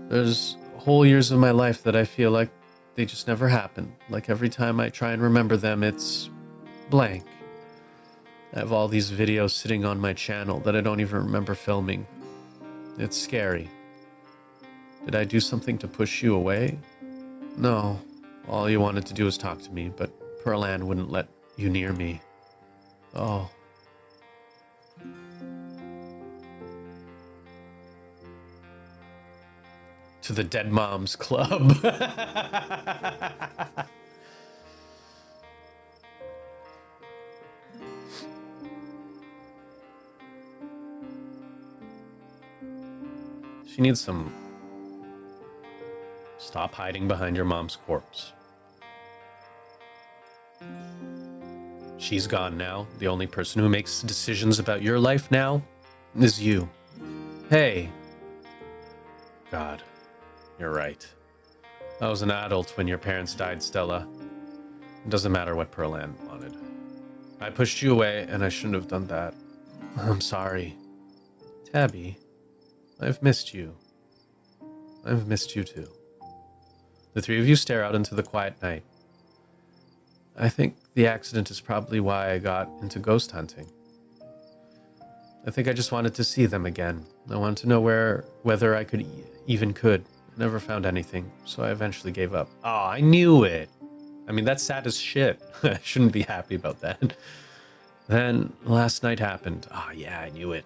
There's whole years of my life that I feel like they just never happened. Like every time I try and remember them, it's blank. I have all these videos sitting on my channel that I don't even remember filming. It's scary. Did I do something to push you away? No. All you wanted to do was talk to me, but Pearl Ann wouldn't let you near me. Oh. To the Dead Moms Club. She needs some... Stop hiding behind your mom's corpse. She's gone now. The only person who makes decisions about your life now is you. Hey. God, you're right. I was an adult when your parents died, Stella. It doesn't matter what Pearl Ann wanted. I pushed you away, and I shouldn't have done that. I'm sorry. Tabby, I've missed you. I've missed you too. The three of you stare out into the quiet night. I think the accident is probably why I got into ghost hunting. I think I just wanted to see them again. I wanted to know whether I even could. I never found anything, so I eventually gave up. Oh, I knew it. I mean, that's sad as shit. I shouldn't be happy about that. Then last night happened. Oh, yeah, I knew it.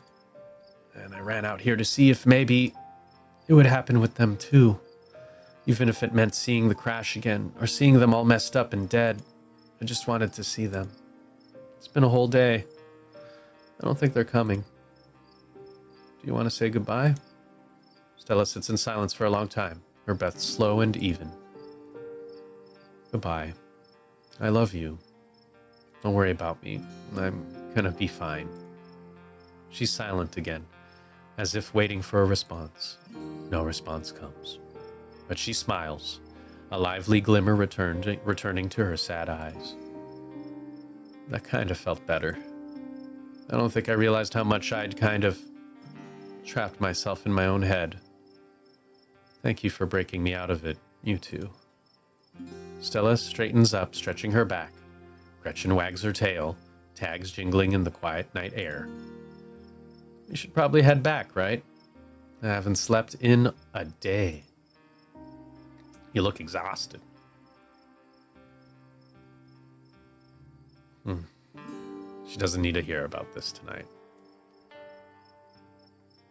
And I ran out here to see if maybe it would happen with them too. Even if it meant seeing the crash again, or seeing them all messed up and dead. I just wanted to see them. It's been a whole day. I don't think they're coming. Do you want to say goodbye? Stella sits in silence for a long time, her breath slow and even. Goodbye. I love you. Don't worry about me. I'm gonna be fine. She's silent again, as if waiting for a response. No response comes. But she smiles, a lively glimmer returning to her sad eyes. That kind of felt better. I don't think I realized how much I'd kind of trapped myself in my own head. Thank you for breaking me out of it, you two. Stella straightens up, stretching her back. Gretchen wags her tail, tags jingling in the quiet night air. We should probably head back, right? I haven't slept in a day. You look exhausted. She doesn't need to hear about this tonight.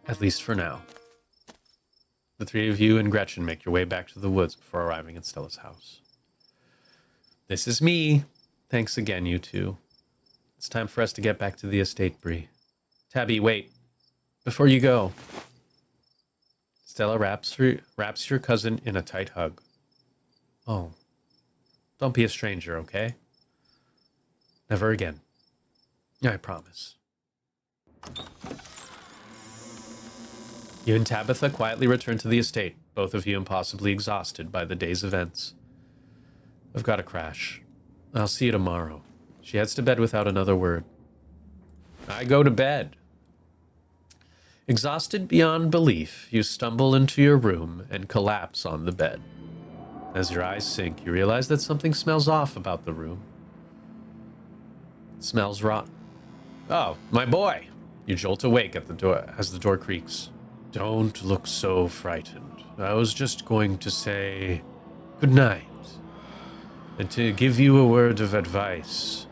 At least for now. The three of you and Gretchen make your way back to the woods before arriving at Stella's house. This is me. Thanks again, you two. It's time for us to get back to the estate, BRIE. Tabby, wait. Before you go. Stella wraps your cousin in a tight hug. Oh, don't be a stranger, okay? Never again. I promise. You and Tabitha quietly return to the estate, both of you impossibly exhausted by the day's events. I've got to crash. I'll see you tomorrow. She heads to bed without another word. I go to bed. Exhausted beyond belief, you stumble into your room and collapse on the bed. As your eyes sink, you realize that something smells off about the room. It smells rotten. Oh, my boy! You jolt awake at the door as the door creaks. Don't look so frightened. I was just going to say good night. And to give you a word of advice.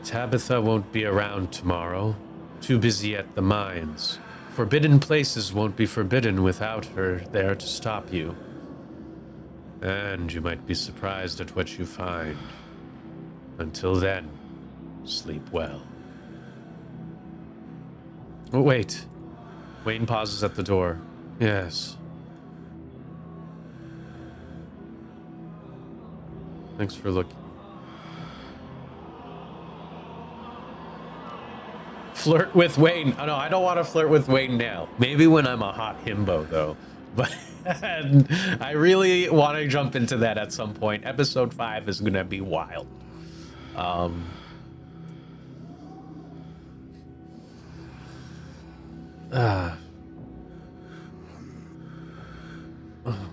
Tabitha won't be around tomorrow. Too busy at the mines. Forbidden places won't be forbidden without her there to stop you. And you might be surprised at what you find. Until then, sleep well. Oh, wait. Wayne pauses at the door. Yes. Thanks for looking. Flirt with Wayne. Oh, no, I don't want to flirt with Wayne now. Maybe when I'm a hot himbo, though. But I really want to jump into that at some point. Episode 5 is going to be wild. Why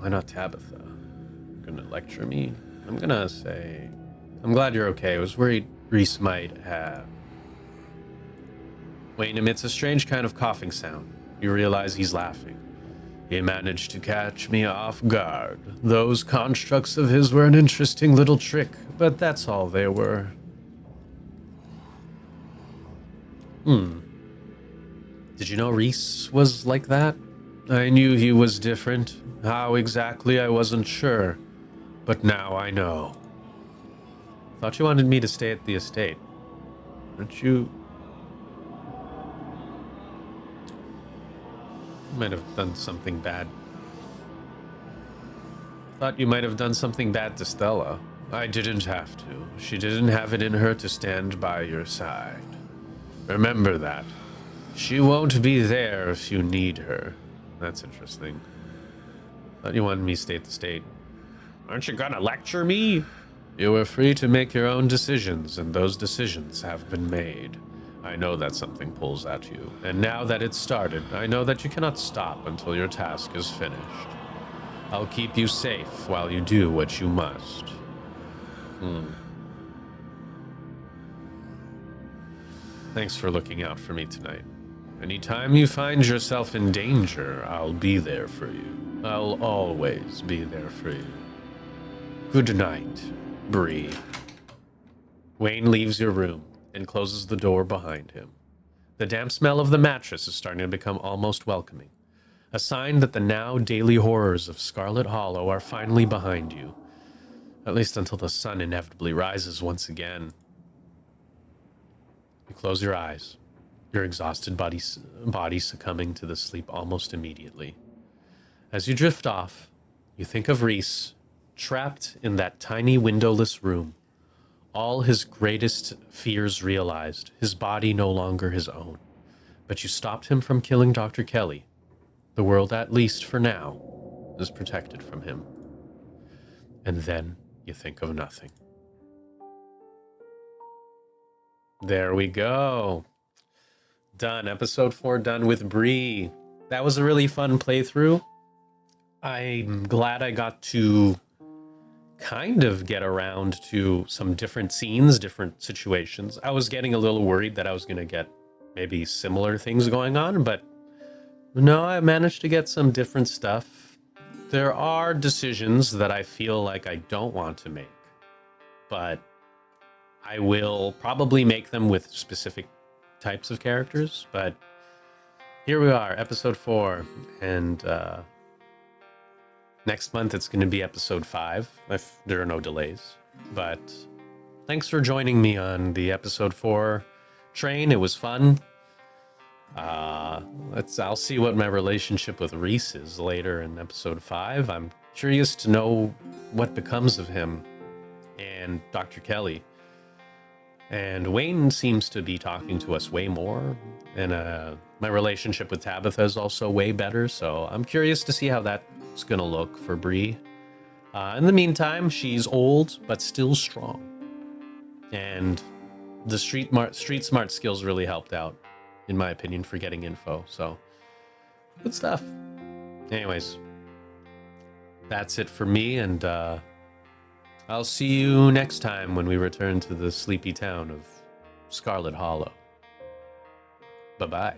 not Tabitha? You're gonna lecture me? I'm gonna say, I'm glad you're okay. I was worried Reese might have. Wayne emits a strange kind of coughing sound. You realize he's laughing. He managed to catch me off guard. Those constructs of his were an interesting little trick, but that's all they were. Did you know Reese was like that? I knew he was different. How exactly, I wasn't sure. But now I know. Thought you wanted me to stay at the estate. Aren't you? Might have done something bad. Thought you might have done something bad to Stella. I didn't have to. She didn't have it in her to stand by your side. Remember that. She won't be there if you need her. That's interesting. Thought you wanted me to stay at the estate. Aren't you gonna lecture me? You were free to make your own decisions, and those decisions have been made. I know that something pulls at you, and now that it's started, I know that you cannot stop until your task is finished. I'll keep you safe while you do what you must. Thanks for looking out for me tonight. Anytime you find yourself in danger, I'll be there for you. I'll always be there for you. Good night, BRIE. Wayne leaves your room and closes the door behind him. The damp smell of the mattress is starting to become almost welcoming, a sign that the now daily horrors of Scarlet Hollow are finally behind you, at least until the sun inevitably rises once again. You close your eyes, your exhausted body succumbing to the sleep almost immediately. As you drift off, you think of Reese, trapped in that tiny windowless room, all his greatest fears realized, his body no longer his own. But you stopped him from killing Dr. Kelly. The world, at least for now, is protected from him. And then you think of nothing. There we go. Done. Episode 4 done with BRIE. That was a really fun playthrough. I'm glad I got to kind of get around to some different scenes, different situations. I was getting a little worried that I was going to get maybe similar things going on, but no, I managed to get some different stuff. There are decisions that I feel like I don't want to make, but I will probably make them with specific types of characters. But here we are, episode 4, and next month it's going to be episode 5 if there are no delays. But thanks for joining me on the episode 4 train. It was fun. I'll see what my relationship with Reese is later in episode 5. I'm curious to know what becomes of him and Dr. Kelly. And Wayne seems to be talking to us way more, and my relationship with Tabitha is also way better, so I'm curious to see how that's going to look for BRIE. In the meantime, she's old, but still strong. And the street smart skills really helped out, in my opinion, for getting info, so good stuff. Anyways, that's it for me, and I'll see you next time when we return to the sleepy town of Scarlet Hollow. Bye-bye.